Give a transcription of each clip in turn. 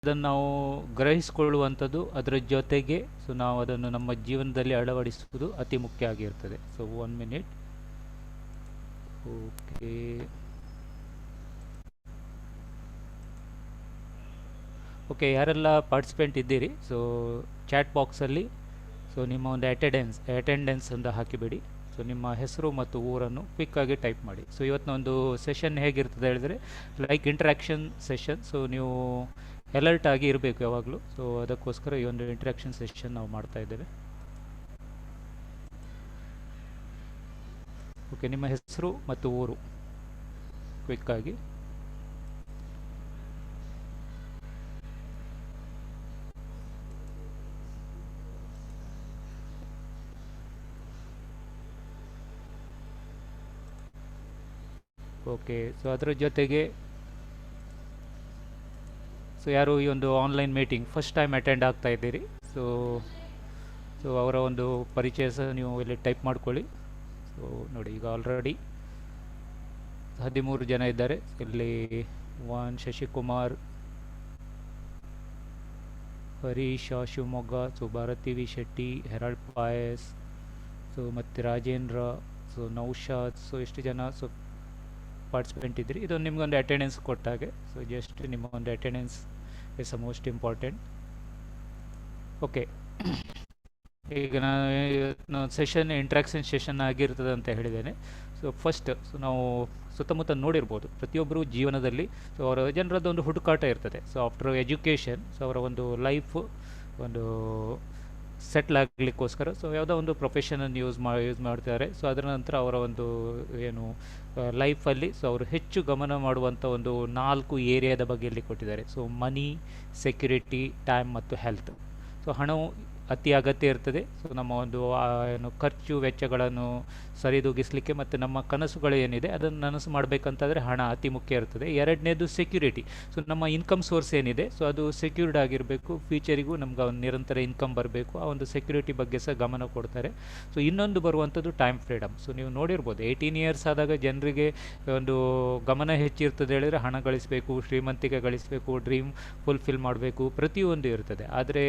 ಅದನ್ನು ನಾವು ಗ್ರಹಿಸಿಕೊಳ್ಳುವಂಥದ್ದು, ಅದರ ಜೊತೆಗೆ ಸೊ ನಾವು ಅದನ್ನು ನಮ್ಮ ಜೀವನದಲ್ಲಿ ಅಳವಡಿಸುವುದು ಅತಿ ಮುಖ್ಯ ಆಗಿರ್ತದೆ. So 1 minute. ಓಕೆ, ಓಕೆ, ಯಾರೆಲ್ಲ ಪಾರ್ಟಿಸಿಪೆಂಟ್ ಇದ್ದೀರಿ, ಸೊ ಚಾಟ್ ಬಾಕ್ಸಲ್ಲಿ ಸೊ ನಿಮ್ಮ ಒಂದು ಅಟೆಂಡೆನ್ಸ್ ಒಂದು ಹಾಕಿಬಿಡಿ. ಸೊ ನಿಮ್ಮ ಹೆಸರು ಮತ್ತು ಊರನ್ನು ಕ್ವಿಕ್ಕಾಗಿ ಟೈಪ್ ಮಾಡಿ. ಸೊ ಇವತ್ತಿನ ಒಂದು ಸೆಷನ್ ಹೇಗಿರ್ತದೆ ಹೇಳಿದರೆ ಲೈಕ್ ಇಂಟ್ರಾಕ್ಷನ್ ಸೆಷನ್. ಸೊ ನೀವು ಅಲರ್ಟ್ ಆಗಿ ಇರಬೇಕು ಯಾವಾಗಲೂ. ಸೊ ಅದಕ್ಕೋಸ್ಕರ ಈ ಒಂದು ಇಂಟ್ರಾಕ್ಷನ್ ಸೆಷನ್ ನಾವು ಮಾಡ್ತಾ ಇದ್ದೇವೆ. ಓಕೆ, ನಿಮ್ಮ ಹೆಸರು ಮತ್ತು ಊರು ಕ್ವಿಕ್ಕಾಗಿ. ಓಕೆ, ಸೊ ಅದರ ಜೊತೆಗೆ ಸೊ ಯಾರು ಈ ಒಂದು online meeting first time attend ಆಗ್ತಾ ಇದ್ದೀರಿ, ಸೊ ಸೊ ಅವರ ಒಂದು ಪರಿಚಯ ಸಹ ನೀವು ಇಲ್ಲಿ ಟೈಪ್ ಮಾಡ್ಕೊಳ್ಳಿ. ಸೊ ನೋಡಿ, ಈಗ ಆಲ್ರೆಡಿ 13 ಜನ ಇದ್ದಾರೆ ಇಲ್ಲಿ. Shashikumar, Harish Shivamogga, so Bharati V Shetty, Harold Pais, so ಮತ್ತು ರಾಜೇಂದ್ರ, ಸೊ ನೌಶಾದ್. ಸೊ ಎಷ್ಟು ಜನ ಸೊ ಪಾರ್ಟಿಸಿಪೆಂಟ್ ಇದ್ರಿ. ಇದೊಂದು ನಿಮ್ಗೊಂದು ಅಟೆಂಡೆನ್ಸ್ ಕೊಟ್ಟಾಗೆ. ಸೊ ಜಸ್ಟ್ ನಿಮ್ಮ ಒಂದು attendance is a most important. Okay, ಈಗ ನಾನು ಸೆಷನ್ ಇಂಟ್ರಾಕ್ಷನ್ ಸೆಷನ್ ಆಗಿರ್ತದೆ ಅಂತ ಹೇಳಿದ್ದೇನೆ. ಸೊ ಫಸ್ಟ್ ಸೊ ನಾವು ಸುತ್ತಮುತ್ತ ನೋಡಿರ್ಬೋದು ಪ್ರತಿಯೊಬ್ಬರು ಜೀವನದಲ್ಲಿ ಸೊ ಅವರ ಜನರದ್ದು ಒಂದು ಹುಡುಕಾಟ ಇರ್ತದೆ. ಸೊ ಆಫ್ಟರ್ ಎಜುಕೇಷನ್ ಸೊ ಅವರ ಒಂದು ಲೈಫ್ ಒಂದು ಸೆಟ್ಲ್ ಆಗಲಿಕ್ಕೋಸ್ಕರ ಸೊ ಯಾವುದೋ ಒಂದು ಪ್ರೊಫೆಷನನ್ನು ಯೂಸ್ ಮಾಡ್ತಾರೆ. ಸೊ ಅದರ ನಂತರ ಅವರ ಒಂದು ಏನು ಲೈಫಲ್ಲಿ ಸೊ ಅವರು ಹೆಚ್ಚು ಗಮನ ಮಾಡುವಂಥ ಒಂದು 4 ಏರಿಯಾದ ಬಗ್ಗೆ ಇಲ್ಲಿ ಕೊಟ್ಟಿದ್ದಾರೆ. ಸೊ ಮನಿ, ಸೆಕ್ಯುರಿಟಿ, ಟೈಮ್ ಮತ್ತು ಹೆಲ್ತ್. ಸೊ ಹಣವು ಅತಿ ಅಗತ್ಯ ಇರ್ತದೆ. ಸೊ ನಮ್ಮ ಒಂದು ಏನು ಖರ್ಚು ವೆಚ್ಚಗಳನ್ನು ಸರಿದೂಗಿಸಲಿಕ್ಕೆ ಮತ್ತು ನಮ್ಮ ಕನಸುಗಳು ಏನಿದೆ ಅದನ್ನು ನನಸು ಮಾಡಬೇಕಂತಂದರೆ ಹಣ ಅತಿ ಮುಖ್ಯ ಇರ್ತದೆ. ಎರಡನೇದು ಸೆಕ್ಯುರಿಟಿ. ಸೊ ನಮ್ಮ ಇನ್ಕಮ್ ಸೋರ್ಸ್ ಏನಿದೆ ಸೊ ಅದು ಸೆಕ್ಯೂರ್ಡ್ ಆಗಿರಬೇಕು. ಫ್ಯೂಚರಿಗೂ ನಮ್ಗೆ ಒಂದು ನಿರಂತರ ಇನ್ಕಮ್ ಬರಬೇಕು. ಆ ಒಂದು ಸೆಕ್ಯೂರಿಟಿ ಬಗ್ಗೆ ಸಹ ಗಮನ ಕೊಡ್ತಾರೆ. ಸೊ ಇನ್ನೊಂದು ಬರುವಂಥದ್ದು ಟೈಮ್ ಫ್ರೀಡಮ್. ಸೊ ನೀವು ನೋಡಿರ್ಬೋದು 18 ಇಯರ್ಸ್ ಆದಾಗ ಜನರಿಗೆ ಒಂದು ಗಮನ ಹೆಚ್ಚಿರ್ತದೆ ಹೇಳಿದರೆ ಹಣ ಗಳಿಸಬೇಕು, ಶ್ರೀಮಂತಿಕೆ ಗಳಿಸಬೇಕು, ಡ್ರೀಮ್ ಫುಲ್ಫಿಲ್ ಮಾಡಬೇಕು, ಪ್ರತಿಯೊಂದು ಇರ್ತದೆ. ಆದರೆ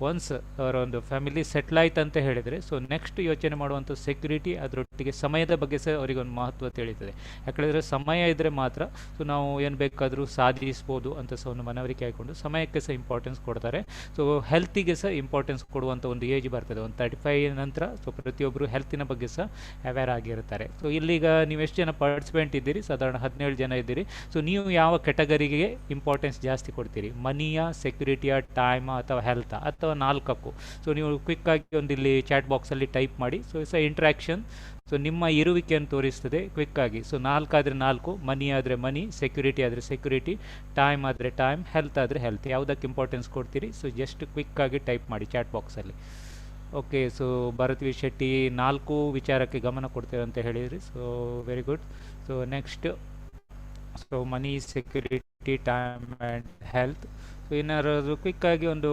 ಒನ್ಸ್ ಅವರ ಒಂದು ಫ್ಯಾಮಿಲಿ ಸೆಟ್ಲ್ ಆಯ್ತು ಅಂತ ಹೇಳಿದರೆ ಸೊ ನೆಕ್ಸ್ಟ್ ಯೋಚನೆ ಮಾಡುವಂಥ ಸೆಕ್ಯೂರಿಟಿ, ಅದರೊಟ್ಟಿಗೆ ಸಮಯದ ಬಗ್ಗೆ ಸಹ ಅವರಿಗೆ ಒಂದು ಮಹತ್ವ ತಿಳಿತದೆ. ಯಾಕಂದರೆ ಸಮಯ ಇದ್ದರೆ ಮಾತ್ರ ಸೊ ನಾವು ಏನು ಬೇಕಾದರೂ ಸಾಧಿಸ್ಬೋದು ಅಂತ ಸಹ ಒಂದು ಮನವರಿಕೆ ಹಾಕಿಕೊಂಡು ಸಮಯಕ್ಕೆ ಸಹ ಇಂಪಾರ್ಟೆನ್ಸ್ ಕೊಡ್ತಾರೆ. ಸೊ ಹೆಲ್ತಿಗೆ ಸಹ ಇಂಪಾರ್ಟೆನ್ಸ್ ಕೊಡುವಂಥ ಒಂದು ಏಜ್ ಬರ್ತದೆ, ಒಂದು 35 ನಂತರ. ಸೊ ಪ್ರತಿಯೊಬ್ಬರು ಹೆಲ್ತಿನ ಬಗ್ಗೆ ಸಹ ಅವೇರ್ ಆಗಿರ್ತಾರೆ. ಸೊ ಇಲ್ಲಿಗ ನೀವು ಎಷ್ಟು ಜನ ಪಾರ್ಟಿಸಿಪೆಂಟ್ ಇದ್ದೀರಿ? ಸಾಧಾರಣ 17 ಜನ ಇದ್ದೀರಿ. ಸೊ ನೀವು ಯಾವ ಕೆಟಗರಿಗೆ ಇಂಪಾರ್ಟೆನ್ಸ್ ಜಾಸ್ತಿ ಕೊಡ್ತೀರಿ? ಮನಿಯ, ಸೆಕ್ಯೂರಿಟಿಯ, ಟೈಮ ಅಥವಾ ಹೆಲ್ತಾ, ಅಥವಾ 4ಕ್ಕೂ? ಸೊ ನೀವು ಕ್ವಿಕ್ಕಾಗಿ ಒಂದು ಇಲ್ಲಿ ಚಾಟ್ ಬಾಕ್ಸಲ್ಲಿ ಟೈಪ್ ಮಾಡಿ. ಸೊ ಇಂಟ್ರಾಕ್ಷನ್ ಸೊ ನಿಮ್ಮ ಇರುವಿಕೆಯನ್ನು ತೋರಿಸ್ತದೆ ಕ್ವಿಕ್ಕಾಗಿ. ಸೊ 4 ಆದರೆ 4, ಮನಿ ಆದರೆ ಮನಿ, ಸೆಕ್ಯೂರಿಟಿ ಆದರೆ ಸೆಕ್ಯೂರಿಟಿ, ಟೈಮ್ ಆದರೆ ಟೈಮ್, ಹೆಲ್ತ್ ಆದರೆ ಹೆಲ್ತ್. ಯಾವುದಕ್ಕೆ ಇಂಪಾರ್ಟೆನ್ಸ್ ಕೊಡ್ತೀರಿ? ಸೊ ಜಸ್ಟ್ ಕ್ವಿಕ್ಕಾಗಿ ಟೈಪ್ ಮಾಡಿ ಚಾಟ್ ಬಾಕ್ಸಲ್ಲಿ. ಓಕೆ, ಸೊ ಭಾರತಿ ಶೆಟ್ಟಿ 4 ವಿಚಾರಕ್ಕೆ ಗಮನ ಕೊಡ್ತೀರ ಅಂತ ಹೇಳಿದ್ರಿ. So very good. So next so money, security, time and health. So ಇನ್ನಾರು ಕ್ವಿಕ್ಕಾಗಿ ಒಂದು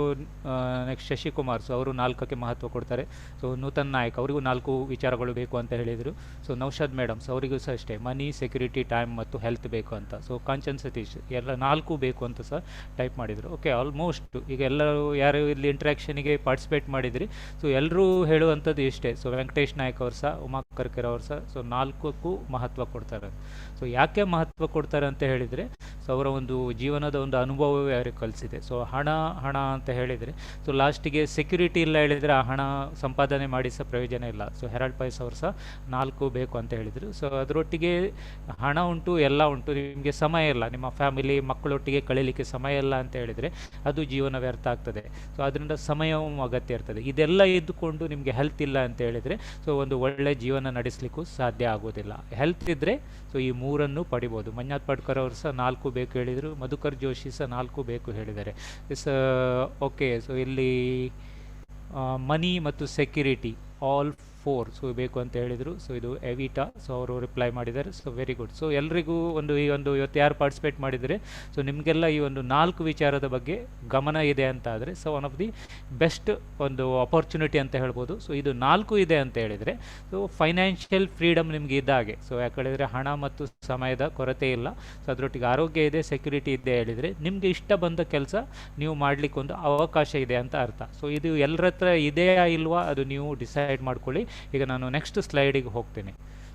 ನೆಕ್ಸ್ಟ್ ಶಶಿಕುಮಾರ್. ಸೊ ಅವರು 4ಕ್ಕೆ ಮಹತ್ವ ಕೊಡ್ತಾರೆ. ಸೊ ನೂತನ್ ನಾಯಕ್ ಅವರಿಗೂ 4 ವಿಚಾರಗಳು ಬೇಕು ಅಂತ ಹೇಳಿದರು. ಸೊ ನೌಶಾದ್ ಮೇಡಮ್ಸ್ ಅವರಿಗೂ ಸಹ ಅಷ್ಟೇ ಮನಿ, ಸೆಕ್ಯೂರಿಟಿ, ಟೈಮ್ ಮತ್ತು ಹೆಲ್ತ್ ಬೇಕು ಅಂತ. ಸೊ ಕಾಂಚನ್ ಸತೀಶ್ ಎಲ್ಲ 4 ಬೇಕು ಅಂತ ಸಹ ಟೈಪ್ ಮಾಡಿದರು. ಓಕೆ, ಆಲ್ಮೋಸ್ಟ್ ಈಗ ಎಲ್ಲರೂ ಯಾರು ಇಲ್ಲಿ ಇಂಟ್ರಾಕ್ಷನಿಗೆ ಪಾರ್ಟಿಸಿಪೇಟ್ ಮಾಡಿದ್ರಿ ಸೊ ಎಲ್ಲರೂ ಹೇಳುವಂಥದ್ದು ಇಷ್ಟೇ. ಸೊ ವೆಂಕಟೇಶ್ ನಾಯಕ್ ಅವರು ಸಹ, ಉಮಾ ಕರ್ಕರ್ ಅವರು ಸಹ ಸೊ 4ಕ್ಕೂ ಮಹತ್ವ ಕೊಡ್ತಾರೆ. ಸೊ ಯಾಕೆ ಮಹತ್ವ ಕೊಡ್ತಾರೆ ಅಂತ ಹೇಳಿದರೆ ಸೊ ಅವರ ಒಂದು ಜೀವನದ ಒಂದು ಅನುಭವವೇ ಅವರಿಗೆ ಕಲಿಸಿದೆ. ಸೊ ಹಣ ಅಂತ ಹೇಳಿದರೆ ಸೊ ಲಾಸ್ಟಿಗೆ ಸೆಕ್ಯೂರಿಟಿ ಇಲ್ಲ ಹೇಳಿದರೆ ಆ ಹಣ ಸಂಪಾದನೆ ಮಾಡಿ ಸಹ ಪ್ರಯೋಜನ ಇಲ್ಲ. ಸೊ ಹೆರಾಲ್ಡ್ ಪಾಯ್ಸ್ ಅವರು ಸಹ 4 ಬೇಕು ಅಂತ ಹೇಳಿದರು. ಸೊ ಅದರೊಟ್ಟಿಗೆ ಹಣ ಉಂಟು, ಎಲ್ಲ ಉಂಟು, ನಿಮಗೆ ಸಮಯ ಇಲ್ಲ, ನಿಮ್ಮ ಫ್ಯಾಮಿಲಿ ಮಕ್ಕಳೊಟ್ಟಿಗೆ ಕಳೀಲಿಕ್ಕೆ ಸಮಯ ಇಲ್ಲ ಅಂತ ಹೇಳಿದರೆ ಅದು ಜೀವನ ವ್ಯರ್ಥ ಆಗ್ತದೆ. ಸೊ ಅದರಿಂದ ಸಮಯವೂ ಅಗತ್ಯ ಇರ್ತದೆ. ಇದೆಲ್ಲ ಇದ್ದುಕೊಂಡು ನಿಮಗೆ ಹೆಲ್ತ್ ಇಲ್ಲ ಅಂತ ಹೇಳಿದರೆ ಸೊ ಒಂದು ಒಳ್ಳೆಯ ಜೀವನ ನಡೆಸಲಿಕ್ಕೂ ಸಾಧ್ಯ ಆಗೋದಿಲ್ಲ. ಹೆಲ್ತ್ ಇದ್ದರೆ ಸೊ ಈ 3 ಪಡಿಬೋದು. ಮಂಜುನಾಥ್ ಪಡ್ಕರ್ ಅವರು ಸಹ 4 ಬೇಕು ಹೇಳಿದರು. ಮಧುಕರ್ ಜೋಶಿ ಸಹ 4 ಬೇಕು ಹೇಳಿದ್ದಾರೆ. ಓಕೆ, ಸೊ ಇಲ್ಲಿ ಮನಿ ಮತ್ತು ಸೆಕ್ಯೂರಿಟಿ ಆಲ್ 4 ಸೊ ಬೇಕು ಅಂತ ಹೇಳಿದರು. ಸೊ ಇದು ಎವಿಟಾ, ಸೊ ಅವರು ರಿಪ್ಲೈ ಮಾಡಿದ್ದಾರೆ. So very good. ಸೊ ಎಲ್ರಿಗೂ ಈ ಒಂದು ಇವತ್ತು ಯಾರು ಪಾರ್ಟಿಸಿಪೇಟ್ ಮಾಡಿದರೆ, ಸೊ ನಿಮಗೆಲ್ಲ ಈ ಒಂದು 4 ವಿಚಾರದ ಬಗ್ಗೆ ಗಮನ ಇದೆ ಅಂತ ಆದರೆ, so one of the best ಒಂದು ಅಪರ್ಚುನಿಟಿ ಅಂತ ಹೇಳ್ಬೋದು. ಸೊ ಇದು 4 ಇದೆ ಅಂತ ಹೇಳಿದರೆ, ಸೊ ಫೈನಾನ್ಷಿಯಲ್ ಫ್ರೀಡಮ್ ನಿಮಗೆ ಇದ್ದಾಗೆ. ಸೊ ಯಾಕಂದರೆ ಹಣ ಮತ್ತು ಸಮಯದ ಕೊರತೆ ಇಲ್ಲ, ಸೊ ಅದರೊಟ್ಟಿಗೆ ಆರೋಗ್ಯ ಇದೆ, ಸೆಕ್ಯೂರಿಟಿ ಇದೆ ಹೇಳಿದರೆ ನಿಮಗೆ ಇಷ್ಟ ಬಂದ ಕೆಲಸ ನೀವು ಮಾಡಲಿಕ್ಕೆ ಒಂದು ಅವಕಾಶ ಇದೆ ಅಂತ ಅರ್ಥ. ಸೊ ಇದು ಎಲ್ಲರ ಹತ್ರ ಇದೆಯಾ ಇಲ್ವಾ ಅದು ನೀವು ಡಿಸೈಡ್ ಮಾಡ್ಕೊಳ್ಳಿ. ಈಗ ನಾನು ನೆಕ್ಸ್ಟ್ ಸ್ಲೈಡಿಗೆ ಹೋಗ್ತೀನಿ.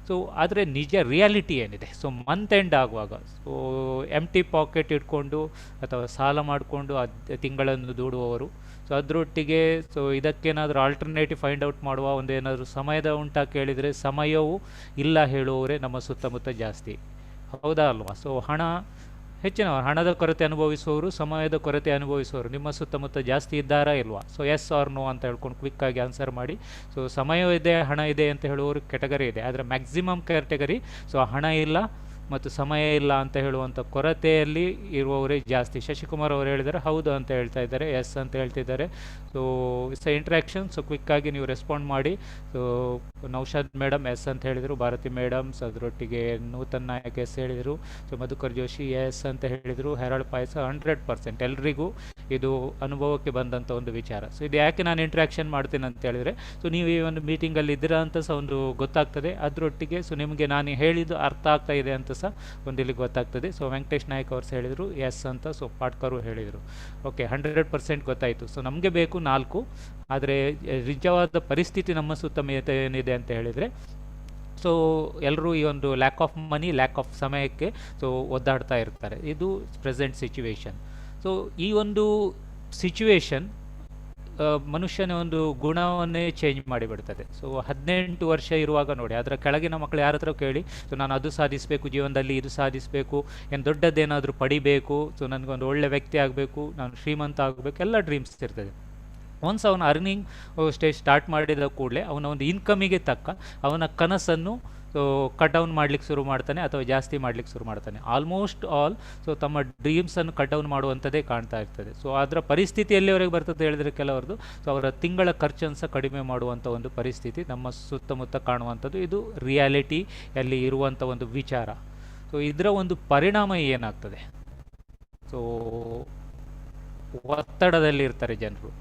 ಸೊ ಆದರೆ ನಿಜ ರಿಯಾಲಿಟಿ ಏನಿದೆ, ಸೊ ಮಂತ್ ಎಂಡ್ ಆಗುವಾಗ ಸೊ ಎಂಟಿ ಪಾಕೆಟ್ ಇಟ್ಕೊಂಡು ಅಥವಾ ಸಾಲ ಮಾಡಿಕೊಂಡು ತಿಂಗಳನ್ನು ದೂಡುವವರು, ಸೊ ಅದರೊಟ್ಟಿಗೆ ಸೊ ಇದಕ್ಕೇನಾದರೂ ಆಲ್ಟರ್ನೇಟಿವ್ ಫೈಂಡ್ ಔಟ್ ಮಾಡುವ ಒಂದು ಏನಾದರೂ ಸಮಯದ ಉಂಟಾ ಕೇಳಿದರೆ ಸಮಯವೂ ಇಲ್ಲ ಹೇಳುವವರೇ ನಮ್ಮ ಸುತ್ತಮುತ್ತ ಜಾಸ್ತಿ, ಹೌದಾ ಅಲ್ವಾ? ಸೊ ಹೆಚ್ಚಿನವರು ಹಣದ ಕೊರತೆ ಅನುಭವಿಸುವವರು, ಸಮಯದ ಕೊರತೆ ಅನುಭವಿಸುವವರು ನಿಮ್ಮ ಸುತ್ತಮುತ್ತ ಜಾಸ್ತಿ ಇದ್ದಾರಾ ಇಲ್ವಾ? ಸೊ ಎಸ್ ಆರ್ ನೋ ಅಂತ ಹೇಳ್ಕೊಂಡು ಕ್ವಿಕ್ಕಾಗಿ ಆನ್ಸರ್ ಮಾಡಿ. ಸೊ ಸಮಯ ಇದೆ, ಹಣ ಇದೆ ಅಂತ ಹೇಳುವವರು ಕೆಟಗರಿ ಇದೆ, ಆದರೆ ಮ್ಯಾಕ್ಸಿಮಮ್ ಕ್ಯಾಟಗರಿ ಸೊ ಹಣ ಇಲ್ಲ ಮತ್ತು ಸಮಯ ಇಲ್ಲ ಅಂತ ಹೇಳುವಂಥ ಕೊರತೆಯಲ್ಲಿ ಇರುವವರೇ ಜಾಸ್ತಿ. ಶಶಿಕುಮಾರ್ ಅವರು ಹೇಳಿದ್ದಾರೆ ಹೌದು ಅಂತ ಹೇಳ್ತಾ ಇದ್ದಾರೆ, ಎಸ್ ಅಂತ ಹೇಳ್ತಿದ್ದಾರೆ. So it's interaction. ಸೊ ಕ್ವಿಕ್ಕಾಗಿ ನೀವು ರೆಸ್ಪಾಂಡ್ ಮಾಡಿ. ಸೊ ನೌಶಾದ್ ಮೇಡಮ್ ಎಸ್ ಅಂತ ಹೇಳಿದರು, ಭಾರತಿ ಮೇಡಮ್ಸ್ ಅದರೊಟ್ಟಿಗೆ ನೂತನ್ ನಾಯಕ್ ಎಸ್ ಹೇಳಿದರು, ಸೊ ಮಧುಕರ್ ಜೋಶಿ ಎಸ್ ಅಂತ ಹೇಳಿದರು, ಹೆರಳು ಪಾಯಸ 100% ಎಲ್ರಿಗೂ ಇದು ಅನುಭವಕ್ಕೆ ಬಂದಂಥ ಒಂದು ವಿಚಾರ. ಸೊ ಇದು ಯಾಕೆ ನಾನು ಇಂಟ್ರಾಕ್ಷನ್ ಮಾಡ್ತೀನಿ ಅಂತ ಹೇಳಿದರೆ, ಸೊ ನೀವು ಈ ಒಂದು ಮೀಟಿಂಗಲ್ಲಿ ಇದ್ದೀರಾ ಅಂತ ಸಹ ಒಂದು ಗೊತ್ತಾಗ್ತದೆ, ಅದರೊಟ್ಟಿಗೆ ಸೊ ನಿಮಗೆ ನಾನು ಹೇಳಿದ್ದು ಅರ್ಥ ಆಗ್ತಾ ಇದೆ ಅಂತ ಸಹ ಒಂದಿಲ್ಲಿ ಗೊತ್ತಾಗ್ತದೆ. ಸೊ ವೆಂಕಟೇಶ್ ನಾಯಕ್ ಅವರು ಹೇಳಿದರು ಎಸ್ ಅಂತ, ಸೊ ಪಾಟ್ಕರು ಹೇಳಿದರು ಓಕೆ 100% ಗೊತ್ತಾಯಿತು. ಸೊ ನಮಗೆ ಬೇಕು 4, ಆದರೆ ನಿಜವಾದ ಪರಿಸ್ಥಿತಿ ನಮ್ಮ ಸುತ್ತಮುತ್ತ ಏನಿದೆ ಅಂತ ಹೇಳಿದರೆ, ಸೊ ಎಲ್ಲರೂ ಈ ಒಂದು lack of money, lack of ಸಮಯಕ್ಕೆ ಸೊ ಒದ್ದಾಡ್ತಾ ಇರ್ತಾರೆ. ಇದು ಪ್ರೆಸೆಂಟ್ ಸಿಚುವೇಶನ್. ಸೊ ಈ ಒಂದು ಸಿಚುವೇಶನ್ ಮನುಷ್ಯನ ಒಂದು ಗುಣವನ್ನೇ ಚೇಂಜ್ ಮಾಡಿಬಿಡ್ತದೆ. ಸೊ 18 ವರ್ಷ ಇರುವಾಗ ನೋಡಿ, ಅದರ ಕೆಳಗಿನ ಮಕ್ಕಳು ಯಾರ ಹತ್ರ ಕೇಳಿ, ಸೊ ನಾನು ಅದು ಸಾಧಿಸಬೇಕು ಜೀವನದಲ್ಲಿ, ಇದು ಸಾಧಿಸಬೇಕು, ಏನು ದೊಡ್ಡದ್ದೇನಾದರೂ ಪಡಿಬೇಕು, ಸೊ ನನಗೊಂದು ಒಳ್ಳೆ ವ್ಯಕ್ತಿ ಆಗಬೇಕು, ನಾನು ಶ್ರೀಮಂತ ಆಗಬೇಕು, ಎಲ್ಲ ಡ್ರೀಮ್ಸ್ ಇರ್ತದೆ. ಒನ್ಸ್ ಅವನ ಅರ್ನಿಂಗ್ ಸ್ಟೇಜ್ ಸ್ಟಾರ್ಟ್ ಮಾಡಿದ ಕೂಡಲೇ ಅವನ ಒಂದು ಇನ್ಕಮಿಗೆ ತಕ್ಕ ಅವನ ಕನಸನ್ನು ಸೊ ಕಟ್ ಡೌನ್ ಮಾಡ್ಲಿಕ್ಕೆ ಶುರು ಮಾಡ್ತಾನೆ ಅಥವಾ ಜಾಸ್ತಿ ಮಾಡ್ಲಿಕ್ಕೆ ಶುರು ಮಾಡ್ತಾನೆ. ಆಲ್ಮೋಸ್ಟ್ ಆಲ್ ಸೊ ತಮ್ಮ ಡ್ರೀಮ್ಸನ್ನು ಕಟ್ ಡೌನ್ ಮಾಡುವಂಥದ್ದೇ ಕಾಣ್ತಾ ಇರ್ತದೆ. ಸೊ ಅದರ ಪರಿಸ್ಥಿತಿ ಎಲ್ಲಿವರೆಗೆ ಬರ್ತದೆ ಹೇಳಿದರೆ ಕೆಲವರದು ಸೊ ಅವರ ತಿಂಗಳ ಖರ್ಚನ್ನು ಸಹ ಕಡಿಮೆ ಮಾಡುವಂಥ ಒಂದು ಪರಿಸ್ಥಿತಿ ನಮ್ಮ ಸುತ್ತಮುತ್ತ ಕಾಣುವಂಥದ್ದು. ಇದು ರಿಯಾಲಿಟಿಯಲ್ಲಿ ಇರುವಂಥ ಒಂದು ವಿಚಾರ. ಸೊ ಇದರ ಒಂದು ಪರಿಣಾಮ ಏನಾಗ್ತದೆ, ಸೊ ಒತ್ತಡದಲ್ಲಿ ಇರ್ತಾರೆ ಜನರು.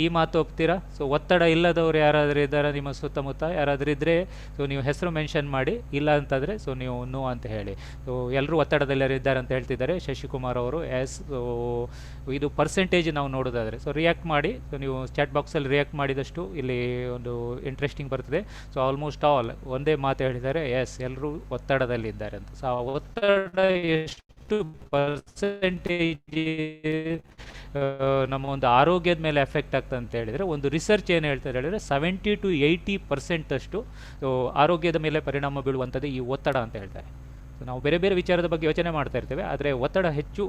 ಈ ಮಾತು ಒಪ್ತೀರಾ? ಸೊ ಒತ್ತಡ ಇಲ್ಲದವರು ಯಾರಾದರೂ ಇದ್ದಾರೆ ನಿಮ್ಮ ಸುತ್ತಮುತ್ತ? ಯಾರಾದರೂ ಇದ್ದರೆ ಸೊ ನೀವು ಹೆಸರು ಮೆನ್ಷನ್ ಮಾಡಿ, ಇಲ್ಲ ಅಂತಂದರೆ ಸೊ ನೀವು ನೋ ಅಂತ ಹೇಳಿ. ಸೊ ಎಲ್ಲರೂ ಒತ್ತಡದಲ್ಲಿ ಇದ್ದಾರೆ ಅಂತ ಹೇಳ್ತಿದ್ದಾರೆ. ಶಶಿಕುಮಾರ್ ಅವರು ಎಸ್. ಸೊ ಇದು ಪರ್ಸೆಂಟೇಜ್ ನಾವು ನೋಡೋದಾದರೆ ಸೊ ರಿಯಾಕ್ಟ್ ಮಾಡಿ. ಸೊ ನೀವು ಚಾಟ್ ಬಾಕ್ಸಲ್ಲಿ ರಿಯಾಕ್ಟ್ ಮಾಡಿದಷ್ಟು ಇಲ್ಲಿ ಒಂದು ಇಂಟ್ರೆಸ್ಟಿಂಗ್ ಬರ್ತದೆ. ಸೊ ಆಲ್ಮೋಸ್ಟ್ ಆಲ್ ಒಂದೇ ಮಾತು ಹೇಳಿದ್ದಾರೆ, ಎಸ್ ಎಲ್ಲರೂ ಒತ್ತಡದಲ್ಲಿದ್ದಾರೆ ಅಂತ. ಸೊ ಆ ಒತ್ತಡ ಎಷ್ಟು ಪರ್ಸೆಂಟೇಜ್ ನಮ್ಮ ಒಂದು ಆರೋಗ್ಯದ ಮೇಲೆ ಎಫೆಕ್ಟ್ ಆಗ್ತದೆ ಅಂತ ಹೇಳಿದರೆ, ಒಂದು ರಿಸರ್ಚ್ ಏನು ಹೇಳ್ತಾರೆ ಹೇಳಿದರೆ 70 to 80% ಅಷ್ಟು ಆರೋಗ್ಯದ ಮೇಲೆ ಪರಿಣಾಮ ಬೀಳುವಂಥದ್ದು ಈ ಒತ್ತಡ ಅಂತ ಹೇಳ್ತಾರೆ. ಸೊ ನಾವು ಬೇರೆ ಬೇರೆ ವಿಚಾರದ ಬಗ್ಗೆ ಯೋಚನೆ ಮಾಡ್ತಾ ಇರ್ತೇವೆ, ಆದರೆ ಒತ್ತಡ ಹೆಚ್ಚು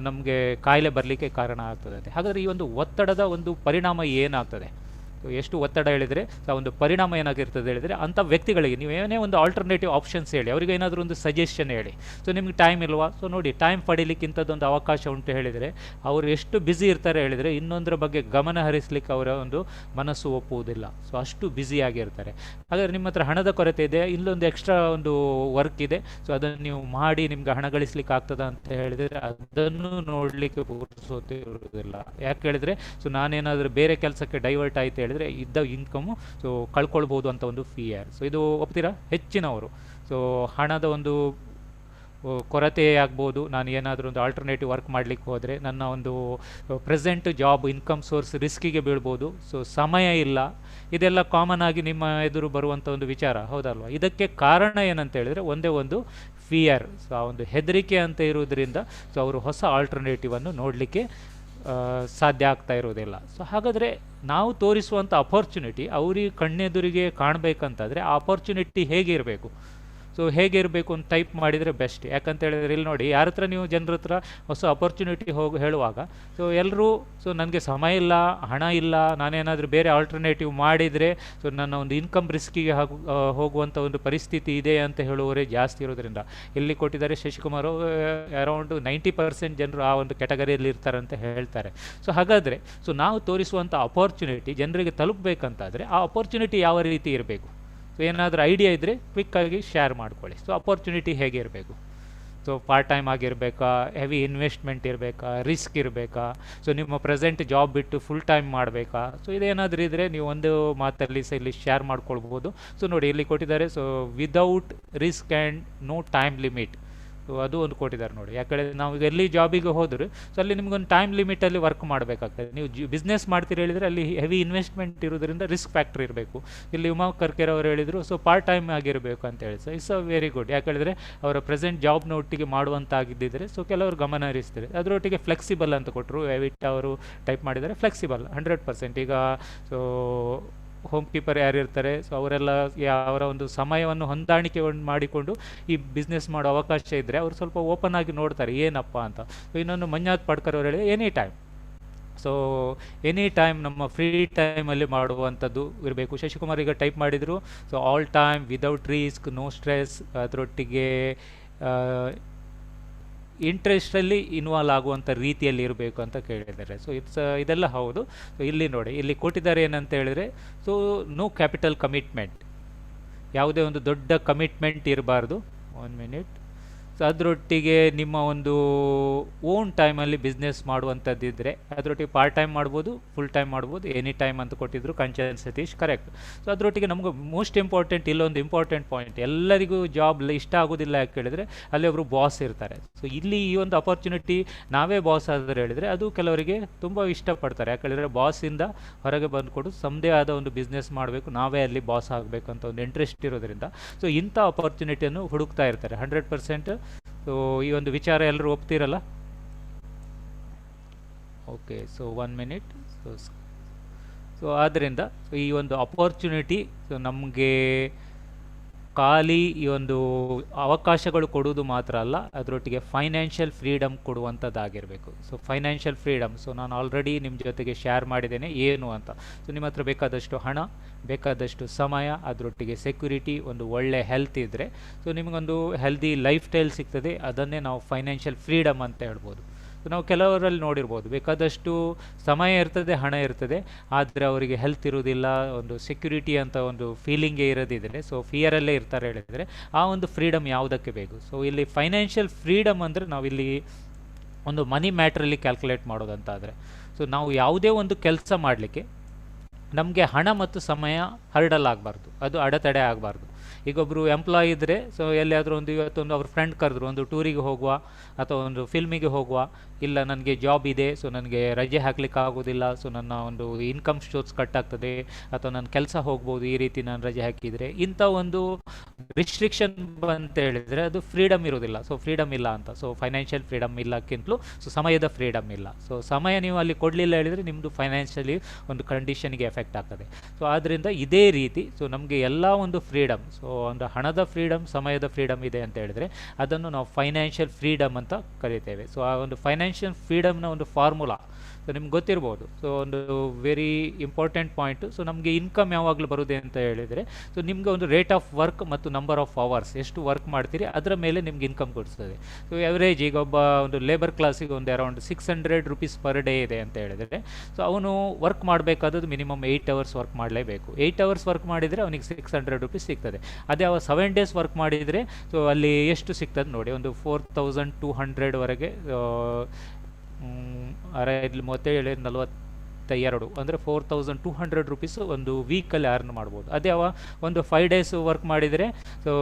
ನಮಗೆ ಕಾಯಿಲೆ ಬರಲಿಕ್ಕೆ ಕಾರಣ ಆಗ್ತದೆ. ಹಾಗಾದರೆ ಈ ಒಂದು ಒತ್ತಡದ ಒಂದು ಪರಿಣಾಮ ಏನಾಗ್ತದೆ, ಎಷ್ಟು ಒತ್ತಡ ಹೇಳಿದರೆ ಆ ಒಂದು ಪರಿಣಾಮ ಏನಾಗಿರ್ತದೆ ಹೇಳಿದರೆ, ಅಂಥ ವ್ಯಕ್ತಿಗಳಿಗೆ ನೀವು ಏನೇ ಒಂದು ಆಲ್ಟರ್ನೇಟಿವ್ ಆಪ್ಷನ್ಸ್ ಹೇಳಿ, ಅವರಿಗೆ ಏನಾದರೂ ಒಂದು ಸಜೆಷನ್ ಹೇಳಿ. ಸೊ ನಿಮಗೆ ಟೈಮ್ ಇಲ್ವಾ, ಸೊ ನೋಡಿ ಟೈಮ್ ಪಡೀಲಿಕ್ಕೆ ಇಂಥದ್ದೊಂದು ಅವಕಾಶ ಉಂಟು ಹೇಳಿದರೆ, ಅವರು ಎಷ್ಟು ಬ್ಯುಸಿ ಇರ್ತಾರೆ ಹೇಳಿದರೆ ಇನ್ನೊಂದರ ಬಗ್ಗೆ ಗಮನ ಹರಿಸಲಿಕ್ಕೆ ಅವರ ಒಂದು ಮನಸ್ಸು ಒಪ್ಪುವುದಿಲ್ಲ. ಸೊ ಅಷ್ಟು ಬ್ಯುಸಿಯಾಗಿರ್ತಾರೆ. ಹಾಗಾದರೆ ನಿಮ್ಮ ಹತ್ರ ಹಣದ ಕೊರತೆ ಇದೆ, ಇಲ್ಲೊಂದು ಎಕ್ಸ್ಟ್ರಾ ಒಂದು ವರ್ಕ್ ಇದೆ, ಸೊ ಅದನ್ನು ನೀವು ಮಾಡಿ ನಿಮ್ಗೆ ಹಣ ಗಳಿಸ್ಲಿಕ್ಕೆ ಆಗ್ತದ ಅಂತ ಹೇಳಿದರೆ ಅದನ್ನು ನೋಡಲಿಕ್ಕೆ ಪೂರ್ಸೋತಿರುವುದಿಲ್ಲ. ಯಾಕೆ ಹೇಳಿದರೆ, ಸೊ ನಾನೇನಾದರೂ ಬೇರೆ ಕೆಲಸಕ್ಕೆ ಡೈವರ್ಟ್ ಆಯಿತು ಹೇಳಿದರೆ ಇದ್ದ ಇನ್ಕಮು ಸೊ ಕಳ್ಕೊಳ್ಬೋದು ಅಂತ ಒಂದು ಫಿಯರ್. ಸೊ ಇದು ಒಪ್ತೀರಾ? ಹೆಚ್ಚಿನವರು ಸೊ ಹಣದ ಒಂದು ಕೊರತೆ ಆಗ್ಬೋದು, ನಾನು ಏನಾದರೂ ಒಂದು ಆಲ್ಟರ್ನೇಟಿವ್ ವರ್ಕ್ ಮಾಡಲಿಕ್ಕೆ ಹೋದರೆ ನನ್ನ ಒಂದು ಪ್ರೆಸೆಂಟ್ ಜಾಬ್ ಇನ್ಕಮ್ ಸೋರ್ಸ್ ರಿಸ್ಕಿಗೆ ಬೀಳ್ಬೋದು. ಸೊ ಸಮಯ ಇಲ್ಲ, ಇದೆಲ್ಲ ಕಾಮನ್ ಆಗಿ ನಿಮ್ಮ ಎದುರು ಬರುವಂಥ ಒಂದು ವಿಚಾರ, ಹೌದಲ್ವ? ಇದಕ್ಕೆ ಕಾರಣ ಏನಂತ ಹೇಳಿದರೆ ಒಂದೇ ಒಂದು ಫಿಯರ್. ಸೊ ಆ ಒಂದು ಹೆದರಿಕೆ ಅಂತ ಇರುವುದರಿಂದ ಸೊ ಅವರು ಹೊಸ ಆಲ್ಟರ್ನೇಟಿವನ್ನು ನೋಡಲಿಕ್ಕೆ ಸಾಧ್ಯ ಆಗ್ತಾ ಇರೋದಿಲ್ಲ. ಸೊ ಹಾಗಾದರೆ ನಾವು ತೋರಿಸುವಂಥ ಅಪರ್ಚುನಿಟಿ ಅವ್ರಿಗೆ ಕಣ್ಣೆದುರಿಗೆ ಕಾಣಬೇಕಂತಂದರೆ ಆ ಅಪರ್ಚುನಿಟಿ ಹೇಗಿರಬೇಕು? ಸೊ ಹೇಗಿರಬೇಕು ಅಂತ ಟೈಪ್ ಮಾಡಿದರೆ ಬೆಸ್ಟ್. ಯಾಕಂತ ಹೇಳಿದ್ರೆ ಇಲ್ಲಿ ನೋಡಿ, ಯಾರ ಹತ್ರ ನೀವು ಜನರ ಹತ್ರ ಹೊಸ ಅಪರ್ಚುನಿಟಿ ಹೇಳುವಾಗ ಸೊ ಎಲ್ಲರೂ ಸೊ ನನಗೆ ಸಮಯ ಇಲ್ಲ, ಹಣ ಇಲ್ಲ, ನಾನೇನಾದರೂ ಬೇರೆ ಆಲ್ಟರ್ನೇಟಿವ್ ಮಾಡಿದರೆ ಸೊ ನನ್ನ ಒಂದು ಇನ್ಕಮ್ ರಿಸ್ಕಿಗೆ ಹೋಗುವಂಥ ಒಂದು ಪರಿಸ್ಥಿತಿ ಇದೆ ಅಂತ ಹೇಳುವವರೇ ಜಾಸ್ತಿ ಇರೋದ್ರಿಂದ ಇಲ್ಲಿ ಕೊಟ್ಟಿದ್ದಾರೆ ಶಶಿಕುಮಾರ್ ಅರೌಂಡ್ 90% ಜನರು ಆ ಒಂದು ಕ್ಯಾಟಗರಿಯಲ್ಲಿ ಇರ್ತಾರೆ ಅಂತ ಹೇಳ್ತಾರೆ. ಸೊ ಹಾಗಾದರೆ ಸೊ ನಾವು ತೋರಿಸುವಂಥ ಅಪರ್ಚುನಿಟಿ ಜನರಿಗೆ ತಲುಪಬೇಕಂತಾದರೆ ಆ ಅಪರ್ಚುನಿಟಿ ಯಾವ ರೀತಿ ಇರಬೇಕು? ಸೊ ಏನಾದರೂ ಐಡಿಯಾ ಇದ್ದರೆ ಕ್ವಿಕ್ಕಾಗಿ ಶೇರ್ ಮಾಡ್ಕೊಳ್ಳಿ. ಸೊ ಅಪರ್ಚುನಿಟಿ ಹೇಗೆ ಇರಬೇಕು? ಸೊ ಪಾರ್ಟ್ ಟೈಮ್ ಆಗಿರಬೇಕಾ, ಹೆವಿ ಇನ್ವೆಸ್ಟ್ಮೆಂಟ್ ಇರಬೇಕಾ, ರಿಸ್ಕ್ ಇರಬೇಕಾ, ಸೊ ನಿಮ್ಮ ಪ್ರೆಸೆಂಟ್ ಜಾಬ್ ಬಿಟ್ಟು ಫುಲ್ ಟೈಮ್ ಮಾಡಬೇಕಾ? ಸೊ ಇದೇನಾದರೂ ಇದ್ದರೆ ನೀವು ಒಂದು ಮಾತಲ್ಲಿ ಇಲ್ಲಿ ಶೇರ್ ಮಾಡ್ಕೊಳ್ಬೋದು. ಸೊ ನೋಡಿ ಇಲ್ಲಿ ಕೊಟ್ಟಿದ್ದಾರೆ, so without risk and no time limit. So ಅದು ಒಂದು ಕೊಟ್ಟಿದ್ದಾರೆ ನೋಡಿ. ಯಾಕಂದರೆ ನಾವು ಈಗ ಎಲ್ಲಿ ಜಾಬಿಗೆ ಹೋದರೆ ಸೊ ಅಲ್ಲಿ ನಿಮ್ಗೊಂದು ಟೈಮ್ ಲಿಮಿಟಲ್ಲಿ ವರ್ಕ್ ಮಾಡಬೇಕಾಗ್ತದೆ. ನೀವು ಬಿಸ್ನೆಸ್ ಮಾಡ್ತೀರಿ ಹೇಳಿದರೆ ಅಲ್ಲಿ ಹೆವಿ ಇನ್ವೆಸ್ಟ್ಮೆಂಟ್ ಇರೋದ್ರಿಂದ ರಿಸ್ಕ್ ಫ್ಯಾಕ್ಟ್ರಿ ಇರಬೇಕು. ಇಲ್ಲಿ ಉಮಾ ಕರ್ಕೇರ್ ಅವರು ಹೇಳಿದರು ಸೊ ಪಾರ್ಟ್ ಟೈಮ್ ಆಗಿರಬೇಕು ಅಂತ ಹೇಳಿ. So it's very good. ಯಾಕಂದರೆ ಅವರ ಪ್ರೆಸೆಂಟ್ ಜಾಬ್ನ ಒಟ್ಟಿಗೆ ಮಾಡುವಂತಾಗಿದ್ದಿದ್ರೆ ಸೊ ಕೆಲವರು ಗಮನ ಹರಿಸ್ತಾರೆ. ಅದರೊಟ್ಟಿಗೆ ಫ್ಲೆಕ್ಸಿಬಲ್ ಅಂತ ಕೊಟ್ಟರು. ಎವಿಟ್ ಅವರು ಟೈಪ್ ಮಾಡಿದ್ದಾರೆ ಫ್ಲೆಕ್ಸಿಬಲ್ 100%. ಈಗ ಸೊ ಹೋಮ್ ಕೀಪರ್ ಯಾರಿರ್ತಾರೆ ಸೊ ಅವರೆಲ್ಲ ಅವರ ಒಂದು ಸಮಯವನ್ನು ಹೊಂದಾಣಿಕೆ ಮಾಡಿಕೊಂಡು ಈ ಬಿಸ್ನೆಸ್ ಮಾಡೋ ಅವಕಾಶ ಇದ್ದರೆ ಅವರು ಸ್ವಲ್ಪ ಓಪನ್ ಆಗಿ ನೋಡ್ತಾರೆ ಏನಪ್ಪ ಅಂತ. ಸೊ ಇನ್ನೊಂದು ಮಂಜುನಾಥ್ ಪಡ್ಕರ್ ಅವರು ಹೇಳಿದ್ರೆ any time. So any time ನಮ್ಮ ಫ್ರೀ ಟೈಮಲ್ಲಿ ಮಾಡುವಂಥದ್ದು ಇರಬೇಕು. ಶಶಿಕುಮಾರ್ ಈಗ ಟೈಪ್ ಮಾಡಿದರು so all time without risk, no stress, ಅದರೊಟ್ಟಿಗೆ ಇಂಟ್ರೆಸ್ಟಲ್ಲಿ ಇನ್ವಾಲ್ವ್ ಆಗುವಂಥ ರೀತಿಯಲ್ಲಿ ಇರಬೇಕು ಅಂತ ಕೇಳಿದ್ದಾರೆ. ಸೊ ಇದೆಲ್ಲ ಹೌದು. ಸೊ ಇಲ್ಲಿ ನೋಡಿ, ಇಲ್ಲಿ ಕೊಟ್ಟಿದ್ದಾರೆ ಏನಂತ ಹೇಳಿದರೆ ಸೊ ನೋ ಕ್ಯಾಪಿಟಲ್ ಕಮಿಟ್ಮೆಂಟ್, ಯಾವುದೇ ಒಂದು ದೊಡ್ಡ ಕಮಿಟ್ಮೆಂಟ್ ಇರಬಾರ್ದು. 1 ಮಿನಿಟ್. ಸೊ ಅದರೊಟ್ಟಿಗೆ ನಿಮ್ಮ ಒಂದು ಓನ್ ಟೈಮಲ್ಲಿ ಬಿಸ್ನೆಸ್ ಮಾಡುವಂಥದ್ದಿದ್ದರೆ ಅದರೊಟ್ಟಿಗೆ ಪಾರ್ಟ್ ಟೈಮ್ ಮಾಡ್ಬೋದು, ಫುಲ್ ಟೈಮ್ ಮಾಡ್ಬೋದು, ಎನಿ ಟೈಮ್ ಅಂತ ಕೊಟ್ಟಿದ್ರು ಕಂಚನ್ ಸತೀಶ್, ಕರೆಕ್ಟ್. ಸೊ ಅದರೊಟ್ಟಿಗೆ ನಮಗೆ ಮೋಸ್ಟ್ ಇಂಪಾರ್ಟೆಂಟ್ ಇಲ್ಲೊಂದು ಇಂಪಾರ್ಟೆಂಟ್ ಪಾಯಿಂಟ್, ಎಲ್ಲರಿಗೂ ಜಾಬ್ ಇಷ್ಟ ಆಗೋದಿಲ್ಲ ಯಾಕೆ ಹೇಳಿದರೆ ಅಲ್ಲಿ ಒಬ್ಬರು ಬಾಸ್ ಇರ್ತಾರೆ. ಸೊ ಇಲ್ಲಿ ಈ ಒಂದು ಅಪರ್ಚುನಿಟಿ ನಾವೇ ಬಾಸ್ ಆದರೆ ಹೇಳಿದರೆ ಅದು ಕೆಲವರಿಗೆ ತುಂಬ ಇಷ್ಟಪಡ್ತಾರೆ. ಯಾಕೆ ಹೇಳಿದರೆ ಬಾಸಿಂದ ಹೊರಗೆ ಬಂದುಕೊಡು ತಮ್ಮದೇ ಆದ ಒಂದು ಬಿಸ್ನೆಸ್ ಮಾಡಬೇಕು, ನಾವೇ ಅಲ್ಲಿ ಬಾಸ್ ಆಗಬೇಕು ಅಂತ ಒಂದು ಇಂಟ್ರೆಸ್ಟ್ ಇರೋದ್ರಿಂದ ಸೊ ಇಂಥ ಅಪರ್ಚುನಿಟಿಯನ್ನು ಹುಡುಕ್ತಾ ಇರ್ತಾರೆ 100%. ಸೊ ಈ ಒಂದು ವಿಚಾರ ಎಲ್ಲರೂ ಒಪ್ತಿರಲ್ಲ? ಓಕೆ. So 1 minute. ಸೊ ಆದ್ದರಿಂದ ಈ ಒಂದು ಅಪರ್ಚುನಿಟಿ ಸೊ ನಮಗೆ ಖಾಲಿ ಈ ಒಂದು ಅವಕಾಶಗಳು ಕೊಡುವುದು ಮಾತ್ರ ಅಲ್ಲ, ಅದರೊಟ್ಟಿಗೆ ಫೈನಾನ್ಷಿಯಲ್ ಫ್ರೀಡಮ್ ಕೊಡುವಂಥದ್ದಾಗಿರಬೇಕು. ಸೊ ಫೈನಾನ್ಷಿಯಲ್ ಫ್ರೀಡಮ್ ಸೊ ನಾನು ಆಲ್ರೆಡಿ ನಿಮ್ಮ ಜೊತೆಗೆ ಶೇರ್ ಮಾಡಿದ್ದೇನೆ ಏನು ಅಂತ. ಸೊ ನಿಮ್ಮ ಹತ್ರ ಬೇಕಾದಷ್ಟು ಹಣ, ಬೇಕಾದಷ್ಟು ಸಮಯ, ಅದರೊಟ್ಟಿಗೆ ಸೆಕ್ಯುರಿಟಿ, ಒಂದು ಒಳ್ಳೆ ಹೆಲ್ತ್ ಇದ್ದರೆ ಸೊ ನಿಮಗೊಂದು ಹೆಲ್ದಿ ಲೈಫ್ ಸ್ಟೈಲ್ ಸಿಗ್ತದೆ. ಅದನ್ನೇ ನಾವು ಫೈನಾನ್ಷಿಯಲ್ ಫ್ರೀಡಮ್ ಅಂತ ಹೇಳ್ಬೋದು. ನಾವು ಕೆಲವರಲ್ಲಿ ನೋಡಿರ್ಬೋದು, ಬೇಕಾದಷ್ಟು ಸಮಯ ಇರ್ತದೆ, ಹಣ ಇರ್ತದೆ, ಆದರೆ ಅವರಿಗೆ ಹೆಲ್ತ್ ಇರೋದಿಲ್ಲ, ಒಂದು ಸೆಕ್ಯುರಿಟಿ ಅಂತ ಒಂದು ಫೀಲಿಂಗೇ ಇರೋದಿದ್ರೆ ಸೊ ಫಿಯರಲ್ಲೇ ಇರ್ತಾರೆ ಹೇಳಿದರೆ ಆ ಒಂದು ಫ್ರೀಡಮ್ ಯಾವುದಕ್ಕೆ ಬೇಕು? ಸೊ ಇಲ್ಲಿ ಫೈನಾನ್ಷಿಯಲ್ ಫ್ರೀಡಮ್ ಅಂದರೆ ನಾವಿಲ್ಲಿ ಒಂದು ಮನಿ ಮ್ಯಾಟ್ರಲ್ಲಿ ಕ್ಯಾಲ್ಕುಲೇಟ್ ಮಾಡೋದಂತಾದರೆ ಸೊ ನಾವು ಯಾವುದೇ ಒಂದು ಕೆಲಸ ಮಾಡಲಿಕ್ಕೆ ನಮಗೆ ಹಣ ಮತ್ತು ಸಮಯ ಹರ್ಡಲ್ ಆಗಬಾರ್ದು, ಅದು ಅಡೆತಡೆ ಆಗಬಾರ್ದು. ಈಗ ಒಬ್ಬರು ಎಂಪ್ಲಾಯ್ ಇದ್ದರೆ ಸೊ ಎಲ್ಲಿಯಾದರೂ ಒಂದು ಇವತ್ತೊಂದು ಅವ್ರ ಫ್ರೆಂಡ್ ಕರೆದ್ರು ಒಂದು ಟೂರಿಗೆ ಹೋಗುವ ಅಥವಾ ಒಂದು ಫಿಲ್ಮಿಗೆ ಹೋಗುವ, ಇಲ್ಲ ನನಗೆ ಜಾಬ್ ಇದೆ ಸೊ ನನಗೆ ರಜೆ ಹಾಕ್ಲಿಕ್ಕೆ ಆಗೋದಿಲ್ಲ, ಸೊ ನನ್ನ ಒಂದು ಇನ್ಕಮ್ ಸೋರ್ಸ್ ಕಟ್ ಆಗ್ತದೆ, ಅಥವಾ ನನ್ನ ಕೆಲಸ ಹೋಗ್ಬೋದು ಈ ರೀತಿ ನಾನು ರಜೆ ಹಾಕಿದರೆ, ಇಂಥ ಒಂದು ರಿಸ್ಟ್ರಿಕ್ಷನ್ ಅಂತ ಹೇಳಿದರೆ ಅದು ಫ್ರೀಡಮ್ ಇರೋದಿಲ್ಲ. ಸೊ ಫ್ರೀಡಮ್ ಇಲ್ಲ ಅಂತ. ಸೊ ಫೈನಾನ್ಷಿಯಲ್ ಫ್ರೀಡಮ್ ಇಲ್ಲಕ್ಕಿಂತಲೂ ಸೊ ಸಮಯದ ಫ್ರೀಡಮ್ ಇಲ್ಲ. ಸೊ ಸಮಯ ನೀವು ಅಲ್ಲಿ ಕೊಡಲಿಲ್ಲ ಹೇಳಿದರೆ ನಿಮ್ಮದು ಫೈನಾನ್ಷಿಯಲಿ ಒಂದು ಕಂಡೀಷನ್ಗೆ ಎಫೆಕ್ಟ್ ಆಗ್ತದೆ. ಸೊ ಆದ್ದರಿಂದ ಇದೇ ರೀತಿ ಸೊ ನಮಗೆ ಎಲ್ಲ ಒಂದು ಫ್ರೀಡಮ್, ಸೊ ಒಂದು ಹಣದ ಫ್ರೀಡಮ್, ಸಮಯದ ಫ್ರೀಡಮ್ ಇದೆ ಅಂತ ಹೇಳಿದರೆ ಅದನ್ನು ನಾವು ಫೈನಾನ್ಷಿಯಲ್ ಫ್ರೀಡಮ್ ಅಂತ ಕರಿತೇವೆ. ಸೊ ಆ ಒಂದು ಫೈನಾನ್ಷಿಯಲ್ ಫ್ರೀಡಮ್ನ ಒಂದು ಫಾರ್ಮುಲಾ ಸೊ ನಿಮ್ಗೆ ಗೊತ್ತಿರ್ಬೋದು. ಸೊ ಒಂದು ವೆರಿ ಇಂಪಾರ್ಟೆಂಟ್ ಪಾಯಿಂಟು. ಸೊ ನಮಗೆ ಇನ್ಕಮ್ ಯಾವಾಗಲೂ ಬರುತ್ತೆ ಅಂತ ಹೇಳಿದರೆ ಸೊ ನಿಮಗೆ ಒಂದು ರೇಟ್ ಆಫ್ ವರ್ಕ್ ಮತ್ತು ನಂಬರ್ ಆಫ್ ಅವರ್ಸ್, ಎಷ್ಟು ವರ್ಕ್ ಮಾಡ್ತೀರಿ ಅದರ ಮೇಲೆ ನಿಮ್ಗೆ ಇನ್ಕಮ್ ಕೊಡಿಸ್ತದೆ. ಸೊ ಎವರೇಜ್ ಈಗ ಒಬ್ಬ ಒಂದು ಲೇಬರ್ ಕ್ಲಾಸಿಗೆ ಒಂದು ಅರೌಂಡ್ 600 ರೂಪೀಸ್ ಪರ್ ಡೇ ಇದೆ ಅಂತ ಹೇಳಿದರೆ ಸೊ ಅವನು ವರ್ಕ್ ಮಾಡಬೇಕಾದದ್ದು ಮಿನಿಮಮ್ 8 ಅವರ್ಸ್ ವರ್ಕ್ ಮಾಡಲೇಬೇಕು. 8 ಅವರ್ಸ್ ವರ್ಕ್ ಮಾಡಿದರೆ ಅವನಿಗೆ 600 ರೂಪೀಸ್ ಸಿಗ್ತದೆ. ಅದೇ ಅವ 7 ಡೇಸ್ ವರ್ಕ್ ಮಾಡಿದರೆ ಸೊ ಅಲ್ಲಿ ಎಷ್ಟು ಸಿಗ್ತದೆ ನೋಡಿ, ಒಂದು 4200ವರೆಗೆ, 37 42 ಅಂದರೆ 4200 ರೂಪೀಸು ಒಂದು ವೀಕಲ್ಲಿ ಅರ್ನ್ ಮಾಡ್ಬೋದು. ಅದೇ ಅವ ಒಂದು 5 ಡೇಸ್ ವರ್ಕ್ ಮಾಡಿದರೆ ಸೊ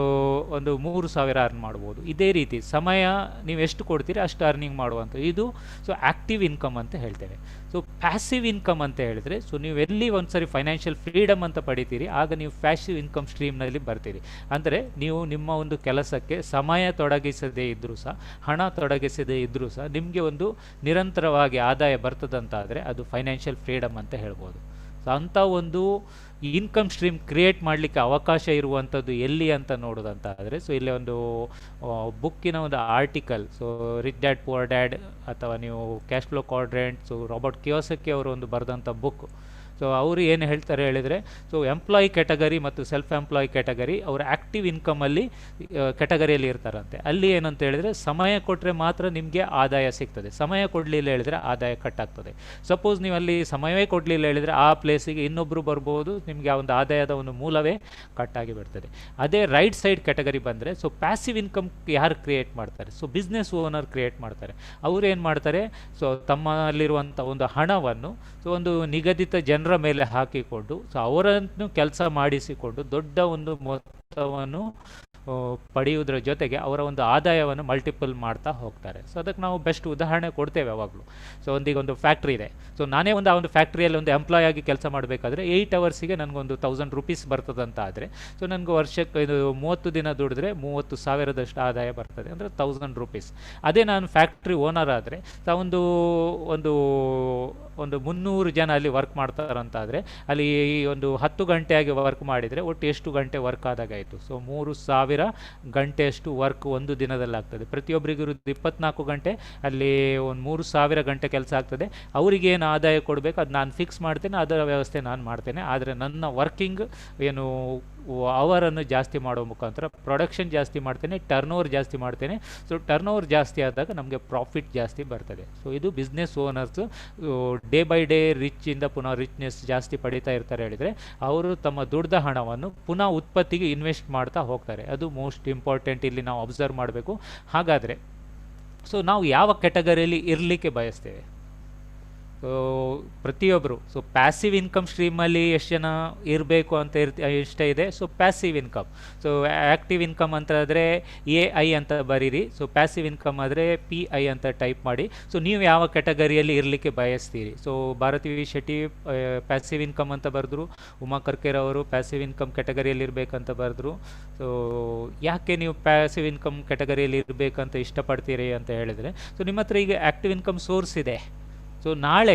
ಒಂದು 3000 ಅರ್ನ್ ಮಾಡ್ಬೋದು. ಇದೇ ರೀತಿ ಸಮಯ ನೀವು ಎಷ್ಟು ಕೊಡ್ತೀರಿ ಅಷ್ಟು ಅರ್ನಿಂಗ್ ಮಾಡುವಂಥ ಇದು ಸೊ ಆ್ಯಕ್ಟಿವ್ ಇನ್ಕಮ್ ಅಂತ ಹೇಳ್ತೇವೆ. ಸೊ ಪ್ಯಾಸಿವ್ ಇನ್ಕಮ್ ಅಂತ ಹೇಳಿದರೆ ಸೊ ನೀವು ಎಲ್ಲಿ ಒಂದು ಸರಿ ಫೈನಾನ್ಷಿಯಲ್ ಫ್ರೀಡಮ್ ಅಂತ ಪಡಿತೀರಿ ಆಗ ನೀವು ಪ್ಯಾಸಿವ್ ಇನ್ಕಮ್ ಸ್ಟ್ರೀಮ್ನಲ್ಲಿ ಬರ್ತೀರಿ. ಅಂದರೆ ನೀವು ನಿಮ್ಮ ಒಂದು ಕೆಲಸಕ್ಕೆ ಸಮಯ ತೊಡಗಿಸದೇ ಇದ್ದರೂ ಸಹ, ಹಣ ತೊಡಗಿಸದೇ ಇದ್ದರೂ ಸಹ ನಿಮಗೆ ಒಂದು ನಿರಂತರವಾಗಿ ಆದಾಯ ಬರ್ತದಂತಾದರೆ ಅದು ಫೈನಾನ್ಷಿಯಲ್ ಫ್ರೀಡಮ್ ಅಂತ ಹೇಳ್ಬೋದು. ಸೊ ಅಂಥ ಒಂದು ಇನ್ಕಮ್ ಸ್ಟ್ರೀಮ್ ಕ್ರಿಯೇಟ್ ಮಾಡಲಿಕ್ಕೆ ಅವಕಾಶ ಇರುವಂಥದ್ದು ಎಲ್ಲಿ ಅಂತ ನೋಡೋದಂತ ಆದರೆ, ಸೊ ಇಲ್ಲಿ ಒಂದು ಬುಕ್ಕಿನ ಒಂದು article, so rich dad poor dad ಅಥವಾ ನೀವು cash flow quadrant, so Robert Kiyosaki ಅವರು ಒಂದು ಬರೆದಂಥ ಬುಕ್. ಸೊ ಅವರು ಏನು ಹೇಳ್ತಾರೆ ಹೇಳಿದರೆ, ಸೊ ಎಂಪ್ಲಾಯಿ ಕ್ಯಾಟಗರಿ ಮತ್ತು ಸೆಲ್ಫ್ ಎಂಪ್ಲಾಯಿ ಕ್ಯಾಟಗರಿ ಅವರ ಆ್ಯಕ್ಟಿವ್ ಇನ್ಕಮಲ್ಲಿ ಕ್ಯಾಟಗರಿಯಲ್ಲಿ ಇರ್ತಾರಂತೆ. ಅಲ್ಲಿ ಏನಂತ ಹೇಳಿದರೆ, ಸಮಯ ಕೊಟ್ಟರೆ ಮಾತ್ರ ನಿಮಗೆ ಆದಾಯ ಸಿಗ್ತದೆ, ಸಮಯ ಕೊಡಲಿಲ್ಲ ಹೇಳಿದರೆ ಆದಾಯ ಕಟ್ ಆಗ್ತದೆ. ಸಪೋಸ್ ನೀವು ಅಲ್ಲಿ ಸಮಯವೇ ಕೊಡಲಿಲ್ಲ ಹೇಳಿದರೆ ಆ ಪ್ಲೇಸಿಗೆ ಇನ್ನೊಬ್ಬರು ಬರ್ಬೋದು, ನಿಮಗೆ ಆ ಒಂದು ಆದಾಯದ ಒಂದು ಮೂಲವೇ ಕಟ್ಟಾಗಿ ಬಿಡ್ತದೆ. ಅದೇ ರೈಟ್ ಸೈಡ್ ಕ್ಯಾಟಗರಿ ಬಂದರೆ, ಸೊ ಪ್ಯಾಸಿವ್ ಇನ್ಕಮ್ ಯಾರು ಕ್ರಿಯೇಟ್ ಮಾಡ್ತಾರೆ, ಸೊ ಬಿಸ್ನೆಸ್ ಓನರ್ ಕ್ರಿಯೇಟ್ ಮಾಡ್ತಾರೆ. ಅವರು ಏನು ಮಾಡ್ತಾರೆ, ಸೊ ತಮ್ಮಲ್ಲಿರುವಂಥ ಒಂದು ಹಣವನ್ನು ಸೊ ಒಂದು ನಿಗದಿತ ಜನರ ಮೇಲೆ ಹಾಕಿಕೊಂಡು, ಸೊ ಅವರನ್ನು ಕೆಲಸ ಮಾಡಿಸಿಕೊಂಡು ದೊಡ್ಡ ಒಂದು ಮೊತ್ತವನ್ನು ಪಡೆಯುವುದರ ಜೊತೆಗೆ ಅವರ ಒಂದು ಆದಾಯವನ್ನು ಮಲ್ಟಿಪಲ್ ಮಾಡ್ತಾ ಹೋಗ್ತಾರೆ. ಸೊ ಅದಕ್ಕೆ ನಾವು ಬೆಸ್ಟ್ ಉದಾಹರಣೆ ಕೊಡ್ತೇವೆ ಯಾವಾಗಲೂ. ಸೊ ಒಂದು ಫ್ಯಾಕ್ಟ್ರಿ ಇದೆ, ಸೊ ನಾನೇ ಒಂದು ಆ ಒಂದು ಫ್ಯಾಕ್ಟ್ರಿಯಲ್ಲಿ ಒಂದು ಎಂಪ್ಲಾಯ್ ಆಗಿ ಕೆಲಸ ಮಾಡಬೇಕಾದ್ರೆ 8 ಅವರ್ಸಿಗೆ ನನಗೊಂದು 1000 ರೂಪೀಸ್ ಬರ್ತದಂತ ಆದರೆ, ಸೊ ನನಗೆ ವರ್ಷಕ್ಕೆ ಇದು 30 ದಿನ ದುಡಿದ್ರೆ 30,000ದಷ್ಟು ಆದಾಯ ಬರ್ತದೆ, ಅಂದರೆ 1000 ರೂಪೀಸ್. ಅದೇ ನಾನು ಫ್ಯಾಕ್ಟ್ರಿ ಓನರ್ ಆದರೆ ಒಂದು ಒಂದು ಒಂದು 300 ಜನ ಅಲ್ಲಿ ವರ್ಕ್ ಮಾಡ್ತಾರಂತಾದರೆ, ಅಲ್ಲಿ ಒಂದು 10 ಗಂಟೆಯಾಗಿ ವರ್ಕ್ ಮಾಡಿದರೆ ಒಟ್ಟು ಎಷ್ಟು ಗಂಟೆ ವರ್ಕ್ ಆದಾಗಾಯಿತು, ಸೊ 3000 ಗಂಟೆಯಷ್ಟು ವರ್ಕ್ ಒಂದು ದಿನದಲ್ಲಿ ಆಗ್ತದೆ. ಪ್ರತಿಯೊಬ್ಬರಿಗೂ 24 ಗಂಟೆ, ಅಲ್ಲಿ ಒಂದು 3000 ಗಂಟೆ ಕೆಲಸ ಆಗ್ತದೆ. ಅವರಿಗೇನು ಆದಾಯ ಕೊಡಬೇಕು ಅದು ನಾನು ಫಿಕ್ಸ್ ಮಾಡ್ತೇನೆ, ಅದರ ವ್ಯವಸ್ಥೆ ನಾನು ಮಾಡ್ತೇನೆ. ಆದರೆ ನನ್ನ ವರ್ಕಿಂಗ್ ಏನು ಅವರನ್ನು ಜಾಸ್ತಿ ಮಾಡೋ ಮುಖಾಂತರ ಪ್ರೊಡಕ್ಷನ್ ಜಾಸ್ತಿ ಮಾಡ್ತೇನೆ, ಟರ್ನ್ ಓವರ್ ಜಾಸ್ತಿ ಮಾಡ್ತೇನೆ. ಸೊ ಟರ್ನ್ ಓವರ್ ಜಾಸ್ತಿ ಆದಾಗ ನಮಗೆ ಪ್ರಾಫಿಟ್ ಜಾಸ್ತಿ ಬರ್ತದೆ. ಸೊ ಇದು business owners day by day ರಿಚ್ಚಿಂದ ಪುನಃ ರಿಚ್ನೆಸ್ ಜಾಸ್ತಿ ಪಡೀತಾ ಇರ್ತಾರೆ ಹೇಳಿದರೆ, ಅವರು ತಮ್ಮ ದುಡ್ದ ಹಣವನ್ನು ಪುನಃ ಉತ್ಪತ್ತಿಗೆ ಇನ್ವೆಸ್ಟ್ ಮಾಡ್ತಾ ಹೋಗ್ತಾರೆ. ಅದು ಮೋಸ್ಟ್ ಇಂಪಾರ್ಟೆಂಟ್ ಇಲ್ಲಿ ನಾವು ಅಬ್ಸರ್ವ್ ಮಾಡಬೇಕು. ಹಾಗಾದರೆ ಸೊ ನಾವು ಯಾವ ಕ್ಯಾಟಗರಿಯಲ್ಲಿ ಇರಲಿಕ್ಕೆ ಬಯಸ್ತೇವೆ? ಸೊ ಪ್ರತಿಯೊಬ್ಬರು ಸೊ ಪ್ಯಾಸಿವ್ ಇನ್ಕಮ್ ಸ್ಟ್ರೀಮಲ್ಲಿ ಎಷ್ಟು ಜನ ಇರಬೇಕು ಅಂತ ಇಷ್ಟ ಇದೆ. So passive income, so active income ಅಂತ ಆದರೆ AI ಅಂತ ಬರೀರಿ, ಸೊ ಪ್ಯಾಸಿವ್ ಇನ್ಕಮ್ ಆದರೆ PI ಅಂತ ಟೈಪ್ ಮಾಡಿ. ಸೊ ನೀವು ಯಾವ ಕ್ಯಾಟಗರಿಯಲ್ಲಿ ಇರಲಿಕ್ಕೆ ಬಯಸ್ತೀರಿ? So Bharati V Shetty passive income ಅಂತ ಬರೆದ್ರು, ಉಮಾ ಕರ್ಕೇರ್ ಅವರು ಪ್ಯಾಸಿವ್ ಇನ್ಕಮ್ ಕ್ಯಾಟಗರಿಯಲ್ಲಿ ಇರಬೇಕಂತ ಬರೆದ್ರು. ಸೊ ಯಾಕೆ ನೀವು ಪ್ಯಾಸಿವ್ ಇನ್ಕಮ್ ಕ್ಯಾಟಗರಿಯಲ್ಲಿ ಇರಬೇಕಂತ ಇಷ್ಟಪಡ್ತೀರಿ ಅಂತ ಹೇಳಿದರೆ, ಸೊ ನಿಮ್ಮ ಹತ್ರ ಈಗ ಆ್ಯಕ್ಟಿವ್ ಇನ್ಕಮ್ ಸೋರ್ಸ್ ಇದೆ. ಸೊ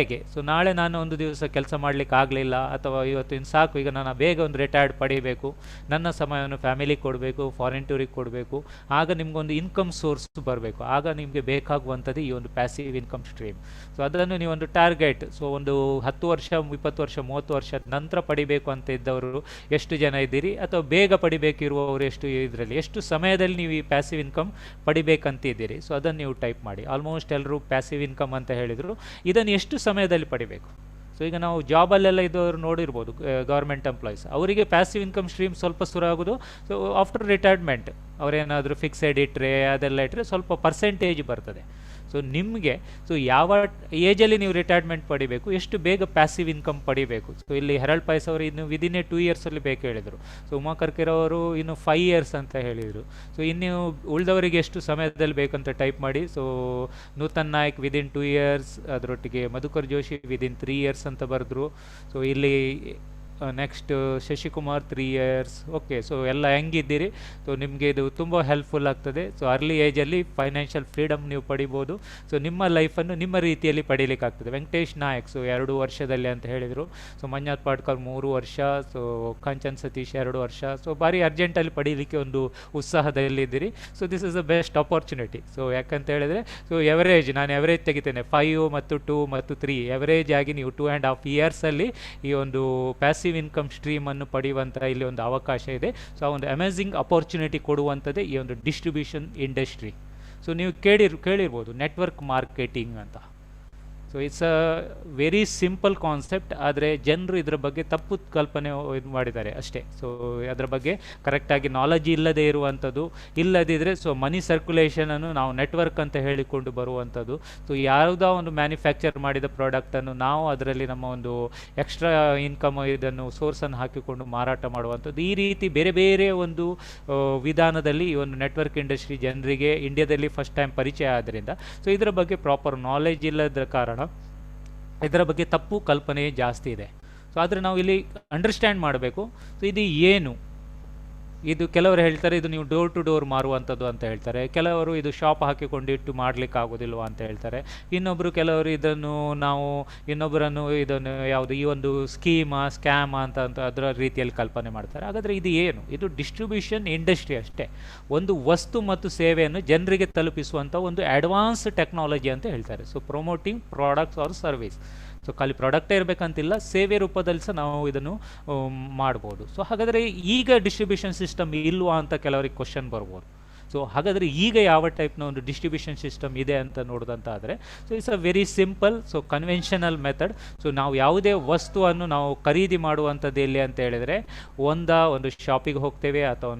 ನಾಳೆ ನಾನು ಒಂದು ದಿವಸ ಕೆಲಸ ಮಾಡಲಿಕ್ಕೆ ಆಗಲಿಲ್ಲ, ಅಥವಾ ಇವತ್ತಿನ ಸಾಕು, ಈಗ ನಾನು ಬೇಗ ಒಂದು ರಿಟೈರ್ಡ್ ಪಡಿಬೇಕು, ನನ್ನ ಸಮಯವನ್ನು ಫ್ಯಾಮಿಲಿಗೆ ಕೊಡಬೇಕು, ಫಾರಿನ್ ಟೂರಿಗೆ ಕೊಡಬೇಕು, ಆಗ ನಿಮಗೊಂದು ಇನ್ಕಮ್ ಸೋರ್ಸ್ ಬರಬೇಕು. ಆಗ ನಿಮಗೆ ಬೇಕಾಗುವಂಥದ್ದು ಈ ಒಂದು ಪ್ಯಾಸಿವ್ ಇನ್ಕಮ್ ಸ್ಟ್ರೀಮ್. ಸೊ ಅದನ್ನು ನೀವೊಂದು ಟಾರ್ಗೆಟ್, ಸೊ ಒಂದು 10 ವರ್ಷ 20 ವರ್ಷ 30 ವರ್ಷ ನಂತರ ಪಡಿಬೇಕು ಅಂತ ಇದ್ದವರು ಎಷ್ಟು ಜನ ಇದ್ದೀರಿ, ಅಥವಾ ಬೇಗ ಪಡಿಬೇಕಿರುವವರು ಎಷ್ಟು, ಇದರಲ್ಲಿ ಎಷ್ಟು ಸಮಯದಲ್ಲಿ ನೀವು ಈ ಪ್ಯಾಸಿವ್ ಇನ್ಕಮ್ ಪಡಿಬೇಕಂತಿದ್ದೀರಿ? ಸೊ ಅದನ್ನು ನೀವು ಟೈಪ್ ಮಾಡಿ. ಆಲ್ಮೋಸ್ಟ್ ಎಲ್ಲರೂ ಪ್ಯಾಸಿವ್ ಇನ್ಕಮ್ ಅಂತ ಹೇಳಿದರು. ಇದನ್ನು ಎಷ್ಟು ಸಮಯದಲ್ಲಿ ಪಡಿಬೇಕು? ಸೊ ಈಗ ನಾವು ಜಾಬಲ್ಲೆಲ್ಲ ಇದ್ದವರು ನೋಡಿರ್ಬೋದು, ಗೌರ್ಮೆಂಟ್ ಎಂಪ್ಲಾಯೀಸ್, ಅವರಿಗೆ ಪ್ಯಾಸಿವ್ ಇನ್ಕಮ್ ಸ್ಟ್ರೀಮ್ ಸ್ವಲ್ಪ ಶುರು ಆಗೋದು ಸೊ ಆಫ್ಟರ್ ರಿಟೈರ್ಮೆಂಟ್. ಅವರೇನಾದರೂ ಫಿಕ್ಸೆಡ್ ಇಟ್ಟರೆ ಅದೆಲ್ಲ ಇಟ್ಟರೆ ಸ್ವಲ್ಪ ಪರ್ಸೆಂಟೇಜ್ ಬರ್ತದೆ. ಸೊ ನಿಮಗೆ ಸೊ ಯಾವ ಏಜಲ್ಲಿ ನೀವು ರಿಟೈರ್ಮೆಂಟ್ ಪಡಿಬೇಕು, ಎಷ್ಟು ಬೇಗ ಪ್ಯಾಸಿವ್ ಇನ್ಕಮ್ ಪಡಿಬೇಕು? ಸೊ ಇಲ್ಲಿ ಹೆರಾಲ್ಡ್ ಪಾಯ್ಸ್ ಅವರು ಇನ್ನು ವಿದಿನ್ 2 ಇಯರ್ಸಲ್ಲಿ ಬೇಕು ಹೇಳಿದರು. ಸೊ ಉಮಾ ಕರ್ಕೇರ್ ಅವರು ಇನ್ನು 5 ಇಯರ್ಸ್ ಅಂತ ಹೇಳಿದರು. ಸೊ ಇನ್ನು ಉಳಿದವರಿಗೆ ಎಷ್ಟು ಸಮಯದಲ್ಲಿ ಬೇಕಂತ ಟೈಪ್ ಮಾಡಿ. So Nutan Nayak within 2 years, ಅದರೊಟ್ಟಿಗೆ ಮಧುಕರ್ ಜೋಶಿ ವಿದಿನ್ 3 ಇಯರ್ಸ್ ಅಂತ ಬರೆದ್ರು. ಸೊ ಇಲ್ಲಿ next Shashikumar 3 years. Okay, so ಎಲ್ಲ ಹೆಂಗಿದ್ದೀರಿ? ಸೊ ನಿಮಗೆ ಇದು ತುಂಬ ಹೆಲ್ಪ್ಫುಲ್ ಆಗ್ತದೆ. ಸೊ ಅರ್ಲಿ ಏಜಲ್ಲಿ ಫೈನಾನ್ಷಿಯಲ್ ಫ್ರೀಡಮ್ ನೀವು ಪಡಿಬೋದು. ಸೊ ನಿಮ್ಮ ಲೈಫನ್ನು ನಿಮ್ಮ ರೀತಿಯಲ್ಲಿ ಪಡೀಲಿಕ್ಕಾಗ್ತದೆ. ವೆಂಕಟೇಶ್ ನಾಯಕ್ ಸೊ 2 ವರ್ಷದಲ್ಲಿ ಅಂತ ಹೇಳಿದರು. ಸೊ ಮಂಜುನಾಥ್ ಪಾಡ್ಕರ್ 3 ವರ್ಷ. ಸೊ ಕಾಂಚನ್ ಸತೀಶ್ 2 ವರ್ಷ. ಸೊ ಭಾರಿ ಅರ್ಜೆಂಟಲ್ಲಿ ಪಡೀಲಿಕ್ಕೆ ಒಂದು ಉತ್ಸಾಹದಲ್ಲಿದ್ದೀರಿ. So this is the best opportunity. So ಯಾಕಂತ ಹೇಳಿದರೆ, ಸೊ ಎವರೇಜ್, ನಾನು ಎವರೇಜ್ ತೆಗಿತೇನೆ 5 ಮತ್ತು 2 ಮತ್ತು 3 ಎವರೇಜ್ ಆಗಿ ನೀವು 2.5 ಇಯರ್ಸಲ್ಲಿ ಈ ಒಂದು ಪ್ಯಾಸಿವ್ ಇನ್ಕಮ್ ಸ್ಟ್ರೀಮನ್ನು ಪಡೆಯುವಂಥ ಇಲ್ಲಿ ಒಂದು ಅವಕಾಶ ಇದೆ. ಸೊ ಆ ಒಂದು ಅಮೇಝಿಂಗ್ ಅಪರ್ಚುನಿಟಿ ಕೊಡುವಂಥದ್ದೇ ಈ ಒಂದು ಡಿಸ್ಟ್ರಿಬ್ಯೂಷನ್ ಇಂಡಸ್ಟ್ರಿ. ಸೊ ನೀವು ಕೇಳಿರ್ಬೋದು ನೆಟ್ವರ್ಕ್ ಮಾರ್ಕೆಟಿಂಗ್ ಅಂತ. So it's a very simple concept, ಆದರೆ ಜನರು ಇದರ ಬಗ್ಗೆ ತಪ್ಪು ಕಲ್ಪನೆ ಇದು ಮಾಡಿದ್ದಾರೆ ಅಷ್ಟೇ. ಸೊ ಅದರ ಬಗ್ಗೆ ಕರೆಕ್ಟಾಗಿ ನಾಲೆಜ್ ಇಲ್ಲದೆ ಇರುವಂಥದ್ದು, ಇಲ್ಲದಿದ್ದರೆ ಸೊ ಮನಿ ಸರ್ಕ್ಯುಲೇಷನನ್ನು ನಾವು ನೆಟ್ವರ್ಕ್ ಅಂತ ಹೇಳಿಕೊಂಡು ಬರುವಂಥದ್ದು. ಸೊ ಯಾವುದೋ ಒಂದು ಮ್ಯಾನುಫ್ಯಾಕ್ಚರ್ ಮಾಡಿದ ಪ್ರಾಡಕ್ಟನ್ನು ನಾವು ಅದರಲ್ಲಿ ನಮ್ಮ ಒಂದು ಎಕ್ಸ್ಟ್ರಾ ಇನ್ಕಮ್ ಇದನ್ನು ಸೋರ್ಸನ್ನು ಹಾಕಿಕೊಂಡು ಮಾರಾಟ ಮಾಡುವಂಥದ್ದು, ಈ ರೀತಿ ಬೇರೆ ಬೇರೆ ಒಂದು ವಿಧಾನದಲ್ಲಿ ಈ ಒಂದು ನೆಟ್ವರ್ಕ್ ಇಂಡಸ್ಟ್ರಿ ಜನರಿಗೆ ಇಂಡಿಯಾದಲ್ಲಿ ಫಸ್ಟ್ ಟೈಮ್ ಪರಿಚಯ ಆದ್ದರಿಂದ, ಸೊ ಇದರ ಬಗ್ಗೆ ಪ್ರಾಪರ್ ನಾಲೆಜ್ ಇಲ್ಲದ ಕಾರಣ ಇದರ ಬಗ್ಗೆ ತಪ್ಪು ಕಲ್ಪನೆ ಜಾಸ್ತಿ ಇದೆ. ಸೊ ಆದರೆ ನಾವು ಇಲ್ಲಿ ಅಂಡರ್ಸ್ಟ್ಯಾಂಡ್ ಮಾಡಬೇಕು. ಸೊ ಇದು ಏನು? ಇದು ಕೆಲವರು ಹೇಳ್ತಾರೆ ಇದು ನೀವು ಡೋರ್ ಟು ಡೋರ್ ಮಾರುವಂಥದ್ದು ಅಂತ ಹೇಳ್ತಾರೆ, ಕೆಲವರು ಇದು ಶಾಪ್ ಹಾಕಿಕೊಂಡಿಟ್ಟು ಮಾಡಲಿಕ್ಕೆ ಆಗೋದಿಲ್ವಾ ಅಂತ ಹೇಳ್ತಾರೆ, ಇನ್ನೊಬ್ಬರು ಕೆಲವರು ಇದನ್ನು ನಾವು ಇನ್ನೊಬ್ಬರನ್ನು ಇದನ್ನು ಯಾವುದು ಈ ಒಂದು ಸ್ಕ್ಯಾಮ ಅಂತ ಅದರ ರೀತಿಯಲ್ಲಿ ಕಲ್ಪನೆ ಮಾಡ್ತಾರೆ. ಹಾಗಾದರೆ ಇದು ಏನು? ಇದು ಡಿಸ್ಟ್ರಿಬ್ಯೂಷನ್ ಇಂಡಸ್ಟ್ರಿ ಅಷ್ಟೇ, ಒಂದು ವಸ್ತು ಮತ್ತು ಸೇವೆಯನ್ನು ಜನರಿಗೆ ತಲುಪಿಸುವಂಥ ಒಂದು ಅಡ್ವಾನ್ಸ್ ಟೆಕ್ನಾಲಜಿ ಅಂತ ಹೇಳ್ತಾರೆ. So promoting products are service. So ಖಾಲಿ ಪ್ರಾಡಕ್ಟೇ ಇರಬೇಕಂತಿಲ್ಲ, ಸೇವೆ ರೂಪದಲ್ಲಿ ಸಹ ನಾವು ಇದನ್ನು ಮಾಡ್ಬೋದು. ಸೊ ಹಾಗಾದರೆ ಈಗ ಡಿಸ್ಟ್ರಿಬ್ಯೂಷನ್ ಸಿಸ್ಟಮ್ ಇಲ್ವಾ ಅಂತ ಕೆಲವರಿಗೆ ಕ್ವಶನ್ ಬರ್ಬೋದು. ಸೊ ಹಾಗಾದರೆ ಈಗ ಯಾವ ಟೈಪ್ನ ಒಂದು ಡಿಸ್ಟ್ರಿಬ್ಯೂಷನ್ ಸಿಸ್ಟಮ್ ಇದೆ ಅಂತ ನೋಡೋದಂತ ಆದರೆ, so it's a very simple, so conventional method. So ನಾವು ಯಾವುದೇ ವಸ್ತುವನ್ನು ನಾವು ಖರೀದಿ ಮಾಡುವಂಥದ್ದು ಎಲ್ಲಿ ಅಂತ ಹೇಳಿದರೆ, ಒಂದು ಶಾಪಿಗೆ ಹೋಗ್ತೇವೆ, ಅಥವಾ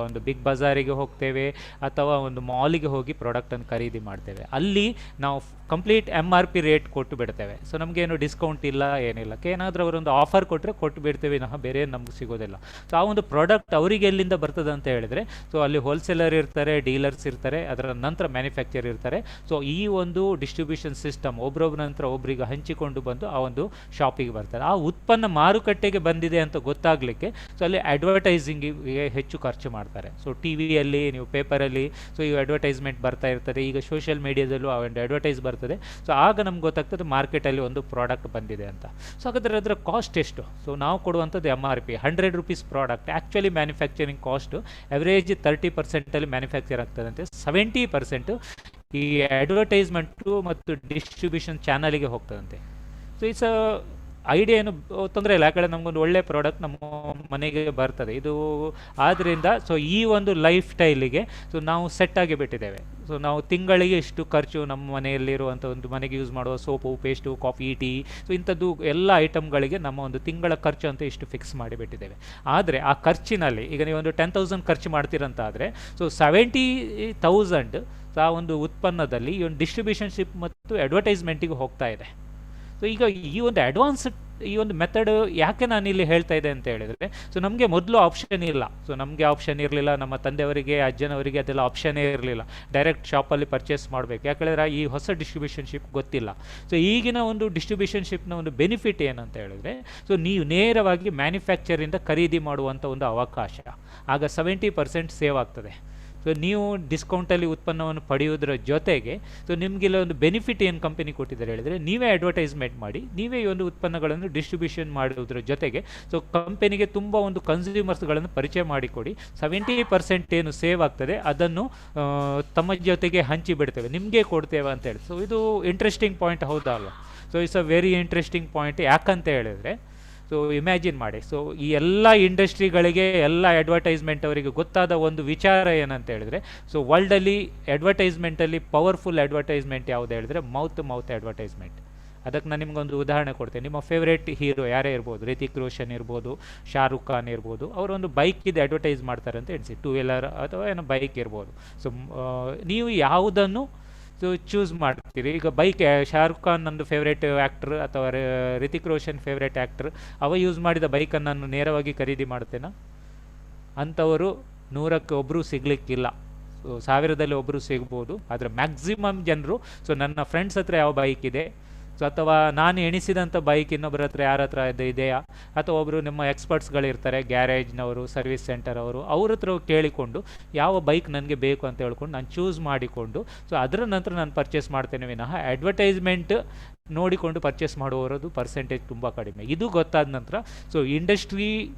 ಒಂದು ಬಿಗ್ ಬಜಾರಿಗೆ ಹೋಗ್ತೇವೆ, ಅಥವಾ ಒಂದು ಮಾಲಿಗೆ ಹೋಗಿ ಪ್ರಾಡಕ್ಟನ್ನು ಖರೀದಿ ಮಾಡ್ತೇವೆ. ಅಲ್ಲಿ ನಾವು ಕಂಪ್ಲೀಟ್ MRP ರೇಟ್ ಕೊಟ್ಟು ಬಿಡ್ತೇವೆ. ಸೊ ನಮಗೇನು ಡಿಸ್ಕೌಂಟ್ ಇಲ್ಲ, ಏನಿಲ್ಲ, ಏನಾದರೂ ಅವರೊಂದು ಆಫರ್ ಕೊಟ್ಟರೆ ಕೊಟ್ಟು ಬಿಡ್ತೇವೆ, ಬೇರೆ ನಮ್ಗೆ ಸಿಗೋದಿಲ್ಲ. ಸೊ ಆ ಒಂದು ಪ್ರಾಡಕ್ಟ್ ಅವರಿಗೆ ಎಲ್ಲಿಂದ ಬರ್ತದೆ ಅಂತ ಹೇಳಿದರೆ, ಸೊ ಅಲ್ಲಿ ಹೋಲ್ಸೇಲರ್ ಇರ್ತಾರೆ, ಡೀಲರ್ಸ್ ಇರ್ತಾರೆ, ಅದರ ನಂತರ ಮ್ಯಾನುಫ್ಯಾಕ್ಚರ್ ಇರ್ತಾರೆ. ಸೊ ಈ ಒಂದು ಡಿಸ್ಟ್ರಿಬ್ಯೂಷನ್ ಸಿಸ್ಟಮ್ ಒಬ್ಬರೊಬ್ಬರ ನಂತರ ಒಬ್ಬರಿಗೆ ಹಂಚಿಕೊಂಡು ಬಂದು ಆ ಒಂದು ಶಾಪಿಗೆ ಬರ್ತಾರೆ. ಆ ಉತ್ಪನ್ನ ಮಾರುಕಟ್ಟೆಗೆ ಬಂದಿದೆ ಅಂತ ಗೊತ್ತಾಗಲಿಕ್ಕೆ ಸೊ ಅಲ್ಲಿ ಅಡ್ವರ್ಟೈಸಿಂಗಿಗೆ ಹೆಚ್ಚು ಖರ್ಚು ಮಾಡ್ತಾರೆ. ಸೊ ಟಿವಿಯಲ್ಲಿ, ನೀವು ಪೇಪರಲ್ಲಿ ಸೊ ಈ ಅಡ್ವರ್ಟೈಸ್ಮೆಂಟ್ ಬರ್ತಾ ಇರ್ತದೆ, ಈಗ ಸೋಷಿಯಲ್ ಮೀಡಿಯಾದಲ್ಲೂ ಆ ಒಂದು ಅಡ್ವರ್ಟೈಸ್ ಬರ್ತದೆ. ಸೊ ಆಗ ನಮ್ಗೆ ಗೊತ್ತಾಗ್ತದೆ ಮಾರ್ಕೆಟಲ್ಲಿ ಒಂದು ಪ್ರಾಡಕ್ಟ್ ಬಂದಿದೆ ಅಂತ. ಸೊ ಹಾಗಾದರೆ ಅದರ ಕಾಸ್ಟ್ ಎಷ್ಟು? ಸೊ ನಾವು ಕೊಡುವಂಥದ್ದು MRP 100 rupees product, actually manufacturing cost average 30% manufacture ಆಗ್ತದಂತೆ, 70% ಈ ಅಡ್ವರ್ಟೈಸ್ಮೆಂಟು ಮತ್ತು ಡಿಸ್ಟ್ರಿಬ್ಯೂಷನ್ ಚಾನಲಿಗೆ ಹೋಗ್ತದಂತೆ. ಸೊ ಇಟ್ಸ್ ಐಡಿಯಾ ಏನು ತೊಂದರೆ ಇಲ್ಲ, ಯಾಕಂದರೆ ನಮಗೊಂದು ಒಳ್ಳೆ ಪ್ರಾಡಕ್ಟ್ ನಮ್ಮ ಮನೆಗೆ ಬರ್ತದೆ. ಇದು ಆದ್ದರಿಂದ ಸೊ ಈ ಒಂದು ಲೈಫ್ ಸ್ಟೈಲಿಗೆ ಸೊ ನಾವು ಸೆಟ್ ಆಗಿ ಬಿಟ್ಟಿದ್ದೇವೆ. ಸೊ ನಾವು ತಿಂಗಳಿಗೆ ಇಷ್ಟು ಖರ್ಚು, ನಮ್ಮ ಮನೆಯಲ್ಲಿರುವಂಥ ಒಂದು ಮನೆಗೆ ಯೂಸ್ ಮಾಡುವ soap, paste, coffee, tea, so ಇಂಥದ್ದು ಎಲ್ಲ ಐಟಮ್ಗಳಿಗೆ ನಮ್ಮ ಒಂದು ತಿಂಗಳ ಖರ್ಚು ಅಂತ ಇಷ್ಟು ಫಿಕ್ಸ್ ಮಾಡಿಬಿಟ್ಟಿದ್ದೇವೆ. ಆದರೆ ಆ ಖರ್ಚಿನಲ್ಲಿ ಈಗ ನೀವು ಒಂದು 10,000 ಖರ್ಚು ಮಾಡ್ತೀರಂತ ಆದರೆ, ಸೊ 70,000 ಆ ಒಂದು ಉತ್ಪನ್ನದಲ್ಲಿ ಈ ಒಂದು ಡಿಸ್ಟ್ರಿಬ್ಯೂಷನ್ಶಿಪ್ ಮತ್ತು ಅಡ್ವರ್ಟೈಸ್ಮೆಂಟಿಗೆ ಹೋಗ್ತಾ ಇದೆ. ಸೊ ಈಗ ಈ ಒಂದು ಮೆಥಡ್ ಯಾಕೆ ನಾನು ಇಲ್ಲಿ ಹೇಳ್ತಾ ಇದ್ದೆ ಅಂತ ಹೇಳಿದರೆ, ಸೊ ನಮಗೆ ಮೊದಲು ಆಪ್ಷನ್ ಇಲ್ಲ. ಸೊ ನಮಗೆ ಆಪ್ಷನ್ ಇರಲಿಲ್ಲ, ನಮ್ಮ ತಂದೆಯವರಿಗೆ, ಅಜ್ಜನವರಿಗೆ ಅದೆಲ್ಲ ಆಪ್ಷನ್ನೇ ಇರಲಿಲ್ಲ, ಡೈರೆಕ್ಟ್ ಶಾಪಲ್ಲಿ ಪರ್ಚೇಸ್ ಮಾಡಬೇಕು. ಯಾಕಂದರೆ ಈ ಹೊಸ ಡಿಸ್ಟ್ರಿಬ್ಯೂಷನ್ಶಿಪ್ ಗೊತ್ತಿಲ್ಲ. ಸೊ ಈಗಿನ ಒಂದು ಡಿಸ್ಟ್ರಿಬ್ಯೂಷನ್ಶಿಪ್ನ ಒಂದು ಬೆನಿಫಿಟ್ ಏನಂತ ಹೇಳಿದ್ರೆ, ಸೊ ನೀವು ನೇರವಾಗಿ ಮ್ಯಾನುಫ್ಯಾಕ್ಚರಿಂದ ಖರೀದಿ ಮಾಡುವಂಥ ಒಂದು ಅವಕಾಶ, ಆಗ 70% ಸೇವ್ ಆಗ್ತದೆ. ಸೊ ನೀವು ಡಿಸ್ಕೌಂಟಲ್ಲಿ ಉತ್ಪನ್ನವನ್ನು ಪಡೆಯೋದ್ರ ಜೊತೆಗೆ ಸೊ ನಿಮಗೆಲ್ಲ ಒಂದು ಬೆನಿಫಿಟ್ ಏನು ಕಂಪನಿ ಕೊಟ್ಟಿದ್ದಾರೆ ಹೇಳಿದರೆ, ನೀವೇ ಅಡ್ವರ್ಟೈಸ್ಮೆಂಟ್ ಮಾಡಿ, ನೀವೇ ಈ ಒಂದು ಉತ್ಪನ್ನಗಳನ್ನು ಡಿಸ್ಟ್ರಿಬ್ಯೂಷನ್ ಮಾಡೋದ್ರ ಜೊತೆಗೆ ಸೊ ಕಂಪನಿಗೆ ತುಂಬ ಒಂದು ಕನ್ಸ್ಯೂಮರ್ಸ್ಗಳನ್ನು ಪರಿಚಯ ಮಾಡಿಕೊಡಿ. 70% ಏನು ಸೇವ್ ಆಗ್ತದೆ ಅದನ್ನು ತಮ್ಮ ಜೊತೆಗೆ ಹಂಚಿ ಬಿಡ್ತೇವೆ, ನಿಮಗೆ ಕೊಡ್ತೇವೆ ಅಂತೇಳಿ. ಸೊ ಇದು ಇಂಟ್ರೆಸ್ಟಿಂಗ್ ಪಾಯಿಂಟ್, ಹೌದಾ ಅಲ್ವಾ? So it's a very interesting point. ಯಾಕಂತ ಹೇಳಿದರೆ, ಸೊ ಇಮ್ಯಾಜಿನ್ ಮಾಡಿ, ಸೊ ಈ ಎಲ್ಲ ಇಂಡಸ್ಟ್ರಿಗಳಿಗೆ, ಎಲ್ಲ ಅಡ್ವರ್ಟೈಸ್ಮೆಂಟ್ ಅವರಿಗೆ ಗೊತ್ತಾದ ಒಂದು ವಿಚಾರ ಏನಂತ ಹೇಳಿದ್ರೆ, ಸೊ ವರ್ಲ್ಡಲ್ಲಿ ಅಡ್ವರ್ಟೈಸ್ಮೆಂಟಲ್ಲಿ ಪವರ್ಫುಲ್ ಅಡ್ವರ್ಟೈಸ್ಮೆಂಟ್ ಯಾವುದು ಹೇಳಿದ್ರೆ ಮೌತ್ ಅಡ್ವರ್ಟೈಸ್ಮೆಂಟ್. ಅದಕ್ಕೆ ನಾನು ನಿಮ್ಗೊಂದು ಉದಾಹರಣೆ ಕೊಡ್ತೇನೆ. ನಿಮ್ಮ ಫೇವ್ರೇಟ್ ಹೀರೋ ಯಾರೇ ಇರ್ಬೋದು, ರಿತಿಕ್ ರೋಷನ್ ಇರ್ಬೋದು, ಶಾರುಖ್ ಖಾನ್ ಇರ್ಬೋದು, ಅವರೊಂದು ಬೈಕಿದ್ದು ಅಡ್ವರ್ಟೈಸ್ ಮಾಡ್ತಾರೆ ಅಂತ ಎಣಿಸಿ, 2 ವೀಲರ್ ಅಥವಾ ಏನೋ ಬೈಕ್ ಇರ್ಬೋದು. ಸೊ ನೀವು ಯಾವುದನ್ನು ಸೊ ಚೂಸ್ ಮಾಡ್ತೀರಿ? ಈಗ ಬೈಕ್, ಶಾರುಖ್ ಖಾನ್ ನಂದು ಫೇವ್ರೇಟ್ ಆ್ಯಕ್ಟ್ರ್ ಅಥವಾ ರಿತಿಕ್ ರೋಷನ್ ಫೇವ್ರೇಟ್ ಆ್ಯಕ್ಟ್ರ್, ಅವ ಯೂಸ್ ಮಾಡಿದ ಬೈಕನ್ನು ನಾನು ನೇರವಾಗಿ ಖರೀದಿ ಮಾಡ್ತೇನೆ? ಅಂಥವರು 100ಕ್ಕೆ ಒಬ್ಬರು ಸಿಗಲಿಕ್ಕಿಲ್ಲ. ಸೊ 1000ದಲ್ಲಿ ಒಬ್ಬರು ಸಿಗ್ಬೋದು, ಆದರೆ ಮ್ಯಾಕ್ಸಿಮಮ್ ಜನರು ಸೊ ನನ್ನ ಫ್ರೆಂಡ್ಸ್ ಹತ್ರ ಯಾವ ಬೈಕ್ ಇದೆ, ಸೊ ಅಥವಾ ನಾನು ಎಣಿಸಿದಂಥ ಬೈಕ್ ಇನ್ನೊಬ್ಬರ ಹತ್ರ ಯಾರ ಹತ್ರ ಇದೆಯಾ, ಅಥವಾ ಒಬ್ಬರು ನಿಮ್ಮ ಎಕ್ಸ್ಪರ್ಟ್ಸ್ಗಳಿರ್ತಾರೆ, ಗ್ಯಾರೇಜ್ನವರು, ಸರ್ವಿಸ್ ಸೆಂಟರ್ ಅವರು, ಅವ್ರ ಹತ್ರ ಕೇಳಿಕೊಂಡು ಯಾವ ಬೈಕ್ ನನಗೆ ಬೇಕು ಅಂತ ಹೇಳ್ಕೊಂಡು ನಾನು ಚೂಸ್ ಮಾಡಿಕೊಂಡು ಸೊ ಅದರ ನಂತರ ನಾನು ಪರ್ಚೇಸ್ ಮಾಡ್ತೇನೆ ವಿನಃ ಅಡ್ವರ್ಟೈಸ್ಮೆಂಟ್ ನೋಡಿಕೊಂಡು ಪರ್ಚೇಸ್ ಮಾಡುವವರದು ಪರ್ಸೆಂಟೇಜ್ ತುಂಬ ಕಡಿಮೆ. ಇದು ಗೊತ್ತಾದ ನಂತರ ಸೊ ಇಂಡಸ್ಟ್ರಿ,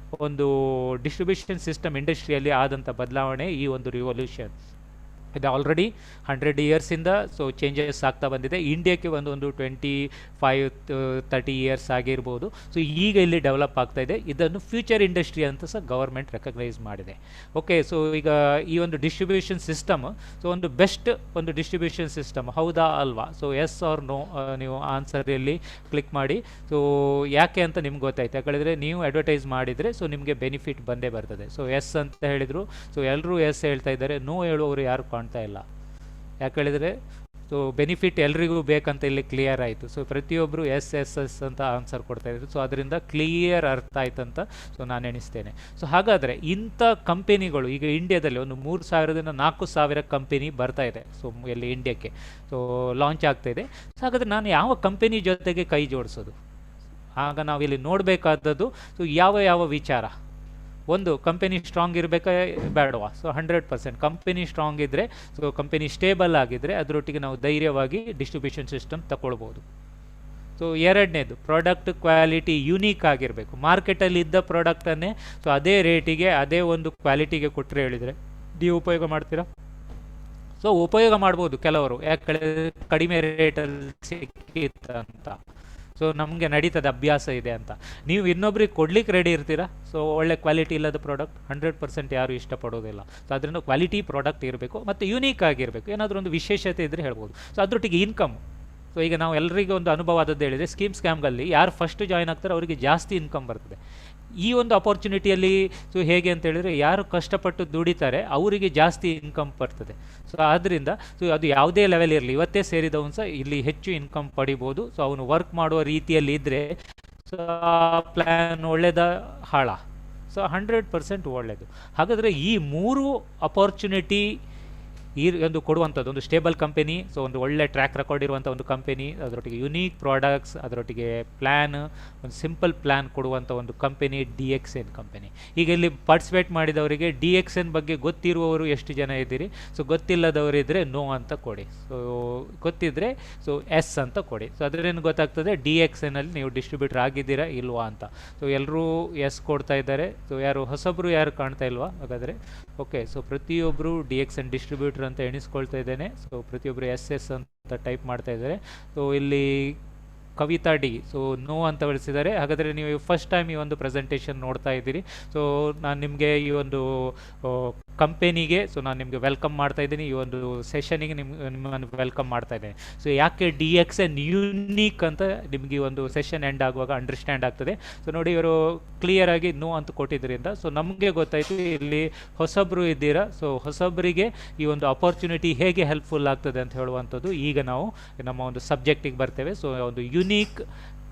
ಒಂದು ಡಿಸ್ಟ್ರಿಬ್ಯೂಷನ್ ಸಿಸ್ಟಮ್ ಇಂಡಸ್ಟ್ರಿಯಲ್ಲಿ ಆದಂಥ ಬದಲಾವಣೆ, ಈ ಒಂದು ರಿವಲ್ಯೂಷನ್ ಇದು ಆಲ್ರೆಡಿ 100 ಇಯರ್ಸಿಂದ ಸೊ ಚೇಂಜಸ್ ಆಗ್ತಾ ಬಂದಿದೆ. ಇಂಡಿಯಾಕ್ಕೆ ಒಂದು 25-30 ಇಯರ್ಸ್ ಆಗಿರ್ಬೋದು. ಸೊ ಈಗ ಇಲ್ಲಿ ಡೆವಲಪ್ ಆಗ್ತಾ ಇದೆ. ಇದನ್ನು ಫ್ಯೂಚರ್ ಇಂಡಸ್ಟ್ರಿ ಅಂತ ಸಹ ಗವರ್ಮೆಂಟ್ ರೆಕಗ್ನೈಸ್ ಮಾಡಿದೆ. ಓಕೆ, ಸೊ ಈಗ ಈ ಒಂದು ಡಿಸ್ಟ್ರಿಬ್ಯೂಷನ್ ಸಿಸ್ಟಮ್ ಸೊ ಒಂದು ಬೆಸ್ಟ್ ಒಂದು ಡಿಸ್ಟ್ರಿಬ್ಯೂಷನ್ ಸಿಸ್ಟಮ್, ಹೌದಾ ಅಲ್ವಾ? ಸೊ ಎಸ್ ಆರ್ ನೋ ನೀವು ಆನ್ಸರಲ್ಲಿ ಕ್ಲಿಕ್ ಮಾಡಿ. ಸೊ ಯಾಕೆ ಅಂತ ನಿಮ್ಗೆ ಗೊತ್ತಾಯ್ತು, ಯಾಕಂದರೆ ನೀವು ಅಡ್ವರ್ಟೈಸ್ ಮಾಡಿದರೆ ಸೊ ನಿಮಗೆ ಬೆನಿಫಿಟ್ ಬಂದೇ ಬರ್ತದೆ. ಸೊ ಎಸ್ ಅಂತ ಹೇಳಿದರು, ಸೊ ಎಲ್ಲರೂ ಎಸ್ ಹೇಳ್ತಾ ಇದ್ದಾರೆ, ನೋ ಹೇಳುವವರು ಯಾರು ಕಾಣ್ತಾ ಇಲ್ಲ. ಯಾಕೆ ಹೇಳಿದರೆ ಸೊ ಬೆನಿಫಿಟ್ ಎಲ್ರಿಗೂ ಬೇಕಂತ ಇಲ್ಲಿ ಕ್ಲಿಯರ್ ಆಯಿತು. ಸೊ ಪ್ರತಿಯೊಬ್ಬರು ಎಸ್ ಎಸ್ ಎಸ್ ಅಂತ ಆನ್ಸರ್ ಕೊಡ್ತಾ ಇದ್ರು. ಸೊ ಅದರಿಂದ ಕ್ಲಿಯರ್ ಅರ್ಥ ಆಯ್ತಂತ ಸೊ ನಾನು ಎಣಿಸ್ತೇನೆ. ಸೊ ಹಾಗಾದರೆ ಇಂಥ ಕಂಪೆನಿಗಳು ಈಗ ಇಂಡಿಯಾದಲ್ಲಿ ಒಂದು 3,000ದಿಂದ 4,000 ಕಂಪೆನಿ ಬರ್ತಾ ಇದೆ. ಸೊ ಎಲ್ಲಿ ಇಂಡಿಯಾಕ್ಕೆ ಸೊ ಲಾಂಚ್ ಆಗ್ತಾ ಇದೆ. ಸೊ ಹಾಗಾದರೆ ನಾನು ಯಾವ ಕಂಪೆನಿ ಜೊತೆಗೆ ಕೈ ಜೋಡಿಸೋದು? ಆಗ ನಾವಿಲ್ಲಿ ನೋಡಬೇಕಾದದ್ದು ಸೊ ಯಾವ ವಿಚಾರ. ಒಂದು ಕಂಪನಿ ಸ್ಟ್ರಾಂಗ್ ಇರಬೇಕಾ ಬೇಡವಾ? ಸೊ 100% ಕಂಪನಿ ಸ್ಟ್ರಾಂಗ್ ಇದ್ದರೆ, ಸೊ ಕಂಪನಿ ಸ್ಟೇಬಲ್ ಆಗಿದ್ದರೆ ಅದರೊಟ್ಟಿಗೆ ನಾವು ಧೈರ್ಯವಾಗಿ ಡಿಸ್ಟ್ರಿಬ್ಯೂಷನ್ ಸಿಸ್ಟಮ್ ತಗೊಳ್ಬೋದು. ಸೊ ಎರಡನೇದು ಪ್ರಾಡಕ್ಟ್ ಕ್ವಾಲಿಟಿ ಯುನೀಕ್ ಆಗಿರಬೇಕು. ಮಾರ್ಕೆಟಲ್ಲಿ ಇದ್ದ ಪ್ರಾಡಕ್ಟನ್ನೇ ಸೊ ಅದೇ ರೇಟಿಗೆ ಅದೇ ಒಂದು ಕ್ವಾಲಿಟಿಗೆ ಕೊಟ್ಟರೆ ಹೇಳಿದರೆ ನೀವು ಉಪಯೋಗ ಮಾಡ್ತೀರಾ? ಸೊ ಉಪಯೋಗ ಮಾಡ್ಬೋದು ಕೆಲವರು, ಯಾಕೆ ಕಡಿಮೆ ರೇಟಲ್ಲಿ ಸಿಕ್ಕಿತ್ತಂತ, ಸೊ ನಮಗೆ ನಡೀತದೆ, ಅಭ್ಯಾಸ ಇದೆ ಅಂತ. ನೀವು ಇನ್ನೊಬ್ರಿಗೆ ಕೊಡ್ಲಿಕ್ಕೆ ರೆಡಿ ಇರ್ತೀರಾ? ಸೊ ಒಳ್ಳೆ ಕ್ವಾಲಿಟಿ ಇಲ್ಲದ ಪ್ರಾಡಕ್ಟ್ 100% ಯಾರು ಇಷ್ಟಪಡೋದಿಲ್ಲ. ಸೊ ಅದರಿಂದ ಕ್ವಾಲಿಟಿ ಪ್ರಾಡಕ್ಟ್ ಇರಬೇಕು ಮತ್ತು ಯುನೀಕ್ ಆಗಿರಬೇಕು. ಏನಾದರೂ ಒಂದು ವಿಶೇಷತೆ ಇದ್ದರೆ ಹೇಳ್ಬೋದು. ಸೊ ಅದರೊಟ್ಟಿಗೆ ಇನ್ಕಮ್. ಸೊ ಈಗ ನಾವು ಎಲ್ಲರಿಗೂ ಒಂದು ಅನುಭವ ಆದದ್ದು ಹೇಳಿದರೆ, ಸ್ಕ್ಯಾಮ್ಗಳಲ್ಲಿ ಯಾರು ಫಸ್ಟ್ ಜಾಯ್ನ್ ಆಗ್ತಾರೆ ಅವರಿಗೆ ಜಾಸ್ತಿ ಇನ್ಕಮ್ ಬರ್ತದೆ. ಈ ಒಂದು ಅಪರ್ಚುನಿಟಿಯಲ್ಲಿ ಸೊ ಹೇಗೆ ಅಂತ ಹೇಳಿದರೆ, ಯಾರು ಕಷ್ಟಪಟ್ಟು ದುಡಿತಾರೆ ಅವರಿಗೆ ಜಾಸ್ತಿ ಇನ್ಕಮ್ ಬರ್ತದೆ. ಸೊ ಆದ್ದರಿಂದ ಸೊ ಅದು ಯಾವುದೇ ಲೆವೆಲ್ ಇರಲಿ, ಇವತ್ತೇ ಸೇರಿದವನು ಸಹ ಇಲ್ಲಿ ಹೆಚ್ಚು ಇನ್ಕಮ್ ಪಡಿಬೋದು. ಸೊ ಅವನು ವರ್ಕ್ ಮಾಡುವ ರೀತಿಯಲ್ಲಿ ಇದ್ದರೆ ಸೊ ಆ ಪ್ಲ್ಯಾನ್ ಒಳ್ಳೆಯದ ಹಾಳ? ಸೊ 100% ಒಳ್ಳೆಯದು. ಹಾಗಾದರೆ ಈ 3 ಅಪರ್ಚುನಿಟಿ ಒಂದು ಕೊಡುವಂಥದ್ದು ಒಂದು ಸ್ಟೇಬಲ್ ಕಂಪನಿ, ಸೊ ಒಂದು ಒಳ್ಳೆ ಟ್ರ್ಯಾಕ್ ರೆಕಾರ್ಡ್ ಇರುವಂಥ ಒಂದು ಕಂಪನಿ, ಅದರೊಟ್ಟಿಗೆ ಯುನೀಕ್ ಪ್ರಾಡಕ್ಟ್ಸ್, ಅದರೊಟ್ಟಿಗೆ ಪ್ಲ್ಯಾನ್, ಒಂದು ಸಿಂಪಲ್ ಪ್ಲ್ಯಾನ್ ಕೊಡುವಂಥ ಒಂದು ಕಂಪನಿ DXN ಕಂಪನಿ. ಈಗ ಇಲ್ಲಿ ಪಾರ್ಟಿಸಿಪೇಟ್ ಮಾಡಿದವರಿಗೆ DXN ಬಗ್ಗೆ ಗೊತ್ತಿರುವವರು ಎಷ್ಟು ಜನ ಇದ್ದೀರಿ? ಸೊ ಗೊತ್ತಿಲ್ಲದವರಿದ್ದರೆ ನೋ ಅಂತ ಕೊಡಿ. ಸೊ ಗೊತ್ತಿದ್ದರೆ ಸೊ ಎಸ್ ಅಂತ ಕೊಡಿ. ಸೊ ಅದರೇನು ಗೊತ್ತಾಗ್ತದೆ DXNಲ್ಲಿ ನೀವು ಡಿಸ್ಟ್ರಿಬ್ಯೂಟರ್ ಆಗಿದ್ದೀರಾ ಇಲ್ವಾ ಅಂತ. ಸೊ ಎಲ್ಲರೂ ಎಸ್ ಕೊಡ್ತಾ ಇದ್ದಾರೆ. ಸೊ ಯಾರು ಹೊಸಬ್ರು ಯಾರು ಕಾಣ್ತಾ ಇಲ್ವಾ? ಹಾಗಾದರೆ ಓಕೆ. ಸೊ ಪ್ರತಿಯೊಬ್ಬರು DXN ಡಿಸ್ಟ್ರಿಬ್ಯೂಟರ್ ಅಂತ ಎಣಿಸ್ಕೊಳ್ತಾ ಇದ್ದೇನೆ. ಸೊ ಪ್ರತಿಯೊಬ್ಬರು SS ಅಂತ ಟೈಪ್ ಮಾಡ್ತಾ ಇದ್ದಾರೆ. ಸೊ ಇಲ್ಲಿ ಕವಿತಾ ಡಿ ಸೊ ನೋ ಅಂತ ಬಳಸಿದ್ದಾರೆ. ಹಾಗಾದರೆ ನೀವು ಫಸ್ಟ್ ಟೈಮ್ ಈ ಒಂದು ಪ್ರೆಸೆಂಟೇಷನ್ ನೋಡ್ತಾ ಇದ್ದೀರಿ. ಸೊ ನಾನು ನಿಮಗೆ ಈ ಒಂದು ಕಂಪೆನಿಗೆ ಸೊ ನಾನು ನಿಮಗೆ ವೆಲ್ಕಮ್ ಮಾಡ್ತಾ ಇದ್ದೀನಿ. ಈ ಒಂದು ಸೆಷನಿಗೆ ನಿಮ್ಮನ್ನು ವೆಲ್ಕಮ್ ಮಾಡ್ತಾ ಇದ್ದೇನೆ. ಸೊ ಯಾಕೆ DXN ಯುನೀಕ್ ಅಂತ ನಿಮಗೆ ಈ ಒಂದು ಸೆಷನ್ ಎಂಡ್ ಆಗುವಾಗ ಅಂಡರ್ಸ್ಟ್ಯಾಂಡ್ ಆಗ್ತದೆ. ಸೊ ನೋಡಿ, ಇವರು ಕ್ಲಿಯರ್ ಆಗಿ ನೋ ಅಂತ ಕೊಟ್ಟಿದ್ದರಿಂದ ಸೊ ನಮಗೆ ಗೊತ್ತಾಯಿತು ಇಲ್ಲಿ ಹೊಸಬ್ರು ಇದ್ದೀರಾ. ಸೊ ಹೊಸಬರಿಗೆ ಈ ಒಂದು ಅಪರ್ಚುನಿಟಿ ಹೇಗೆ ಹೆಲ್ಪ್ಫುಲ್ ಆಗ್ತದೆ ಅಂತ ಹೇಳುವಂಥದ್ದು ಈಗ ನಾವು ನಮ್ಮ ಒಂದು ಸಬ್ಜೆಕ್ಟಿಗೆ ಬರ್ತೇವೆ. ಸೊ ಒಂದು unique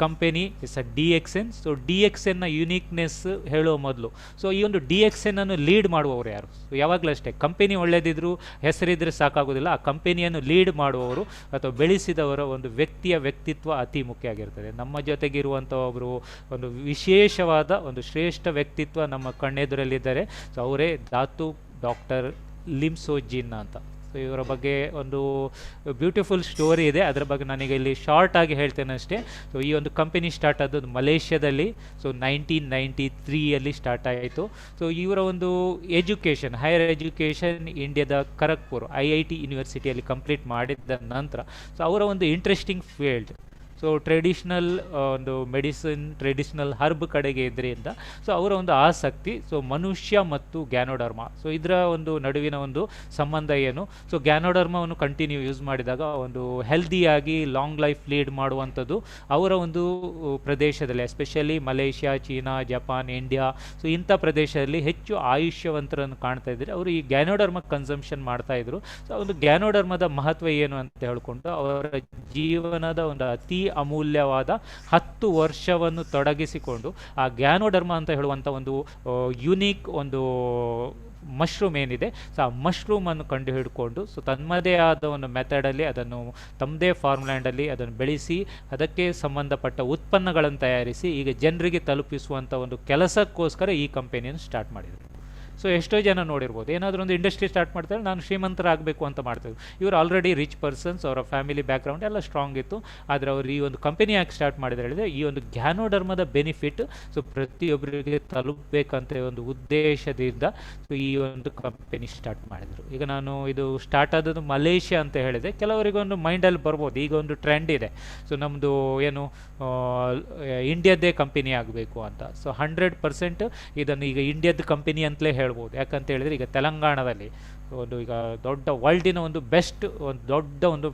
company is a DXN. So DXNನ ಯುನೀಕ್ನೆಸ್ ಹೇಳುವ ಮೊದಲು ಸೊ ಈ ಒಂದು DXNನ್ನು ಲೀಡ್ ಮಾಡುವವರು ಯಾರು? ಸೊ ಯಾವಾಗಲೂ ಅಷ್ಟೇ, ಕಂಪನಿ ಒಳ್ಳೆಯದಿದ್ರು ಹೆಸರಿದ್ರೆ ಸಾಕಾಗೋದಿಲ್ಲ, ಆ ಕಂಪನಿಯನ್ನು ಲೀಡ್ ಮಾಡುವವರು ಅಥವಾ ಬೆಳೆಸಿದವರ ಒಂದು ವ್ಯಕ್ತಿಯ ವ್ಯಕ್ತಿತ್ವ ಅತಿ ಮುಖ್ಯ ಆಗಿರ್ತದೆ. ನಮ್ಮ ಜೊತೆಗಿರುವಂಥ ಒಬ್ಬರು ಒಂದು ವಿಶೇಷವಾದ ಒಂದು ಶ್ರೇಷ್ಠ ವ್ಯಕ್ತಿತ್ವ ನಮ್ಮ ಕಣ್ಣೆದುರಲ್ಲಿದ್ದಾರೆ. ಸೊ ಅವರೇ ಡಾಕ್ಟರ್ ಲಿಮ್ ಸೋ ಜಿನ್ ಅಂತ. ಸೊ ಇವರ ಬಗ್ಗೆ ಒಂದು ಬ್ಯೂಟಿಫುಲ್ ಸ್ಟೋರಿ ಇದೆ, ಅದರ ಬಗ್ಗೆ ನಾನೀಗ ಇಲ್ಲಿ ಶಾರ್ಟ್ ಆಗಿ ಹೇಳ್ತೇನೆ ಅಷ್ಟೇ. ಸೊ ಈ ಒಂದು ಕಂಪನಿ ಸ್ಟಾರ್ಟ್ ಆದದ್ದು ಮಲೇಷ್ಯಾದಲ್ಲಿ ಸೊ 1993 ಸ್ಟಾರ್ಟ್ ಆಯಿತು. ಸೊ ಇವರ ಒಂದು ಎಜುಕೇಷನ್, ಹೈಯರ್ ಎಜುಕೇಷನ್ ಇಂಡಿಯಾದ ಖರಗ್ಪುರ್ IIT ಯೂನಿವರ್ಸಿಟಿಯಲ್ಲಿ ಕಂಪ್ಲೀಟ್ ಮಾಡಿದ ನಂತರ ಸೊ ಅವರ ಒಂದು ಇಂಟ್ರೆಸ್ಟಿಂಗ್ ಫೀಲ್ಡ್ ಸೊ ಟ್ರೆಡಿಷ್ನಲ್ ಒಂದು ಮೆಡಿಸಿನ್, ಟ್ರೆಡಿಷ್ನಲ್ ಹರ್ಬ್ ಕಡೆಗೆ ಇದರಿಂದ ಸೊ ಅವರ ಒಂದು ಆಸಕ್ತಿ ಸೊ ಮನುಷ್ಯ ಮತ್ತು ಗ್ಯಾನೋಡರ್ಮ ಸೊ ಇದರ ಒಂದು ನಡುವಿನ ಒಂದು ಸಂಬಂಧ ಏನು. ಸೊ ಗ್ಯಾನೋಡರ್ಮವನ್ನು ಕಂಟಿನ್ಯೂ ಯೂಸ್ ಮಾಡಿದಾಗ ಒಂದು ಹೆಲ್ದಿಯಾಗಿ ಲಾಂಗ್ ಲೈಫ್ ಲೀಡ್ ಮಾಡುವಂಥದ್ದು ಅವರ ಒಂದು ಪ್ರದೇಶದಲ್ಲಿ, especially Malaysia, China, Japan, India so ಇಂಥ ಪ್ರದೇಶದಲ್ಲಿ ಹೆಚ್ಚು ಆಯುಷ್ಯವಂತರನ್ನು ಕಾಣ್ತಾ ಇದ್ದಾರೆ. ಅವರು ಈ ಗ್ಯಾನೋಡರ್ಮ ಕನ್ಸಂಪ್ಷನ್ ಮಾಡ್ತಾಯಿದ್ರು. ಸೊ ಒಂದು ಗ್ಯಾನೋಡರ್ಮದ ಮಹತ್ವ ಏನು ಅಂತ ಹೇಳಿಕೊಂಡು ಅವರ ಜೀವನದ ಒಂದು ಅತಿ ಅಮೂಲ್ಯವಾದ 10 ವರ್ಷವನ್ನು ತೊಡಗಿಸಿಕೊಂಡು ಆ ಗ್ಯಾನೋಡರ್ಮ ಅಂತ ಹೇಳುವಂಥ ಒಂದು ಯುನೀಕ್ ಒಂದು ಮಶ್ರೂಮ್ ಏನಿದೆ ಸೊ ಆ ಮಶ್ರೂಮನ್ನು ಕಂಡು ಹಿಡ್ಕೊಂಡು ಸೊ ತಮ್ಮದೇ ಆದ ಒಂದು ಮೆಥಡಲ್ಲಿ ಅದನ್ನು ತಮ್ಮದೇ ಫಾರ್ಮ್ಲ್ಯಾಂಡಲ್ಲಿ ಅದನ್ನು ಬೆಳೆಸಿ ಅದಕ್ಕೆ ಸಂಬಂಧಪಟ್ಟ ಉತ್ಪನ್ನಗಳನ್ನು ತಯಾರಿಸಿ ಈಗ ಜನರಿಗೆ ತಲುಪಿಸುವಂಥ ಒಂದು ಕೆಲಸಕ್ಕೋಸ್ಕರ ಈ ಕಂಪನಿಯನ್ನು ಸ್ಟಾರ್ಟ್ ಮಾಡಿದರು. ಸೊ ಎಷ್ಟೋ ಜನ ನೋಡಿರ್ಬೋದು, ಏನಾದರೂ ಒಂದು ಇಂಡಸ್ಟ್ರಿ ಸ್ಟಾರ್ಟ್ ಮಾಡ್ತಾರೆ, ನಾನು ಶ್ರೀಮಂತರಾಗಬೇಕು ಅಂತ ಮಾಡ್ತಾರೆ. ಇವರು ಆಲ್ರೆಡಿ ರಿಚ್ ಪರ್ಸನ್ಸ್, ಅವರ ಫ್ಯಾಮಿಲಿ ಬ್ಯಾಕ್ಗ್ರೌಂಡ್ ಎಲ್ಲ ಸ್ಟ್ರಾಂಗ್ ಇತ್ತು. ಆದರೆ ಅವರು ಈ ಒಂದು ಕಂಪನಿ ಯಾಕೆ ಸ್ಟಾರ್ಟ್ ಮಾಡಿದ್ರೆ ಹೇಳಿದರೆ ಈ ಒಂದು ಗ್ಯಾನೋಡರ್ಮದ ಬೆನಿಫಿಟ್ ಸೊ ಪ್ರತಿಯೊಬ್ಬರಿಗೆ ತಲುಪಬೇಕಂತ ಒಂದು ಉದ್ದೇಶದಿಂದ ಸೊ ಈ ಒಂದು ಕಂಪನಿ ಸ್ಟಾರ್ಟ್ ಮಾಡಿದರು. ಈಗ ನಾನು ಇದು ಸ್ಟಾರ್ಟ್ ಆದದ್ದು ಮಲೇಷ್ಯಾ ಅಂತ ಹೇಳಿದೆ. ಕೆಲವರಿಗೆ ಒಂದು ಮೈಂಡಲ್ಲಿ ಬರ್ಬೋದು, ಈಗ ಒಂದು ಟ್ರೆಂಡ್ ಇದೆ ಸೊ ನಮ್ಮದು ಏನು ಇಂಡಿಯಾದ್ದೇ ಕಂಪನಿ ಆಗಬೇಕು ಅಂತ. ಸೊ 100% ಇದನ್ನು ಈಗ ಇಂಡಿಯಾದ ಕಂಪನಿ ಅಂತಲೇ ಹೇಳ್ಬೋದು. ಯಾಕಂತ ಹೇಳಿದರೆ ಈಗ ತೆಲಂಗಾಣದಲ್ಲಿ ಒಂದು ಈಗ ದೊಡ್ಡ ವರ್ಲ್ಡಿನ ಒಂದು ಬೆಸ್ಟ್ ಒಂದು ದೊಡ್ಡ ಒಂದು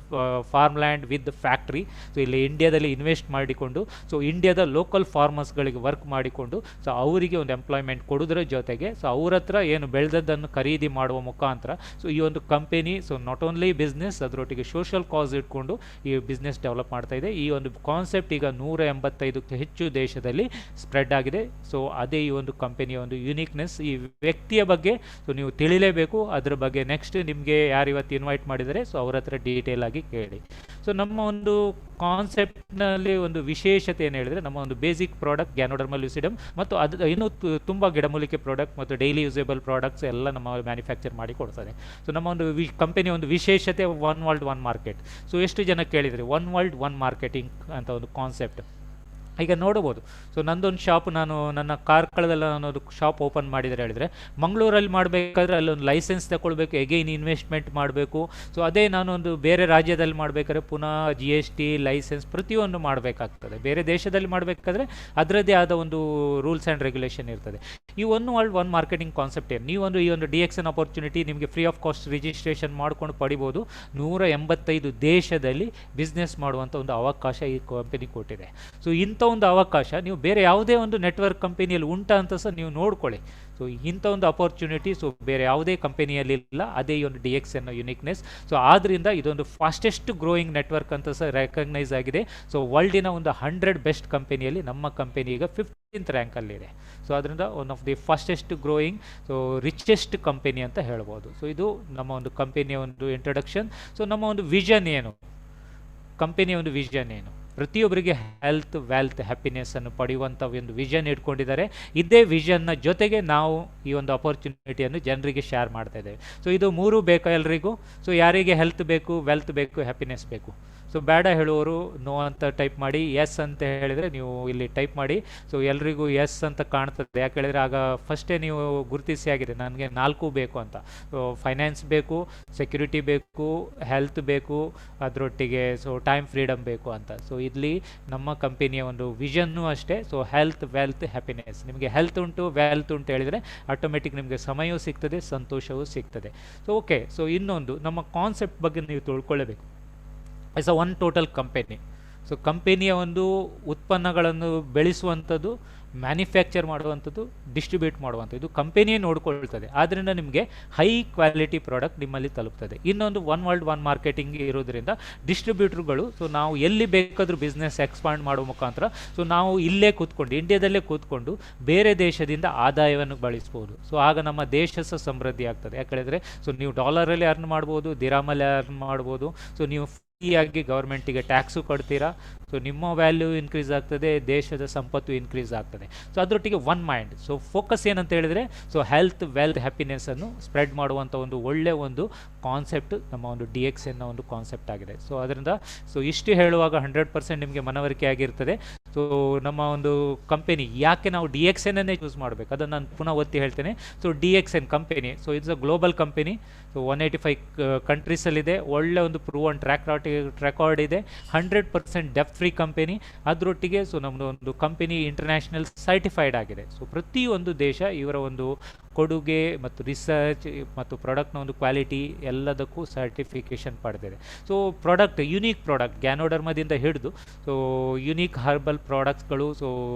ಫಾರ್ಮ್ಲ್ಯಾಂಡ್ ವಿತ್ ಫ್ಯಾಕ್ಟ್ರಿ ಸೊ ಇಲ್ಲಿ ಇಂಡಿಯಾದಲ್ಲಿ ಇನ್ವೆಸ್ಟ್ ಮಾಡಿಕೊಂಡು ಸೊ ಇಂಡಿಯಾದ ಲೋಕಲ್ ಫಾರ್ಮರ್ಸ್ಗಳಿಗೆ ವರ್ಕ್ ಮಾಡಿಕೊಂಡು ಸೊ ಅವರಿಗೆ ಒಂದು ಎಂಪ್ಲಾಯ್ಮೆಂಟ್ ಕೊಡೋದ್ರ ಜೊತೆಗೆ ಸೊ ಅವ್ರ ಹತ್ರ ಏನು ಬೆಳೆದದ್ದನ್ನು ಖರೀದಿ ಮಾಡುವ ಮುಖಾಂತರ ಸೊ ಈ ಒಂದು company so not only business ಅದರೊಟ್ಟಿಗೆ ಸೋಷಿಯಲ್ ಕಾಸ್ ಇಟ್ಕೊಂಡು ಈ ಬಿಸ್ನೆಸ್ ಡೆವಲಪ್ ಮಾಡ್ತಾ ಇದೆ. ಈ ಒಂದು ಕಾನ್ಸೆಪ್ಟ್ ಈಗ 185ಕ್ಕೂ ಹೆಚ್ಚು ದೇಶದಲ್ಲಿ ಸ್ಪ್ರೆಡ್ ಆಗಿದೆ. ಸೊ ಅದೇ ಈ ಒಂದು ಕಂಪನಿಯ ಒಂದು ಯುನೀಕ್ನೆಸ್. ಈ ವ್ಯಕ್ತಿಯ ಬಗ್ಗೆ ಸೊ ನೀವು ತಿಳಿಲೇಬೇಕು. ಅದ್ರ ಬಗ್ಗೆ ನೆಕ್ಸ್ಟ್ ನಿಮಗೆ ಯಾರು ಇವತ್ತು ಇನ್ವೈಟ್ ಮಾಡಿದರೆ ಸೊ ಅವ್ರ ಹತ್ರ ಡೀಟೇಲ್ ಆಗಿ ಕೇಳಿ. ಸೊ ನಮ್ಮ ಒಂದು ಕಾನ್ಸೆಪ್ಟ್ನಲ್ಲಿ ಒಂದು ವಿಶೇಷತೆ ಏನು ಹೇಳಿದರೆ, ನಮ್ಮ ಒಂದು ಬೇಸಿಕ್ ಪ್ರಾಡಕ್ಟ್ ಗ್ಯಾನೋಡರ್ಮಾ ಲೂಸಿಡಮ್ ಮತ್ತು ಅದು ಇನ್ನೂ ತುಂಬ ಗಿಡಮೂಲಿಕೆ ಪ್ರಾಡಕ್ಟ್ ಮತ್ತು ಡೈಲಿ ಯೂಸೇಬಲ್ ಪ್ರಾಡಕ್ಟ್ಸ್ ಎಲ್ಲ ನಮ್ಮ ಮ್ಯಾನುಫ್ಯಾಕ್ಚರ್ ಮಾಡಿ ಕೊಡ್ತಾರೆ. ಸೊ ನಮ್ಮ ಒಂದು ಕಂಪನಿ ಒಂದು ವಿಶೇಷತೆ one world one market. So ಎಷ್ಟು ಜನ ಕೇಳಿದರೆ ಒನ್ ವರ್ಲ್ಡ್ ಒನ್ ಮಾರ್ಕೆಟಿಂಗ್ ಅಂತ ಒಂದು ಕಾನ್ಸೆಪ್ಟ್ ಈಗ ನೋಡ್ಬೋದು. ಸೊ ನಂದೊಂದು ಶಾಪ್, ನಾನು ನನ್ನ ಕಾರ್ಕಳದಲ್ಲಿ ನಾನೊಂದು ಶಾಪ್ ಓಪನ್ ಮಾಡಿದರೆ ಹೇಳಿದರೆ, ಮಂಗಳೂರಲ್ಲಿ ಮಾಡಬೇಕಾದ್ರೆ ಅಲ್ಲೊಂದು ಲೈಸೆನ್ಸ್ ತಗೊಳ್ಬೇಕು, ಎಗೈನ್ ಇನ್ವೆಸ್ಟ್ಮೆಂಟ್ ಮಾಡಬೇಕು. ಸೊ ಅದೇ ನಾನೊಂದು ಬೇರೆ ರಾಜ್ಯದಲ್ಲಿ ಮಾಡಬೇಕಾದ್ರೆ ಪುನಃ GST ಲೈಸೆನ್ಸ್ ಪ್ರತಿಯೊಂದು ಮಾಡಬೇಕಾಗ್ತದೆ. ಬೇರೆ ದೇಶದಲ್ಲಿ ಮಾಡಬೇಕಾದ್ರೆ ಅದರದ್ದೇ ಆದ ಒಂದು ರೂಲ್ಸ್ ಆ್ಯಂಡ್ ರೆಗ್ಯುಲೇಷನ್ ಇರ್ತದೆ. ಈ one world one marketing concept ಏನು, ನೀವೊಂದು ಈ ಒಂದು DXN ಅಪರ್ಚುನಿಟಿ ನಿಮಗೆ ಫ್ರೀ ಆಫ್ ಕಾಸ್ಟ್ ರಿಜಿಸ್ಟ್ರೇಷನ್ ಮಾಡ್ಕೊಂಡು ಪಡಿಬೋದು. 185 ದೇಶದಲ್ಲಿ ಬಿಸ್ನೆಸ್ ಮಾಡುವಂಥ ಒಂದು ಅವಕಾಶ ಈ ಕಂಪನಿ ಕೊಟ್ಟಿದೆ. ಸೊ ಇಂಥ ಒಂದು ಅವಕಾಶ ನೀವು ಬೇರೆ ಯಾವುದೇ ಒಂದು ನೆಟ್ವರ್ಕ್ ಕಂಪನಿಯಲ್ಲಿ ಉಂಟಾ ಅಂತ ಸಹ ನೀವು ನೋಡ್ಕೊಳ್ಳಿ. ಸೊ ಇಂಥ ಒಂದು ಅಪರ್ಚುನಿಟಿ ಸೊ ಬೇರೆ ಯಾವುದೇ ಕಂಪನಿಯಲ್ಲಿ ಇಲ್ಲ. ಅದೇ ಈ ಒಂದು DXN ಯುನಿಕ್ನೆಸ್. ಸೊ ಆದ್ದರಿಂದ ಇದೊಂದು ಫಾಸ್ಟೆಸ್ಟ್ ಗ್ರೋಯಿಂಗ್ ನೆಟ್ವರ್ಕ್ ಅಂತ ಸಹ ರೆಕಗ್ನೈಸ್ ಆಗಿದೆ. ಸೊ ವರ್ಲ್ಡಿನ ಒಂದು 100 ಬೆಸ್ಟ್ ಕಂಪನಿಯಲ್ಲಿ ನಮ್ಮ ಕಂಪನಿ ಈಗ 15th ರ್ಯಾಂಕಲ್ಲಿದೆ. ಸೊ ಅದರಿಂದ one of the fastest growing so richest company ಅಂತ ಹೇಳ್ಬೋದು. ಸೊ ಇದು ನಮ್ಮ ಒಂದು ಕಂಪನಿಯ ಒಂದು ಇಂಟ್ರೊಡಕ್ಷನ್. ಸೊ ನಮ್ಮ ಒಂದು ವಿಷನ್ ಏನು, ಕಂಪನಿಯ ಒಂದು ವಿಷನ್ ಏನು, ಪ್ರತಿಯೊಬ್ಬರಿಗೆ ಹೆಲ್ತ್ ವೆಲ್ತ್ ಹ್ಯಾಪಿನೆಸ್ಸನ್ನು ಪಡೆಯುವಂಥ ಒಂದು ವಿಷನ್ ಇಟ್ಕೊಂಡಿದ್ದಾರೆ. ಇದೇ ವಿಷನ್ನ ಜೊತೆಗೆ ನಾವು ಈ ಒಂದು ಅಪರ್ಚುನಿಟಿಯನ್ನು ಜನರಿಗೆ ಶೇರ್ ಮಾಡ್ತಾ ಇದ್ದೇವೆ. ಸೊ ಇದು ಮೂರು ಬೇಕಾ ಎಲ್ರಿಗೂ? ಸೊ ಯಾರಿಗೆ ಹೆಲ್ತ್ ಬೇಕು, ವೆಲ್ತ್ ಬೇಕು, ಹ್ಯಾಪಿನೆಸ್ ಬೇಕು? ಸೊ ಬೇಡ ಹೇಳುವವರು ನೋ ಅಂತ ಟೈಪ್ ಮಾಡಿ, ಎಸ್ ಅಂತ ಹೇಳಿದರೆ ನೀವು ಇಲ್ಲಿ ಟೈಪ್ ಮಾಡಿ. ಸೊ ಎಲ್ರಿಗೂ ಎಸ್ ಅಂತ ಕಾಣ್ತದೆ. ಯಾಕೆ ಹೇಳಿದರೆ ಆಗ ಫಸ್ಟೇ ನೀವು ಗುರುತಿಸಿ ಆಗಿದೆ ನನಗೆ 4 ಬೇಕು ಅಂತ. ಫೈನಾನ್ಸ್ ಬೇಕು, ಸೆಕ್ಯೂರಿಟಿ ಬೇಕು, ಹೆಲ್ತ್ ಬೇಕು, ಅದರೊಟ್ಟಿಗೆ ಸೊ ಟೈಮ್ ಫ್ರೀಡಮ್ ಬೇಕು ಅಂತ. ಸೊ ಇಲ್ಲಿ ನಮ್ಮ ಕಂಪನಿಯ ಒಂದು ವಿಷನ್ನು ಅಷ್ಟೇ. So health wealth happiness. ನಿಮಗೆ ಹೆಲ್ತ್ ಉಂಟು, ವೆಲ್ತ್ ಉಂಟು ಹೇಳಿದರೆ ಆಟೋಮೆಟಿಕ್ ನಿಮಗೆ ಸಮಯವೂ ಸಿಗ್ತದೆ, ಸಂತೋಷವೂ ಸಿಗ್ತದೆ. So okay. ಸೊ ಇನ್ನೊಂದು ನಮ್ಮ ಕಾನ್ಸೆಪ್ಟ್ ಬಗ್ಗೆ ನೀವು ತಿಳ್ಕೊಳ್ಳಬೇಕು. It's a one total company. So ಕಂಪನಿಯ ಒಂದು ಉತ್ಪನ್ನಗಳನ್ನು ಬೆಳೆಸುವಂಥದ್ದು, ಮ್ಯಾನುಫ್ಯಾಕ್ಚರ್ ಮಾಡುವಂಥದ್ದು, ಡಿಸ್ಟ್ರಿಬ್ಯೂಟ್ ಮಾಡುವಂಥದ್ದು ಇದು ಕಂಪನಿಯೇ ನೋಡ್ಕೊಳ್ತದೆ. ಆದ್ದರಿಂದ ನಿಮಗೆ ಹೈ ಕ್ವಾಲಿಟಿ ಪ್ರಾಡಕ್ಟ್ ನಿಮ್ಮಲ್ಲಿ ತಲುಪ್ತದೆ. ಇನ್ನೊಂದು ಒನ್ ವರ್ಲ್ಡ್ ಒನ್ ಮಾರ್ಕೆಟಿಂಗ್ ಇರೋದ್ರಿಂದ ಡಿಸ್ಟ್ರಿಬ್ಯೂಟ್ರುಗಳು ಸೊ ನಾವು ಎಲ್ಲಿ ಬೇಕಾದರೂ ಬಿಸ್ನೆಸ್ ಎಕ್ಸ್ಪಾಂಡ್ ಮಾಡೋ ಮುಖಾಂತರ ಸೊ ನಾವು ಇಲ್ಲೇ ಕೂತ್ಕೊಂಡು ಇಂಡಿಯಾದಲ್ಲೇ ಕೂತ್ಕೊಂಡು ಬೇರೆ ದೇಶದಿಂದ ಆದಾಯವನ್ನು ಗಳಿಸ್ಬೋದು. ಸೊ ಆಗ ನಮ್ಮ ದೇಶ ಸಹ ಸಮೃದ್ಧಿ ಆಗ್ತದೆ. ಯಾಕೆ ಹೇಳಿದರೆ ಸೊ ನೀವು ಡಾಲರಲ್ಲಿ ಅರ್ನ್ ಮಾಡ್ಬೋದು, ದಿರಾಮಲ್ಲಿ ಅರ್ನ್ ಮಾಡ್ಬೋದು. ಸೊ ನೀವು ಫ್ರೀಯಾಗಿ ಗೌರ್ಮೆಂಟಿಗೆ ಟ್ಯಾಕ್ಸು ಕೊಡ್ತೀರಾ. ಸೊ ನಿಮ್ಮ ವ್ಯಾಲ್ಯೂ ಇನ್ಕ್ರೀಸ್ ಆಗ್ತದೆ, ದೇಶದ ಸಂಪತ್ತು ಇನ್ಕ್ರೀಸ್ ಆಗ್ತದೆ. ಸೊ ಅದರೊಟ್ಟಿಗೆ ಒನ್ ಮೈಂಡ್. ಸೊ ಫೋಕಸ್ ಏನಂತ ಹೇಳಿದರೆ ಸೊ ಹೆಲ್ತ್ ವೆಲ್ತ್ ಹ್ಯಾಪಿನೆಸ್ಸನ್ನು ಸ್ಪ್ರೆಡ್ ಮಾಡುವಂಥ ಒಂದು ಒಳ್ಳೆಯ ಒಂದು ಕಾನ್ಸೆಪ್ಟ್ ನಮ್ಮ ಒಂದು DXN ಒಂದು ಕಾನ್ಸೆಪ್ಟ್ ಆಗಿದೆ. ಸೊ ಅದರಿಂದ ಸೊ ಇಷ್ಟು ಹೇಳುವಾಗ 100% ನಿಮಗೆ ಮನವರಿಕೆ ಆಗಿರ್ತದೆ. ಸೊ ನಮ್ಮ ಒಂದು ಕಂಪನಿ ಯಾಕೆ ನಾವು DXN ಚೂಸ್ ಮಾಡಬೇಕು ಅದನ್ನು ನಾನು ಪುನಃ ಒತ್ತಿ ಹೇಳ್ತೇನೆ. So DXN company so it's a global company. So 185 ಕಂಟ್ರೀಸಲ್ಲಿದೆ. ಒಳ್ಳೆ ಒಂದು ಪ್ರೂವನ್ ರೆಕಾರ್ಡ್ ಇದೆ. 100% ಡೆಫ್ಟ್ ಫ್ರೀ ಕಂಪನಿ. ಅದರೊಟ್ಟಿಗೆ ಸೊ ನಮ್ಮದು ಒಂದು ಕಂಪನಿ ಇಂಟರ್ನ್ಯಾಷನಲ್ ಸರ್ಟಿಫೈಡ್ ಆಗಿದೆ. ಸೊ ಪ್ರತಿಯೊಂದು ದೇಶ ಇವರ ಒಂದು ಕೊಡುಗೆ ಮತ್ತು ರಿಸರ್ಚ್ ಮತ್ತು ಪ್ರಾಡಕ್ಟ್ನ ಒಂದು ಕ್ವಾಲಿಟಿ ಎಲ್ಲದಕ್ಕೂ ಸರ್ಟಿಫಿಕೇಷನ್ ಪಡೆದಿದೆ. ಸೊ ಪ್ರಾಡಕ್ಟ್ ಯುನೀಕ್ ಪ್ರಾಡಕ್ಟ್ ಗ್ಯಾನೋಡರ್ಮಾದಿಂದ ಹಿಡಿದು ಸೊ ಯುನೀಕ್ ಹರ್ಬಲ್ ಪ್ರಾಡಕ್ಟ್ಸ್ಗಳು, ಸೊ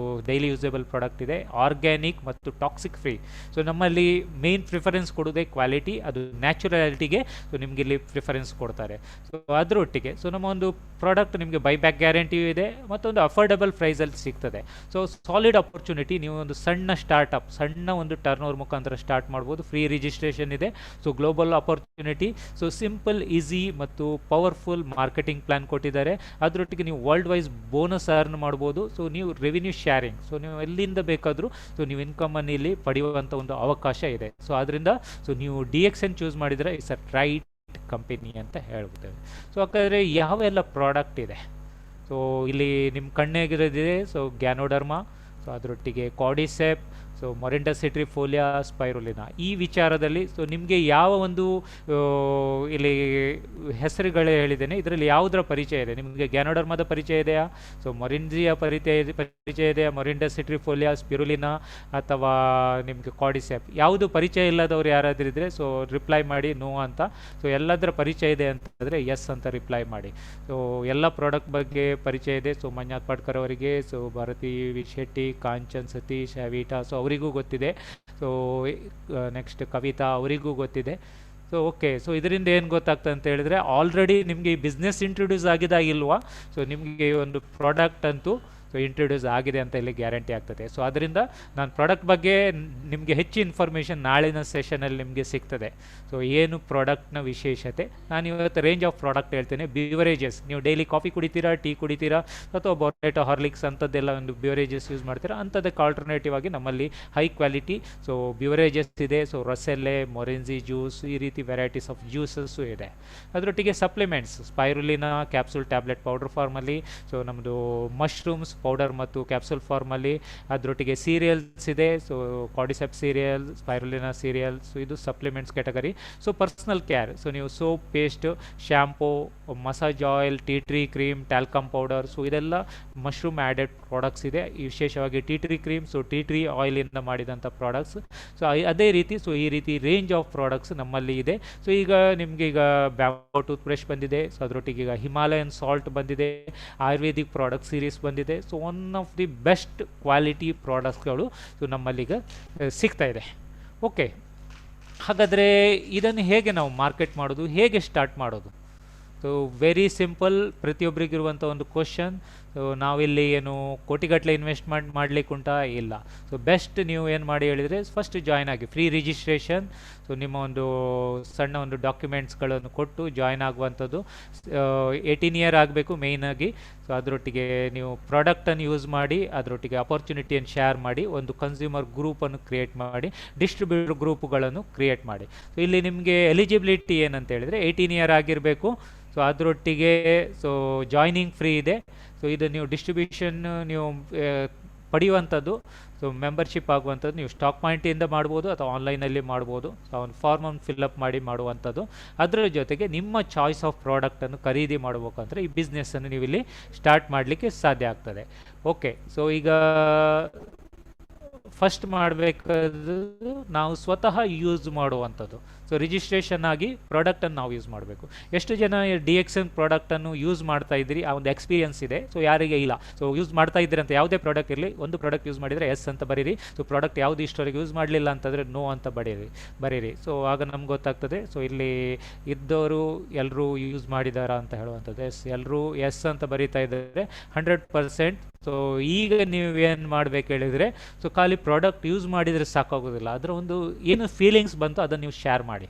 ಡೈಲಿ ಯೂಸೇಬಲ್ ಪ್ರಾಡಕ್ಟ್ ಇದೆ, ಆರ್ಗ್ಯಾನಿಕ್ ಮತ್ತು ಟಾಕ್ಸಿಕ್ ಫ್ರೀ. ಸೊ ನಮ್ಮಲ್ಲಿ ಮೇನ್ ಪ್ರಿಫರೆನ್ಸ್ ಕೊಡೋದೇ ಕ್ವಾಲಿಟಿ, ಅದು ನ್ಯಾಚುರಾಲಿಟಿಗೆ ಸೊ ನಿಮಗೆ ಇಲ್ಲಿ ಪ್ರಿಫರೆನ್ಸ್ ಕೊಡ್ತಾರೆ. ಸೊ ಅದರೊಟ್ಟಿಗೆ ಸೊ ನಮ್ಮ ಒಂದು ಪ್ರಾಡಕ್ಟ್ ನಿಮಗೆ ಬೈಬ್ಯಾಕ್ ಗ್ಯಾರಂಟಿಯೂ ಇದೆ, ಮತ್ತೊಂದು ಅಫೋರ್ಡಬಲ್ ಪ್ರೈಸಲ್ಲಿ ಸಿಗ್ತದೆ. So solid opportunity. ನೀವು ಒಂದು ಸಣ್ಣ ಸ್ಟಾರ್ಟಪ್, ಸಣ್ಣ ಒಂದು ಟರ್ನ್ ಓವರ್ ಮುಖಾಂತರ ಸ್ಟಾರ್ಟ್ ಮಾಡ್ಬೋದು. ಫ್ರೀ ರಿಜಿಸ್ಟ್ರೇಷನ್ ಇದೆ. So global opportunity. So simple, easy ಮತ್ತು ಪವರ್ಫುಲ್ ಮಾರ್ಕೆಟಿಂಗ್ ಪ್ಲಾನ್ ಕೊಟ್ಟಿದ್ದಾರೆ. ಅದರೊಟ್ಟಿಗೆ ನೀವು ವರ್ಲ್ಡ್ ವೈಸ್ ಬೋನಸ್ ಅರ್ನ್ ಮಾಡ್ಬೋದು. ಸೊ ನೀವು ರೆವಿನ್ಯೂ ಶೇರಿಂಗ್, ಸೊ ನೀವು ಎಲ್ಲಿಂದ ಬೇಕಾದರೂ ಸೊ ನೀವು ಇನ್ಕಮನ್ನು ಇಲ್ಲಿ ಪಡೆಯುವಂಥ ಒಂದು ಅವಕಾಶ ಇದೆ. ಸೊ ಅದರಿಂದ ಸೊ ನೀವು DXN ಚೂಸ್ ಮಾಡಿದರೆ ಇಟ್ಸ್ ಅ ರೈಟ್ ಕಂಪನಿ ಅಂತ ಹೇಳ್ಬೋದು. ಸೊ ಹಾಗಾದರೆ ಯಾವೆಲ್ಲ ಪ್ರಾಡಕ್ಟ್ ಇದೆ? ಸೊ ಇಲ್ಲಿ ನಿಮ್ಮ ಕಣ್ಣಿಗಿರೋದಿದೆ ಸೊ ಗ್ಯಾನೋಡರ್ಮಾ, ಸೊ ಅದರೊಟ್ಟಿಗೆ ಕಾರ್ಡಿಸೆಪ್, ಸೊ ಮೊರಿಂಡಾ ಸಿಟ್ರಿಫೋಲಿಯಾ, ಸ್ಪೈರುಲಿನಾ. ಈ ವಿಚಾರದಲ್ಲಿ ಸೊ ನಿಮಗೆ ಯಾವ ಒಂದು ಇಲ್ಲಿ ಹೆಸರುಗಳೇ ಹೇಳಿದ್ದೇನೆ, ಇದರಲ್ಲಿ ಯಾವುದರ ಪರಿಚಯ ಇದೆ? ನಿಮಗೆ ಗ್ಯಾನೋಡರ್ಮಾದ ಪರಿಚಯ ಇದೆಯಾ? ಸೊ ಮೊರಿಂಜಿಯ ಪರಿಚಯ ಇದೆಯಾ? ಮೊರಿಂಡಾ ಸಿಟ್ರಿಫೋಲಿಯಾ, ಸ್ಪಿರುಲಿನಾ ಅಥವಾ ನಿಮಗೆ ಕಾರ್ಡಿಸೆಪ್ ಯಾವುದು ಪರಿಚಯ ಇಲ್ಲದವ್ರು ಯಾರಾದರೂ ಇದ್ದರೆ ಸೊ ರಿಪ್ಲೈ ಮಾಡಿ ನೋ ಅಂತ. ಸೊ ಎಲ್ಲದರ ಪರಿಚಯ ಇದೆ ಅಂತಂದರೆ ಎಸ್ ಅಂತ ರಿಪ್ಲೈ ಮಾಡಿ. ಸೊ ಎಲ್ಲ ಪ್ರಾಡಕ್ಟ್ ಬಗ್ಗೆ ಪರಿಚಯ ಇದೆ. ಸೊ ಮಂಜುನಾಥ್ ಪಾಡ್ಕರ್ ಅವರಿಗೆ, ಸೊ ಭಾರತಿ ಶೆಟ್ಟಿ, ಕಾಂಚನ್ ಸತೀಶ್, ಅವೀಟಾ, ಸೊ ಅವರಿಗೂ ಗೊತ್ತಿದೆ. ಸೊ ನೆಕ್ಸ್ಟ್ ಕವಿತಾ ಅವರಿಗೂ ಗೊತ್ತಿದೆ. So okay. ಸೊ ಇದರಿಂದ ಏನು ಗೊತ್ತಾಗ್ತದೆ ಅಂತ ಹೇಳಿದರೆ ಆಲ್ರೆಡಿ ನಿಮಗೆ ಈ ಬಿಸ್ನೆಸ್ ಇಂಟ್ರೊಡ್ಯೂಸ್ ಆಗಿದಾಗಿಲ್ವಾ? ಸೊ ನಿಮಗೆ ಒಂದು ಪ್ರಾಡಕ್ಟ್ ಅಂತೂ ಸೊ ಇಂಟ್ರೊಡ್ಯೂಸ್ ಆಗಿದೆ ಅಂತ ಇಲ್ಲಿ ಗ್ಯಾರಂಟಿ ಆಗ್ತದೆ. ಸೊ ಅದರಿಂದ ನಾನು ಪ್ರಾಡಕ್ಟ್ ಬಗ್ಗೆ ನಿಮಗೆ ಹೆಚ್ಚು ಇನ್ಫಾರ್ಮೇಷನ್ ನಾಳಿನ ಸೆಷನಲ್ಲಿ ನಿಮಗೆ ಸಿಗ್ತದೆ. ಸೊ ಏನು ಪ್ರಾಡಕ್ಟ್ನ ವಿಶೇಷತೆ, ನಾನು ಇವತ್ತು ರೇಂಜ್ ಆಫ್ ಪ್ರಾಡಕ್ಟ್ ಹೇಳ್ತೇನೆ. ಬಿವರೇಜಸ್, ನೀವು ಡೈಲಿ ಕಾಫಿ ಕುಡಿತೀರಾ, ಟೀ ಕುಡಿತೀರಾ, ಅಥವಾ ಬೊರ್ನೆಟೋ, ಹಾರ್ಲಿಕ್ಸ್ ಅಂಥದ್ದೆಲ್ಲ ಒಂದು ಬಿವರೇಜಸ್ ಯೂಸ್ ಮಾಡ್ತೀರಾ, ಅಂಥದ್ದಕ್ಕೆ ಆಲ್ಟರ್ನೇಟಿವ್ ಆಗಿ ನಮ್ಮಲ್ಲಿ ಹೈ ಕ್ವಾಲಿಟಿ ಸೊ ಬಿವರೇಜಸ್ ಇದೆ. ಸೊ ರಸೆಲ್ಲೆ, ಮೊರೆನ್ಸಿ ಜ್ಯೂಸ್, ಈ ರೀತಿ ವೆರೈಟೀಸ್ ಆಫ್ ಜ್ಯೂಸಸ್ಸು ಇದೆ. ಅದರೊಟ್ಟಿಗೆ supplements, spirulina capsule tablet powder ಫಾರ್ಮಲ್ಲಿ, ಸೊ ನಮ್ಮದು ಮಶ್ರೂಮ್ಸ್ ಪೌಡರ್ ಮತ್ತು ಕ್ಯಾಪ್ಸೂಲ್ ಫಾರ್ಮಲ್ಲಿ. ಅದರೊಟ್ಟಿಗೆ ಸೀರಿಯಲ್ಸ್ ಇದೆ, so cordycep cereal, spirulina cereal, so ಇದು supplements category. So personal care, so ನೀವು soap, paste, shampoo, massage oil, tea tree cream, talcum powder, so ಇದೆಲ್ಲ mushroom added products ಇದೆ. ವಿಶೇಷವಾಗಿ tea tree cream, so tea tree ಆಯಿಲಿಂದ ಮಾಡಿದಂಥ products. So ಅದೇ ರೀತಿ so ಈ ರೀತಿ ರೇಂಜ್ ಆಫ್ ಪ್ರಾಡಕ್ಟ್ಸ್ ನಮ್ಮಲ್ಲಿ ಇದೆ. ಸೊ ಈಗ ನಿಮಗೆ ಈಗ ಬ್ಯಾಂಬೋ ಟೂತ್ ಬ್ರಷ್ ಬಂದಿದೆ, ಸೊ ಅದರೊಟ್ಟಿಗೆ ಈಗ ಹಿಮಾಲಯನ್ ಸಾಲ್ಟ್ ಬಂದಿದೆ, ಆಯುರ್ವೇದಿಕ್ ಪ್ರಾಡಕ್ಟ್ ಸೀರೀಸ್ ಬಂದಿದೆ. So one of the best quality ಪ್ರಾಡಕ್ಟ್ಸ್ಗಳು ಸೊ ನಮ್ಮಲ್ಲೀಗ ಸಿಗ್ತಾ ಇದೆ. ಓಕೆ, ಹಾಗಾದರೆ ಇದನ್ನು ಹೇಗೆ ನಾವು ಮಾರ್ಕೆಟ್ ಮಾಡೋದು, ಹೇಗೆ ಸ್ಟಾರ್ಟ್ ಮಾಡೋದು? ಸೊ ವೆರಿ ಸಿಂಪಲ್, ಪ್ರತಿಯೊಬ್ಬರಿಗಿರುವಂಥ ಒಂದು ಕ್ವಶನ್. ಸೊ ನಾವಿಲ್ಲಿ ಏನು ಕೋಟಿಗಟ್ಟಲೆ ಇನ್ವೆಸ್ಟ್ಮೆಂಟ್ ಮಾಡಲಿಕ್ಕುಂಟ ಇಲ್ಲ. ಸೊ ಬೆಸ್ಟ್ ನೀವು ಏನು ಮಾಡಿ ಹೇಳಿದರೆ, ಫಸ್ಟ್ ಜಾಯ್ನ್ ಆಗಿ, ಫ್ರೀ ರಿಜಿಸ್ಟ್ರೇಷನ್. ಸೊ ನಿಮ್ಮ ಒಂದು ಸಣ್ಣ ಒಂದು ಡಾಕ್ಯುಮೆಂಟ್ಸ್ಗಳನ್ನು ಕೊಟ್ಟು ಜಾಯ್ನ್ ಆಗುವಂಥದ್ದು. 18 ಇಯರ್ ಆಗಬೇಕು ಮೇಯ್ನಾಗಿ. ಸೊ ಅದರೊಟ್ಟಿಗೆ ನೀವು ಪ್ರಾಡಕ್ಟನ್ನು ಯೂಸ್ ಮಾಡಿ, ಅದರೊಟ್ಟಿಗೆ ಅಪರ್ಚುನಿಟಿಯನ್ನು ಶೇರ್ ಮಾಡಿ, ಒಂದು ಕನ್ಸ್ಯೂಮರ್ ಗ್ರೂಪನ್ನು ಕ್ರಿಯೇಟ್ ಮಾಡಿ, ಡಿಸ್ಟ್ರಿಬ್ಯೂಟರ್ ಗ್ರೂಪ್ಗಳನ್ನು ಕ್ರಿಯೇಟ್ ಮಾಡಿ. ಸೊ ಇಲ್ಲಿ ನಿಮಗೆ ಎಲಿಜಿಬಿಲಿಟಿ ಏನಂತ ಹೇಳಿದರೆ 18 ಇಯರ್ ಆಗಿರಬೇಕು. ಸೊ ಅದರೊಟ್ಟಿಗೆ ಸೊ ಜಾಯ್ನಿಂಗ್ ಫ್ರೀ ಇದೆ. ಸೊ ಇದು ನೀವು ಡಿಸ್ಟ್ರಿಬ್ಯೂಷನ್ ನೀವು ಪಡೆಯುವಂಥದ್ದು, ಸೊ ಮೆಂಬರ್ಶಿಪ್ ಆಗುವಂಥದ್ದು ನೀವು ಸ್ಟಾಕ್ ಪಾಯಿಂಟಿಂದ ಮಾಡ್ಬೋದು ಅಥವಾ ಆನ್ಲೈನಲ್ಲಿ ಮಾಡ್ಬೋದು. ಸೊ ಒಂದು ಫಾರ್ಮನ್ನು ಫಿಲ್ಅಪ್ ಮಾಡಿ ಮಾಡುವಂಥದ್ದು. ಅದರ ಜೊತೆಗೆ ನಿಮ್ಮ ಚಾಯ್ಸ್ ಆಫ್ ಪ್ರಾಡಕ್ಟನ್ನು ಖರೀದಿ ಮಾಡಬೇಕಂದ್ರೆ ಈ ಬಿಸ್ನೆಸ್ಸನ್ನು ನೀವು ಇಲ್ಲಿ ಸ್ಟಾರ್ಟ್ ಮಾಡಲಿಕ್ಕೆ ಸಾಧ್ಯ ಆಗ್ತದೆ. ಓಕೆ, ಸೊ ಈಗ ಫಸ್ಟ್ ಮಾಡಬೇಕಾದ್ದು ನಾವು ಸ್ವತಃ ಯೂಸ್ ಮಾಡುವಂಥದ್ದು. ಸೊ ರಿಜಿಸ್ಟ್ರೇಷನ್ ಆಗಿ ಪ್ರಾಡಕ್ಟನ್ನು ನಾವು ಯೂಸ್ ಮಾಡಬೇಕು. ಎಷ್ಟು ಜನ DXN ಪ್ರಾಡಕ್ಟನ್ನು ಯೂಸ್ ಮಾಡ್ತಾ ಇದ್ದೀರಿ, ಆ ಒಂದು ಎಕ್ಸ್ಪೀರಿಯನ್ಸ್ ಇದೆ. ಸೊ ಯಾರಿಗೆ ಇಲ್ಲ, ಸೊ ಯೂಸ್ ಮಾಡ್ತಾ ಇದ್ದೀರಿ ಅಂತ ಯಾವುದೇ ಪ್ರಾಡಕ್ಟ್ ಇರಲಿ, ಒಂದು ಪ್ರಾಡಕ್ಟ್ ಯೂಸ್ ಮಾಡಿದರೆ ಎಸ್ ಅಂತ ಬರೀರಿ. ಸೊ ಪ್ರಾಡಕ್ಟ್ ಯಾವುದು ಇಷ್ಟವರೆಗೆ ಯೂಸ್ ಮಾಡಲಿಲ್ಲ ಅಂತಂದರೆ ನೋ ಅಂತ ಬರೀರಿ. ಸೊ ಆಗ ನಮ್ಗೆ ಗೊತ್ತಾಗ್ತದೆ. ಸೊ ಇಲ್ಲಿ ಇದ್ದವರು ಎಲ್ಲರೂ ಯೂಸ್ ಮಾಡಿದಾರಾ ಅಂತ ಹೇಳುವಂಥದ್ದು. ಎಲ್ಲರೂ ಎಸ್ ಅಂತ ಬರೀತಾ ಇದ್ದಾರೆ 100%. ಸೊ ಈಗ ನೀವೇನು ಮಾಡಬೇಕು ಹೇಳಿದರೆ, ಸೊ ಖಾಲಿ ಪ್ರಾಡಕ್ಟ್ ಯೂಸ್ ಮಾಡಿದರೆ ಸಾಕಾಗೋದಿಲ್ಲ, ಅದರ ಒಂದು ಏನು ಫೀಲಿಂಗ್ಸ್ ಬಂತು ಅದನ್ನು ನೀವು ಶೇರ್ ಮಾಡಿ.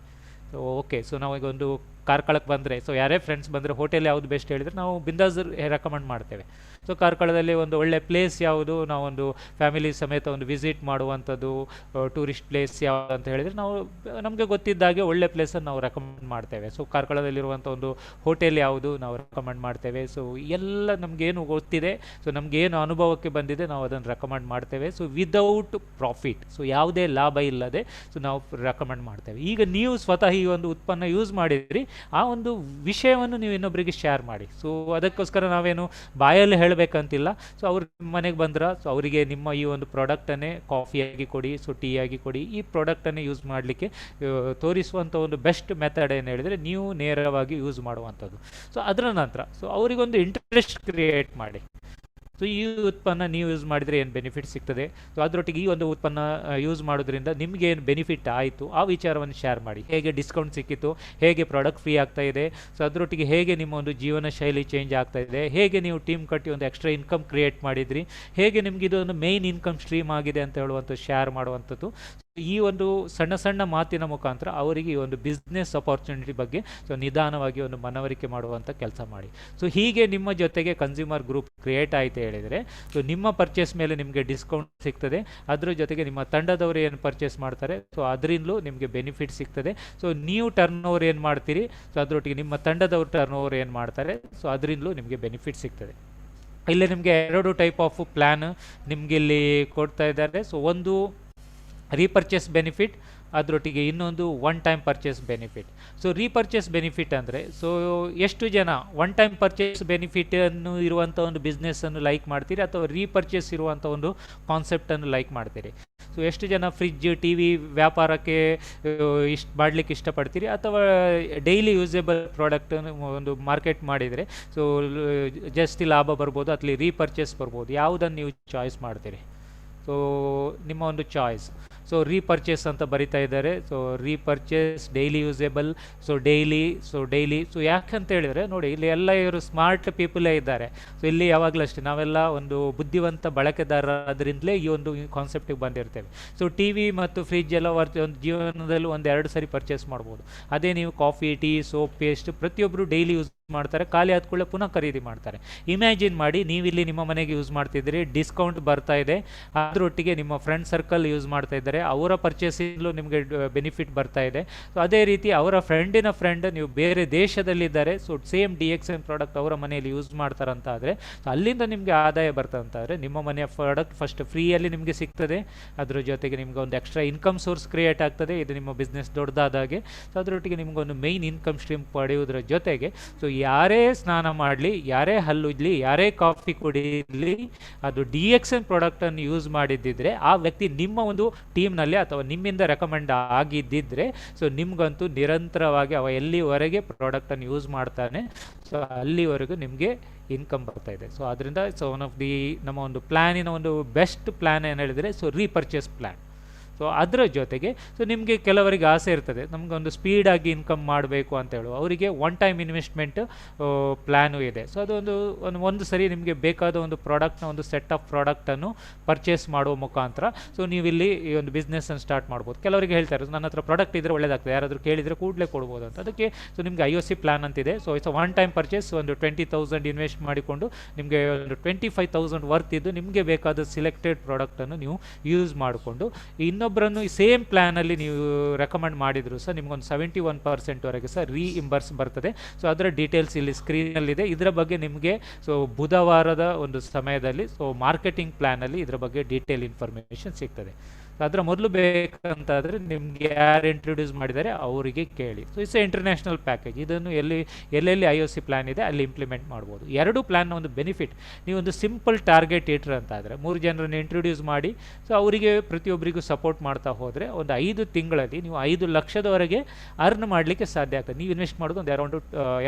ಸೊ ಓಕೆ, ಸೊ ನಾವೀಗ ಒಂದು ಕಾರ್ಕಳಕ್ಕೆ ಬಂದರೆ, ಸೊ ಯಾರೇ ಫ್ರೆಂಡ್ಸ್ ಬಂದರೆ ಹೋಟೆಲ್ ಯಾವುದು ಬೆಸ್ಟ್ ಹೇಳಿದರೆ ನಾವು ಬಿಂದಾಸ್ ರೆಕಮೆಂಡ್ ಮಾಡ್ತೇವೆ. ಸೊ ಕಾರ್ಕಳದಲ್ಲಿ ಒಂದು ಒಳ್ಳೆ ಪ್ಲೇಸ್ ಯಾವುದು, ನಾವೊಂದು ಫ್ಯಾಮಿಲಿ ಸಮೇತ ಒಂದು ವಿಸಿಟ್ ಮಾಡುವಂಥದ್ದು ಟೂರಿಸ್ಟ್ ಪ್ಲೇಸ್ ಯಾವುದು ಅಂತ ಹೇಳಿದರೆ ನಾವು ನಮಗೆ ಗೊತ್ತಿದ್ದಾಗೆ ಒಳ್ಳೆ ಪ್ಲೇಸನ್ನು ನಾವು ರೆಕಮೆಂಡ್ ಮಾಡ್ತೇವೆ. ಸೊ ಕಾರ್ಕಳದಲ್ಲಿರುವಂಥ ಒಂದು ಹೋಟೆಲ್ ಯಾವುದು ನಾವು ರೆಕಮೆಂಡ್ ಮಾಡ್ತೇವೆ. ಸೊ ಎಲ್ಲ ನಮಗೇನು ಗೊತ್ತಿದೆ, ಸೊ ನಮಗೇನು ಅನುಭವಕ್ಕೆ ಬಂದಿದೆ ನಾವು ಅದನ್ನು ರೆಕಮೆಂಡ್ ಮಾಡ್ತೇವೆ. ಸೊ ವಿದೌಟ್ ಪ್ರಾಫಿಟ್, ಸೊ ಯಾವುದೇ ಲಾಭ ಇಲ್ಲದೆ ಸೊ ನಾವು ರೆಕಮೆಂಡ್ ಮಾಡ್ತೇವೆ. ಈಗ ನೀವು ಸ್ವತಃ ಈ ಒಂದು ಉತ್ಪನ್ನ ಯೂಸ್ ಮಾಡಿದ್ರಿ, ಆ ಒಂದು ವಿಷಯವನ್ನು ನೀವು ಇನ್ನೊಬ್ಬರಿಗೆ ಶೇರ್ ಮಾಡಿ. ಸೊ ಅದಕ್ಕೋಸ್ಕರ ನಾವೇನು ಬಾಯಲ್ಲಿ ಹೇಳಬೇಕಂತಿಲ್ಲ. ಸೊ ಅವ್ರ ಮನೆಗೆ ಬಂದ್ರೆ ಸೊ ಅವರಿಗೆ ನಿಮ್ಮ ಈ ಒಂದು ಪ್ರಾಡಕ್ಟನ್ನೇ ಕಾಫಿಯಾಗಿ ಕೊಡಿ, ಸೊ ಟೀ ಆಗಿ ಕೊಡಿ, ಈ ಪ್ರಾಡಕ್ಟನ್ನೇ ಯೂಸ್ ಮಾಡಲಿಕ್ಕೆ ತೋರಿಸುವಂಥ ಒಂದು ಬೆಸ್ಟ್ ಮೆಥಡ್ ಏನು ಹೇಳಿದರೆ ನೀವು ನೇರವಾಗಿ ಯೂಸ್ ಮಾಡುವಂಥದ್ದು. ಸೊ ಅದರ ನಂತರ ಸೊ ಅವರಿಗೊಂದು ಇಂಟ್ರೆಸ್ಟ್ ಕ್ರಿಯೇಟ್ ಮಾಡಿ. ಸೊ ಈ ಉತ್ಪನ್ನ ನೀವು ಯೂಸ್ ಮಾಡಿದರೆ ಏನು ಬೆನಿಫಿಟ್ ಸಿಗ್ತದೆ, ಸೊ ಅದರೊಟ್ಟಿಗೆ ಈ ಒಂದು ಉತ್ಪನ್ನ ಯೂಸ್ ಮಾಡೋದ್ರಿಂದ ನಿಮಗೆ ಏನು ಬೆನಿಫಿಟ್ ಆಯಿತು ಆ ವಿಚಾರವನ್ನು ಶೇರ್ ಮಾಡಿ. ಹೇಗೆ ಡಿಸ್ಕೌಂಟ್ ಸಿಕ್ಕಿತು, ಹೇಗೆ ಪ್ರಾಡಕ್ಟ್ ಫ್ರೀ ಆಗ್ತಾ ಇದೆ, ಸೊ ಅದರೊಟ್ಟಿಗೆ ಹೇಗೆ ನಿಮ್ಮ ಒಂದು ಜೀವನ ಶೈಲಿ ಚೇಂಜ್ ಆಗ್ತಾ ಇದೆ, ಹೇಗೆ ನೀವು ಟೀಮ್ ಕಟ್ಟಿ ಒಂದು ಎಕ್ಸ್ಟ್ರಾ ಇನ್ಕಮ್ ಕ್ರಿಯೇಟ್ ಮಾಡಿದ್ರಿ, ಹೇಗೆ ನಿಮಗೆ ಇದು ಒಂದು ಮೇಯ್ನ್ ಇನ್ಕಮ್ ಸ್ಟ್ರೀಮ್ ಆಗಿದೆ ಅಂತ ಹೇಳುವಂಥ ಶೇರ್ ಮಾಡುವಂಥದ್ದು. ಈ ಒಂದು ಸಣ್ಣ ಸಣ್ಣ ಮಾತಿನ ಮುಖಾಂತರ ಅವರಿಗೆ ಈ ಒಂದು ಬಿಸ್ನೆಸ್ ಅಪಾರ್ಚುನಿಟಿ ಬಗ್ಗೆ ಸೊ ನಿಧಾನವಾಗಿ ಒಂದು ಮನವರಿಕೆ ಮಾಡುವಂಥ ಕೆಲಸ ಮಾಡಿ. ಸೊ ಹೀಗೆ ನಿಮ್ಮ ಜೊತೆಗೆ ಕನ್ಸ್ಯೂಮರ್ ಗ್ರೂಪ್ ಕ್ರಿಯೇಟ್ ಆಯಿತು ಹೇಳಿದರೆ, ಸೊ ನಿಮ್ಮ ಪರ್ಚೇಸ್ ಮೇಲೆ ನಿಮಗೆ ಡಿಸ್ಕೌಂಟ್ ಸಿಗ್ತದೆ. ಅದರ ಜೊತೆಗೆ ನಿಮ್ಮ ತಂಡದವರು ಏನು ಪರ್ಚೇಸ್ ಮಾಡ್ತಾರೆ ಸೊ ಅದರಿಂದಲೂ ನಿಮಗೆ ಬೆನಿಫಿಟ್ ಸಿಗ್ತದೆ. ಸೊ ನೀವು ಟರ್ನ್ ಓವರ್ ಏನು ಮಾಡ್ತೀರಿ, ಸೊ ಅದರೊಟ್ಟಿಗೆ ನಿಮ್ಮ ತಂಡದವರು ಟರ್ನ್ ಓವರ್ ಏನು ಮಾಡ್ತಾರೆ, ಸೊ ಅದರಿಂದಲೂ ನಿಮಗೆ ಬೆನಿಫಿಟ್ ಸಿಗ್ತದೆ. ಇಲ್ಲಿ ನಿಮಗೆ 2 ಟೈಪ್ ಆಫ್ ಪ್ಲ್ಯಾನ್ ನಿಮಗೆ ಇಲ್ಲಿ ಕೊಡ್ತಾ ಇದ್ದಾರೆ. ಸೊ ಒಂದು ರೀಪರ್ಚೇಸ್ ಬೆನಿಫಿಟ್, ಅದರೊಟ್ಟಿಗೆ ಇನ್ನೊಂದು one time purchase benefit. So repurchase benefit ಅಂದರೆ ಸೊ ಎಷ್ಟು ಜನ ಒನ್ ಟೈಮ್ ಪರ್ಚೇಸ್ ಬೆನಿಫಿಟನ್ನು ಇರುವಂಥ ಒಂದು ಬಿಸ್ನೆಸ್ಸನ್ನು ಲೈಕ್ ಮಾಡ್ತೀರಿ ಅಥವಾ ರೀಪರ್ಚೇಸ್ ಇರುವಂಥ ಒಂದು ಕಾನ್ಸೆಪ್ಟನ್ನು ಲೈಕ್ ಮಾಡ್ತೀರಿ. ಸೊ ಎಷ್ಟು ಜನ ಫ್ರಿಜ್, ಟಿ ವಿ ವ್ಯಾಪಾರಕ್ಕೆ ಮಾಡಲಿಕ್ಕೆ ಇಷ್ಟಪಡ್ತೀರಿ ಅಥವಾ ಡೈಲಿ ಯೂಸೇಬಲ್ ಪ್ರಾಡಕ್ಟನ್ನು ಒಂದು ಮಾರ್ಕೆಟ್ ಮಾಡಿದರೆ ಸೊ ಜಾಸ್ತಿ ಲಾಭ ಬರ್ಬೋದು ಅಥವಾ ರೀಪರ್ಚೇಸ್ ಬರ್ಬೋದು, ಯಾವುದನ್ನು ನೀವು ಚಾಯ್ಸ್ ಮಾಡ್ತೀರಿ? ಸೊ ನಿಮ್ಮ ಒಂದು ಚಾಯ್ಸ್. ಸೊ ರೀಪರ್ಚೇಸ್ ಅಂತ ಬರಿತಾ ಇದ್ದಾರೆ. So repurchase daily usable, daily so ಯಾಕಂತ ಹೇಳಿದರೆ ನೋಡಿ, ಇಲ್ಲಿ ಎಲ್ಲ ಇವರು ಸ್ಮಾರ್ಟ್ ಪೀಪಲೇ ಇದ್ದಾರೆ. ಸೊ ಇಲ್ಲಿ ಯಾವಾಗಲೂ ಅಷ್ಟೇ ನಾವೆಲ್ಲ ಒಂದು ಬುದ್ಧಿವಂತ ಬಳಕೆದಾರರಾದ್ರಿಂದಲೇ ಈ ಒಂದು ಕಾನ್ಸೆಪ್ಟಿಗೆ ಬಂದಿರ್ತೇವೆ. ಸೊ ಟಿ ವಿ ಮತ್ತು ಫ್ರಿಜ್ ಎಲ್ಲ ಒಂದು ಜೀವನದಲ್ಲಿ ಒಂದು 2 ಸರಿ ಪರ್ಚೇಸ್ ಮಾಡ್ಬೋದು. ಅದೇ ನೀವು ಕಾಫಿ, ಟೀ, ಸೋಪ್, ಪೇಸ್ಟ್ ಪ್ರತಿಯೊಬ್ಬರು ಡೈಲಿ ಯೂಸ್ ಮಾಡ್ತಾರೆ, ಖಾಲಿ ಆದ ಕೂಡಲೇ ಪುನಃ ಖರೀದಿ ಮಾಡ್ತಾರೆ. ಇಮ್ಯಾಜಿನ್ ಮಾಡಿ, ನೀವಿಲ್ಲಿ ನಿಮ್ಮ ಮನೆಗೆ ಯೂಸ್ ಮಾಡ್ತಿದ್ದೀರಿ, ಡಿಸ್ಕೌಂಟ್ ಬರ್ತಾ ಇದೆ, ಅದರೊಟ್ಟಿಗೆ ನಿಮ್ಮ ಫ್ರೆಂಡ್ ಸರ್ಕಲ್ ಯೂಸ್ ಮಾಡ್ತಾ ಇದ್ದಾರೆ, ಅವರ ಪರ್ಚೇಸಿಂಗ್ಲೂ ನಿಮಗೆ ಬೆನಿಫಿಟ್ ಬರ್ತಾ ಇದೆ. ಸೊ ಅದೇ ರೀತಿ ಅವರ ಫ್ರೆಂಡಿನ ಫ್ರೆಂಡ್ ನೀವು ಬೇರೆ ದೇಶದಲ್ಲಿದ್ದಾರೆ, ಸೊ ಸೇಮ್ DXN ಪ್ರಾಡಕ್ಟ್ ಅವರ ಮನೆಯಲ್ಲಿ ಯೂಸ್ ಮಾಡ್ತಾರಂತ ಆದರೆ, ಸೊ ಅಲ್ಲಿಂದ ನಿಮಗೆ ಆದಾಯ ಬರ್ತಂತಾದರೆ ನಿಮ್ಮ ಮನೆಯ ಪ್ರಾಡಕ್ಟ್ ಫಸ್ಟ್ ಫ್ರೀಯಲ್ಲಿ ನಿಮಗೆ ಸಿಗ್ತದೆ, ಅದರ ಜೊತೆಗೆ ನಿಮ್ಗೆ ಒಂದು ಎಕ್ಸ್ಟ್ರಾ ಇನ್ಕಮ್ ಸೋರ್ಸ್ ಕ್ರಿಯೇಟ್ ಆಗ್ತದೆ. ಇದು ನಿಮ್ಮ ಬಿಸ್ನೆಸ್ ದೊಡ್ಡದಾದಾಗೆ. ಸೊ ಅದರೊಟ್ಟಿಗೆ ನಿಮಗೊಂದು ಮೈನ್ ಇನ್ಕಮ್ ಸ್ಟ್ರೀಮ್ ಪಡೆಯೋದ್ರ ಜೊತೆಗೆ, ಸೊ ಯಾರೇ ಸ್ನಾನ ಮಾಡಲಿ, ಯಾರೇ ಹಲ್ಲುಜ್ಲಿ, ಯಾರೇ ಕಾಫಿ ಕುಡಿಯಲಿ, ಅದು DXN ಪ್ರಾಡಕ್ಟನ್ನು ಯೂಸ್ ಮಾಡಿದ್ದಿದ್ರೆ ಆ ವ್ಯಕ್ತಿ ನಿಮ್ಮ ಒಂದು ಟೀಮ್ನಲ್ಲಿ ಅಥವಾ ನಿಮ್ಮಿಂದ ರೆಕಮೆಂಡ್ ಆಗಿದ್ದಿದ್ರೆ, ಸೊ ನಿಮ್ಗಂತೂ ನಿರಂತರವಾಗಿ ಅವ ಎಲ್ಲಿವರೆಗೆ ಪ್ರಾಡಕ್ಟನ್ನು ಯೂಸ್ ಮಾಡ್ತಾನೆ, ಸೊ ಅಲ್ಲಿವರೆಗೂ ನಿಮಗೆ ಇನ್ಕಮ್ ಬರ್ತಾ ಇದೆ. ಸೊ ಅದರಿಂದ ಒನ್ ಆಫ್ ದಿ ನಮ್ಮ ಒಂದು ಪ್ಲ್ಯಾನಿನ ಒಂದು ಬೆಸ್ಟ್ ಪ್ಲ್ಯಾನ್ ಏನು ಹೇಳಿದರೆ, ಸೊ ರೀಪರ್ಚೇಸ್ ಪ್ಲ್ಯಾನ್. ಸೊ ಅದರ ಜೊತೆಗೆ ಸೊ ನಿಮಗೆ ಕೆಲವರಿಗೆ ಆಸೆ ಇರ್ತದೆ, ನಮಗೊಂದು ಸ್ಪೀಡಾಗಿ ಇನ್ಕಮ್ ಮಾಡಬೇಕು ಅಂತ ಹೇಳುವ ಅವರಿಗೆ ಒನ್ ಟೈಮ್ ಇನ್ವೆಸ್ಟ್ಮೆಂಟ್ ಪ್ಲ್ಯಾನು ಇದೆ. ಸೊ ಅದೊಂದು ಒಂದು ಸರಿ ನಿಮಗೆ ಬೇಕಾದ ಒಂದು ಪ್ರಾಡಕ್ಟ್ನ ಒಂದು ಸೆಟ್ ಆಫ್ ಪ್ರಾಡಕ್ಟನ್ನು ಪರ್ಚೇಸ್ ಮಾಡುವ ಮುಖಾಂತರ ಸೊ ನೀವಿಲ್ಲಿ ಈ ಒಂದು ಬಿಸ್ನೆಸ್ಸನ್ನು ಸ್ಟಾರ್ಟ್ ಮಾಡ್ಬೋದು. ಕೆಲವರಿಗೆ ಹೇಳ್ತಾರೆ ನನ್ನ ಹತ್ರ ಪ್ರಾಡಕ್ಟ್ ಇದ್ದರೆ ಒಳ್ಳೆಯದಾಗ್ತದೆ, ಯಾರಾದರೂ ಕೇಳಿದರೆ ಕೂಡಲೇ ಕೊಡ್ಬೋದು ಅಂತ. ಅದಕ್ಕೆ ಸೊ ನಿಮಗೆ IOC ಪ್ಲ್ಯಾನ್ ಅಂತಿದೆ. So it's one time purchase, ಒಂದು 20,000 ಇನ್ವೆಸ್ಟ್ ಮಾಡಿಕೊಂಡು ನಿಮಗೆ ಒಂದು 25,000 ವರ್ತ್ ಇದ್ದು ನಿಮಗೆ ಬೇಕಾದ ಸಿಲೆಕ್ಟೆಡ್ ಪ್ರಾಡಕ್ಟನ್ನು ನೀವು ಯೂಸ್ ಮಾಡಿಕೊಂಡು ಇನ್ನೊಬ್ಬರನ್ನು ಸೇಮ್ ಪ್ಲ್ಯಾನಲ್ಲಿ ನೀವು ರೆಕಮೆಂಡ್ ಮಾಡಿದ್ರು ಸಹ ನಿಮ್ಗೊಂದು 71% ಸಹ ರೀಇಂಬರ್ಸ್ ಬರ್ತದೆ. ಸೊ ಅದರ ಡೀಟೇಲ್ಸ್ ಇಲ್ಲಿ ಸ್ಕ್ರೀನಲ್ಲಿದೆ. ಇದರ ಬಗ್ಗೆ ನಿಮಗೆ ಸೊ ಬುಧವಾರದ ಒಂದು ಸಮಯದಲ್ಲಿ ಸೊ ಮಾರ್ಕೆಟಿಂಗ್ ಪ್ಲ್ಯಾನಲ್ಲಿ ಇದರ ಬಗ್ಗೆ ಡೀಟೇಲ್ ಇನ್ಫಾರ್ಮೇಷನ್ ಸಿಗ್ತದೆ. ಅದರ ಮೊದಲು ಬೇಕಂತಾದರೆ ನಿಮಗೆ ಯಾರು ಇಂಟ್ರೊಡ್ಯೂಸ್ ಮಾಡಿದ್ದಾರೆ ಅವರಿಗೆ ಕೇಳಿ. So it's international package. ಇದನ್ನು ಎಲ್ಲೆಲ್ಲಿ IOC ಪ್ಲ್ಯಾನ್ ಇದೆ ಅಲ್ಲಿ ಇಂಪ್ಲಿಮೆಂಟ್ ಮಾಡ್ಬೋದು. 2 ಪ್ಲ್ಯಾನ್ನ ಒಂದು ಬೆನಿಫಿಟ್, ನೀವೊಂದು ಸಿಂಪಲ್ ಟಾರ್ಗೆಟ್ ಇಟ್ರ್ ಅಂತ ಆದರೆ 3 ಜನರನ್ನು ಇಂಟ್ರೊಡ್ಯೂಸ್ ಮಾಡಿ ಸೊ ಅವರಿಗೆ ಪ್ರತಿಯೊಬ್ಬರಿಗೂ ಸಪೋರ್ಟ್ ಮಾಡ್ತಾ ಹೋದರೆ ಒಂದು 5 ತಿಂಗಳಲ್ಲಿ ನೀವು 5 ಲಕ್ಷದವರೆಗೆ ಅರ್ನ್ ಮಾಡಲಿಕ್ಕೆ ಸಾಧ್ಯ ಆಗ್ತದೆ. ನೀವು ಇನ್ವೆಸ್ಟ್ ಮಾಡೋದು ಒಂದು ಅರೌಂಡ್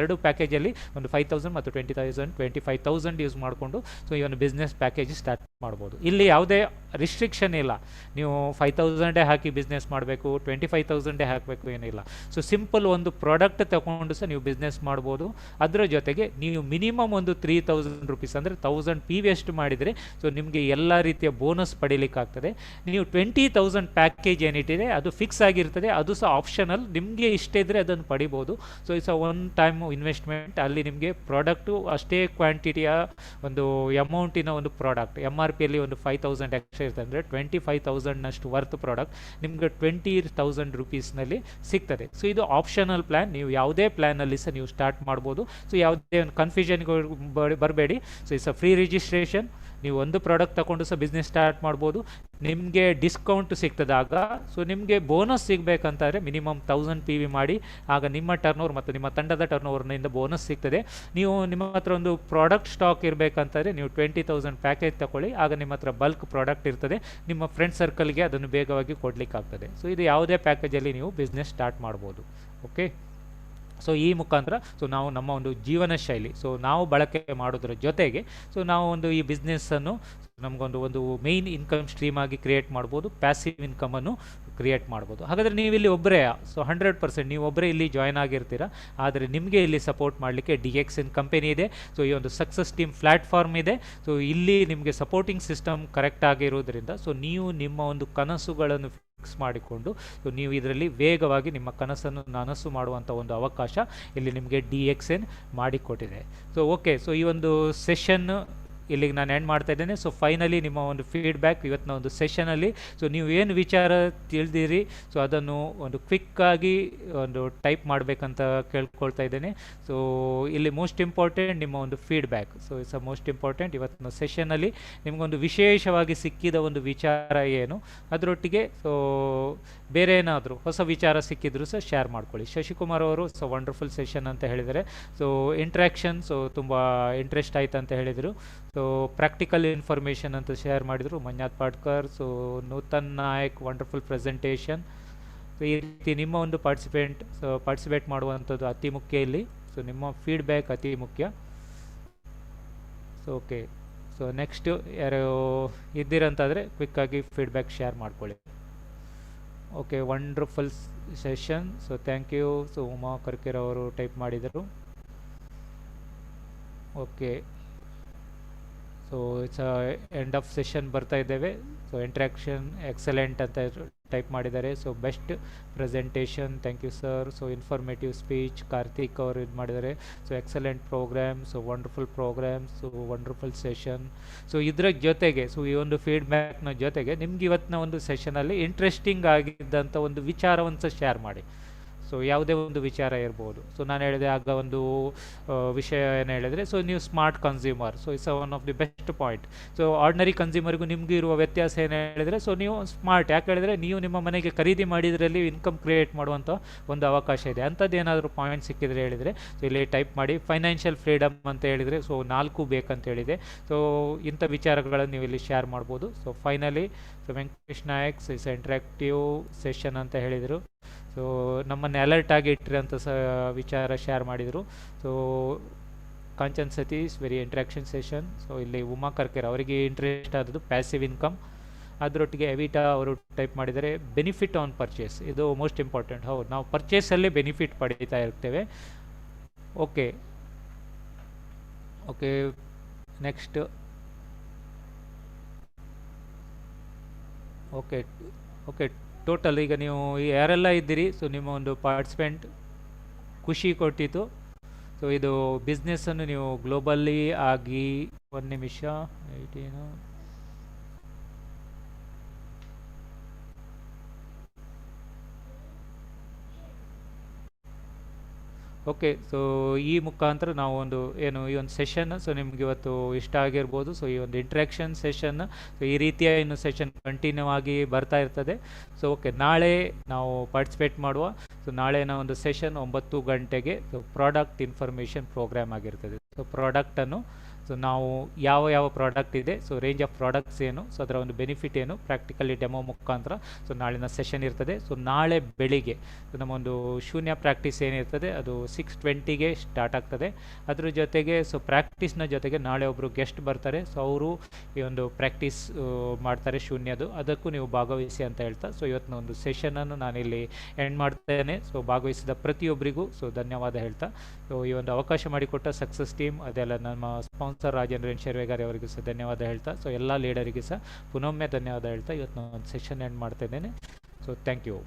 2 ಪ್ಯಾಕೇಜಲ್ಲಿ ಒಂದು 5,000 ಮತ್ತು 20,000 25,000 ಯೂಸ್ ಮಾಡಿಕೊಂಡು ಸೊ ಈ ಒಂದು ಬಿಸ್ನೆಸ್ ಪ್ಯಾಕೇಜ್ ಸ್ಟಾರ್ಟ್ ಮಾಡ್ಬೋದು. ಇಲ್ಲಿ ಯಾವುದೇ ರಿಸ್ಟ್ರಿಕ್ಷನ್ ಇಲ್ಲ, ನೀವು 5,000 ಹಾಕಿ ಬಿಸ್ನೆಸ್ ಮಾಡಬೇಕು, 25,000 ಹಾಕಬೇಕು ಏನಿಲ್ಲ. ಸೊ ಸಿಂಪಲ್ ಒಂದು ಪ್ರಾಡಕ್ಟ್ ತಗೊಂಡು ಸಹ ನೀವು ಬಿಸ್ನೆಸ್ ಮಾಡ್ಬೋದು. ಅದರ ಜೊತೆಗೆ ನೀವು ಮಿನಿಮಮ್ ಒಂದು 3,000 ರೂಪೀಸ್ ಅಂದರೆ 1,000 PV ಎಷ್ಟು ಮಾಡಿದರೆ ಸೊ ನಿಮಗೆ ಎಲ್ಲ ರೀತಿಯ ಬೋನಸ್ ಪಡೀಲಿಕ್ಕಾಗ್ತದೆ. ನೀವು 20,000 ಪ್ಯಾಕೇಜ್ ಏನಿಟ್ಟಿದೆ ಅದು ಫಿಕ್ಸ್ ಆಗಿರ್ತದೆ, ಅದು ಸಹ ಆಪ್ಷನಲ್, ನಿಮಗೆ ಇಷ್ಟ ಇದ್ದರೆ ಅದನ್ನು ಪಡಿಬೋದು. So it's one time investment. ಅಲ್ಲಿ ನಿಮಗೆ ಪ್ರಾಡಕ್ಟು ಅಷ್ಟೇ ಕ್ವಾಂಟಿಟಿಯ ಒಂದು ಅಮೌಂಟಿನ ಒಂದು ಪ್ರಾಡಕ್ಟ್ MRPಯಲ್ಲಿ ಒಂದು 5,000 ಎಕ್ಸ್ಟ್ರಾ ಇರ್ತದೆ ಅಂದರೆ 25,000ನಷ್ಟು ವರ್ತ್ ಪ್ರಾಡಕ್ಟ್ ನಿಮಗೆ 20,000 ರೂಪೀಸ್ನಲ್ಲಿ ಸಿಗ್ತದೆ. ಸೊ ಇದು ಆಪ್ಷನಲ್ ಪ್ಲ್ಯಾನ್. ನೀವು ಯಾವುದೇ ಪ್ಲ್ಯಾನಲ್ಲಿ ಸಹ ನೀವು ಸ್ಟಾರ್ಟ್ ಮಾಡ್ಬೋದು. ಸೊ ಯಾವುದೇ ಒಂದು ಕನ್ಫ್ಯೂಷನ್ಗೆ ಬರಬೇಡಿ. So it's a free registration. ನೀವು ಒಂದು ಪ್ರಾಡಕ್ಟ್ ತಗೊಂಡು ಸಹ ಬಿಸ್ನೆಸ್ ಸ್ಟಾರ್ಟ್ ಮಾಡ್ಬೋದು. ನಿಮಗೆ ಡಿಸ್ಕೌಂಟ್ ಸಿಗ್ತದಾಗ ಸೊ ನಿಮಗೆ ಬೋನಸ್ ಸಿಗಬೇಕಂತಾರೆ ಮಿನಿಮಮ್ 1,000 PV ಮಾಡಿ, ಆಗ ನಿಮ್ಮ ಟರ್ನೋವರ್ ಮತ್ತು ನಿಮ್ಮ ತಂಡದ ಟರ್ನೋವರ್ನಿಂದ ಬೋನಸ್ ಸಿಗ್ತದೆ. ನೀವು ನಿಮ್ಮ ಹತ್ರ ಒಂದು ಪ್ರಾಡಕ್ಟ್ ಸ್ಟಾಕ್ ಇರಬೇಕಂತಾರೆ ನೀವು 20,000 ಪ್ಯಾಕೇಜ್ ತಗೊಳ್ಳಿ, ಆಗ ನಿಮ್ಮ ಹತ್ರ ಬಲ್ಕ್ ಪ್ರಾಡಕ್ಟ್ ಇರ್ತದೆ, ನಿಮ್ಮ ಫ್ರೆಂಡ್ ಸರ್ಕಲ್ಗೆ ಅದನ್ನು ಬೇಗವಾಗಿ ಕೊಡಲಿಕ್ಕಾಗ್ತದೆ. ಸೊ ಇದು ಯಾವುದೇ ಪ್ಯಾಕೇಜಲ್ಲಿ ನೀವು ಬಿಸ್ನೆಸ್ ಸ್ಟಾರ್ಟ್ ಮಾಡ್ಬೋದು. ಓಕೆ, ಸೊ ಈ ಮುಖಾಂತರ ಸೊ ನಾವು ನಮ್ಮ ಒಂದು ಜೀವನ ಶೈಲಿ ಸೊ ನಾವು ಬಳಕೆ ಮಾಡೋದ್ರ ಜೊತೆಗೆ ಸೊ ನಾವು ಒಂದು ಈ ಬಿಸ್ನೆಸ್ಸನ್ನು ನಮಗೊಂದು ಮೇಯ್ನ್ ಇನ್ಕಮ್ ಸ್ಟ್ರೀಮ್ ಆಗಿ ಕ್ರಿಯೇಟ್ ಮಾಡ್ಬೋದು, ಪ್ಯಾಸಿವ್ ಇನ್ಕಮನ್ನು ಕ್ರಿಯೇಟ್ ಮಾಡ್ಬೋದು. ಹಾಗಾದರೆ ನೀವು ಇಲ್ಲಿ ಒಬ್ಬರೇ ಸೊ 100% ನೀವು ಒಬ್ಬರೇ ಇಲ್ಲಿ ಜಾಯ್ನ್ ಆಗಿರ್ತೀರ, ಆದರೆ ನಿಮಗೆ ಇಲ್ಲಿ ಸಪೋರ್ಟ್ ಮಾಡಲಿಕ್ಕೆ DXN ಕಂಪನಿ ಇದೆ. ಸೊ ಈ ಒಂದು ಸಕ್ಸಸ್ ಟೀಮ್ ಪ್ಲ್ಯಾಟ್ಫಾರ್ಮ್ ಇದೆ. ಸೊ ಇಲ್ಲಿ ನಿಮಗೆ ಸಪೋರ್ಟಿಂಗ್ ಸಿಸ್ಟಮ್ ಕರೆಕ್ಟ್ ಆಗಿರೋದ್ರಿಂದ ಸೊ ನೀವು ನಿಮ್ಮ ಒಂದು ಕನಸುಗಳನ್ನು ಫಿಕ್ಸ್ ಮಾಡಿಕೊಂಡು ಸೊ ನೀವು ಇದರಲ್ಲಿ ವೇಗವಾಗಿ ನಿಮ್ಮ ಕನಸನ್ನು ನನಸು ಮಾಡುವಂಥ ಒಂದು ಅವಕಾಶ ಇಲ್ಲಿ ನಿಮಗೆ DXN ಮಾಡಿಕೊಟ್ಟಿದೆ. ಸೊ ಓಕೆ, ಸೊ ಈ ಒಂದು ಸೆಷನ್ ಇಲ್ಲಿಗೆ ನಾನು ಎಂಡ್ ಮಾಡ್ತಾ ಇದ್ದೇನೆ. ಸೊ ಫೈನಲಿ ನಿಮ್ಮ ಒಂದು ಫೀಡ್ಬ್ಯಾಕ್ ಇವತ್ತಿನ ಒಂದು ಸೆಷನಲ್ಲಿ ಸೊ ನೀವು ಏನು ವಿಚಾರ ತಿಳಿದಿರಿ ಸೊ ಅದನ್ನು ಒಂದು ಕ್ವಿಕ್ಕಾಗಿ ಒಂದು ಟೈಪ್ ಮಾಡಬೇಕಂತ ಕೇಳ್ಕೊಳ್ತಾ ಇದ್ದೇನೆ. ಸೊ ಇಲ್ಲಿ ಮೋಸ್ಟ್ ಇಂಪಾರ್ಟೆಂಟ್ ನಿಮ್ಮ ಒಂದು feedback. So it's a most important. ಇವತ್ತಿನ ಸೆಷನಲ್ಲಿ ನಿಮಗೊಂದು ವಿಶೇಷವಾಗಿ ಸಿಕ್ಕಿದ ಒಂದು ವಿಚಾರ ಏನು, ಅದರೊಟ್ಟಿಗೆ ಸೊ ಬೇರೆ ಏನಾದರೂ ಹೊಸ ವಿಚಾರ ಸಿಕ್ಕಿದ್ರು ಸಹ ಶೇರ್ ಮಾಡ್ಕೊಳ್ಳಿ. ಶಶಿಕುಮಾರ್ ಅವರು ಸೊ ವಂಡರ್ಫುಲ್ ಸೆಷನ್ ಅಂತ ಹೇಳಿದರೆ. ಸೊ ಇಂಟ್ರ್ಯಾಕ್ಷನ್ ಸೊ ತುಂಬ ಇಂಟ್ರೆಸ್ಟ್ ಆಯ್ತು ಅಂತ ಹೇಳಿದರು. ಸೊ ಪ್ರಾಕ್ಟಿಕಲ್ ಇನ್ಫಾರ್ಮೇಷನ್ ಅಂತ ಶೇರ್ ಮಾಡಿದರು Manjath Padkar. So Nutan Nayak wonderful presentation. So ಈ ರೀತಿ ನಿಮ್ಮ ಒಂದು ಪಾರ್ಟಿಸಿಪೇಟ್ ಮಾಡುವಂಥದ್ದು ಅತಿ ಮುಖ್ಯ ಇಲ್ಲಿ. ಸೊ ನಿಮ್ಮ ಫೀಡ್ಬ್ಯಾಕ್ ಅತಿ ಮುಖ್ಯ. ಸೊ ಓಕೆ, ಸೊ ನೆಕ್ಸ್ಟು ಯಾರು ಇದ್ದೀರಂತಾದರೆ ಕ್ವಿಕ್ಕಾಗಿ ಫೀಡ್ಬ್ಯಾಕ್ ಶೇರ್ ಮಾಡ್ಕೊಳ್ಳಿ. Okay, wonderful session. So thank you. So Uma Karkera ಅವರು ಟೈಪ್ ಮಾಡಿದರು. Okay, so it's end of session ಬರ್ತಾ ಇದ್ದೇವೆ. ಸೊ ಇಂಟ್ರ್ಯಾಕ್ಷನ್ ಎಕ್ಸಲೆಂಟ್ ಅಂತ ಟೈಪ್ ಮಾಡಿದ್ದಾರೆ. So best presentation, thank you sir. So informative speech Karthik ಅವರು ಇದು ಮಾಡಿದ್ದಾರೆ. So excellent program, so wonderful program, so wonderful session. So ಇದರ ಜೊತೆಗೆ ಸೊ ಈ ಒಂದು ಫೀಡ್ಬ್ಯಾಕ್ನ ಜೊತೆಗೆ ನಿಮ್ಗೆ ಇವತ್ತಿನ ಒಂದು ಸೆಷನಲ್ಲಿ ಇಂಟ್ರೆಸ್ಟಿಂಗ್ ಆಗಿದ್ದಂಥ ಒಂದು ವಿಚಾರವನ್ನು ಸಹ ಶೇರ್ ಮಾಡಿ. ಸೊ ಯಾವುದೇ ಒಂದು ವಿಚಾರ ಇರ್ಬೋದು. ಸೊ ನಾನು ಹೇಳಿದೆ ಆಗ ಒಂದು ವಿಷಯ ಏನು ಹೇಳಿದರೆ, ಸೊ ನೀವು smart consumer. So it's one of the best point. So ordinary ಕನ್ಸ್ಯೂಮರ್ಗೂ ನಿಮಗೂ ಇರುವ ವ್ಯತ್ಯಾಸ ಏನು ಹೇಳಿದರೆ, ಸೊ ನೀವು ಸ್ಮಾರ್ಟ್ ಯಾಕೆ ಹೇಳಿದರೆ ನೀವು ನಿಮ್ಮ ಮನೆಗೆ ಖರೀದಿ ಮಾಡಿದ್ರಲ್ಲಿ ಇನ್ಕಮ್ ಕ್ರಿಯೇಟ್ ಮಾಡುವಂಥ ಒಂದು ಅವಕಾಶ ಇದೆ. ಅಂಥದ್ದು ಏನಾದರೂ ಪಾಯಿಂಟ್ ಸಿಕ್ಕಿದರೆ ಹೇಳಿದರೆ ಸೊ ಇಲ್ಲಿ ಟೈಪ್ ಮಾಡಿ. ಫೈನಾನ್ಷಿಯಲ್ ಫ್ರೀಡಮ್ ಅಂತ ಹೇಳಿದರೆ ಸೊ 4 ಬೇಕಂತ ಹೇಳಿದೆ. ಸೊ ಇಂಥ ವಿಚಾರಗಳನ್ನು ನೀವು ಇಲ್ಲಿ ಶೇರ್ ಮಾಡ್ಬೋದು. So finally so Venkatesh Nayak is interactive session ಅಂತ ಹೇಳಿದರು. ಸೊ ನಮ್ಮನ್ನು ಅಲರ್ಟ್ ಆಗಿ ಇಟ್ಟರೆ ಅಂತ ವಿಚಾರ ಶೇರ್ ಮಾಡಿದರು. So Kanchan Satish very interaction session. So ಇಲ್ಲಿ ಉಮಾ ಕರ್ಕೇರ್ ಅವರಿಗೆ ಇಂಟ್ರೆಸ್ಟ್ ಆದದ್ದು ಪ್ಯಾಸಿವ್ ಇನ್ಕಮ್. ಅದರೊಟ್ಟಿಗೆ ಎವಿಟಾ ಅವರು ಟೈಪ್ ಮಾಡಿದರೆ ಬೆನಿಫಿಟ್ ಆನ್ ಪರ್ಚೇಸ್. ಇದು ಮೋಸ್ಟ್ ಇಂಪಾರ್ಟೆಂಟ್. ಹೌದು, ನಾವು ಪರ್ಚೇಸಲ್ಲೇ ಬೆನಿಫಿಟ್ ಪಡೀತಾ ಇರ್ತೇವೆ. Okay okay next. Okay okay total ಈಗ ನೀವು ಯಾರೆಲ್ಲ ಇದ್ದೀರಿ, ಸೊ ನಿಮ್ಮ ಒಂದು ಪಾರ್ಟಿಸಿಪೆಂಟ್ ಖುಷಿ ಕೊಟ್ಟಿತ್ತು. ಸೊ ಇದು ಬಿಸ್ನೆಸ್ಸನ್ನು ನೀವು ಗ್ಲೋಬಲ್ಲಿ ಆಗಿ 1 ನಿಮಿಷ 18 ಓಕೆ. ಸೊ ಈ ಮುಖಾಂತರ ನಾವು ಒಂದು ಏನು ಈ ಒಂದು ಸೆಷನ್ ಸೊ ನಿಮ್ಗೆ ಇವತ್ತು ಇಷ್ಟ ಆಗಿರ್ಬೋದು. ಸೊ ಈ ಒಂದು ಇಂಟ್ರ್ಯಾಕ್ಷನ್ ಸೆಷನ್ ಸೊ ಈ ರೀತಿಯ ಇನ್ನು ಸೆಷನ್ ಕಂಟಿನ್ಯೂ ಆಗಿ ಬರ್ತಾ ಇರ್ತದೆ. ಸೊ ಓಕೆ, ನಾಳೆ ನಾವು ಪಾರ್ಟಿಸಿಪೇಟ್ ಮಾಡುವ. ಸೊ ನಾಳೆನ ಒಂದು ಸೆಷನ್ 9 ಗಂಟೆಗೆ ಸೊ ಪ್ರಾಡಕ್ಟ್ ಇನ್ಫಾರ್ಮೇಷನ್ ಪ್ರೋಗ್ರಾಮ್ ಆಗಿರ್ತದೆ. ಸೊ ಪ್ರಾಡಕ್ಟನ್ನು ಸೊ ನಾವು ಯಾವ ಪ್ರಾಡಕ್ಟ್ ಇದೆ, ಸೊ ರೇಂಜ್ ಆಫ್ ಪ್ರಾಡಕ್ಟ್ಸ್ ಏನು, ಸೊ ಅದರ ಒಂದು ಬೆನಿಫಿಟ್ ಏನು, ಪ್ರಾಕ್ಟಿಕಲಿ ಡೆಮೋ ಮುಖಾಂತರ ಸೊ ನಾಳಿನ ಸೆಷನ್ ಇರ್ತದೆ. ಸೊ ನಾಳೆ ಬೆಳಿಗ್ಗೆ ಸೊ ನಮ್ಮೊಂದು ಶೂನ್ಯ ಪ್ರಾಕ್ಟೀಸ್ ಏನಿರ್ತದೆ ಅದು 6:20ಗೆ ಸ್ಟಾರ್ಟ್ ಆಗ್ತದೆ. ಅದ್ರ ಜೊತೆಗೆ ಸೊ ಪ್ರಾಕ್ಟೀಸ್ನ ಜೊತೆಗೆ ನಾಳೆ ಒಬ್ಬರು ಗೆಸ್ಟ್ ಬರ್ತಾರೆ. ಸೊ ಅವರು ಈ ಒಂದು ಪ್ರಾಕ್ಟೀಸ್ ಮಾಡ್ತಾರೆ ಶೂನ್ಯದು, ಅದಕ್ಕೂ ನೀವು ಭಾಗವಹಿಸಿ ಅಂತ ಹೇಳ್ತಾ ಸೊ ಇವತ್ತಿನ ಒಂದು ಸೆಷನನ್ನು ನಾನಿಲ್ಲಿ ಎಂಡ್ ಮಾಡ್ತೇನೆ. ಸೊ ಭಾಗವಹಿಸಿದ ಪ್ರತಿಯೊಬ್ಬರಿಗೂ ಸೊ ಧನ್ಯವಾದ ಹೇಳ್ತಾ, ಸೊ ಈ ಒಂದು ಅವಕಾಶ ಮಾಡಿಕೊಟ್ಟ ಸಕ್ಸಸ್ ಟೀಮ್ ಅದೆಲ್ಲ ನಮ್ಮ ಸ್ಪಾನ್ಸರ್ ರಾಜೇಂದ್ರ ಶೆರ್ವೇಗಾರಿ ಅವರಿಗೂ ಸಹ ಧನ್ಯವಾದ ಹೇಳ್ತಾ, ಸೊ ಎಲ್ಲ ಲೀಡರಿಗೆ ಸಹ ಪುನೊಮ್ಮೆ ಧನ್ಯವಾದ ಹೇಳ್ತಾ ಇವತ್ತು ನಾನು ಒಂದು ಸೆಷನ್ ಎಂಡ್ ಮಾಡ್ತಾ ಇದ್ದೇನೆ. So thank you.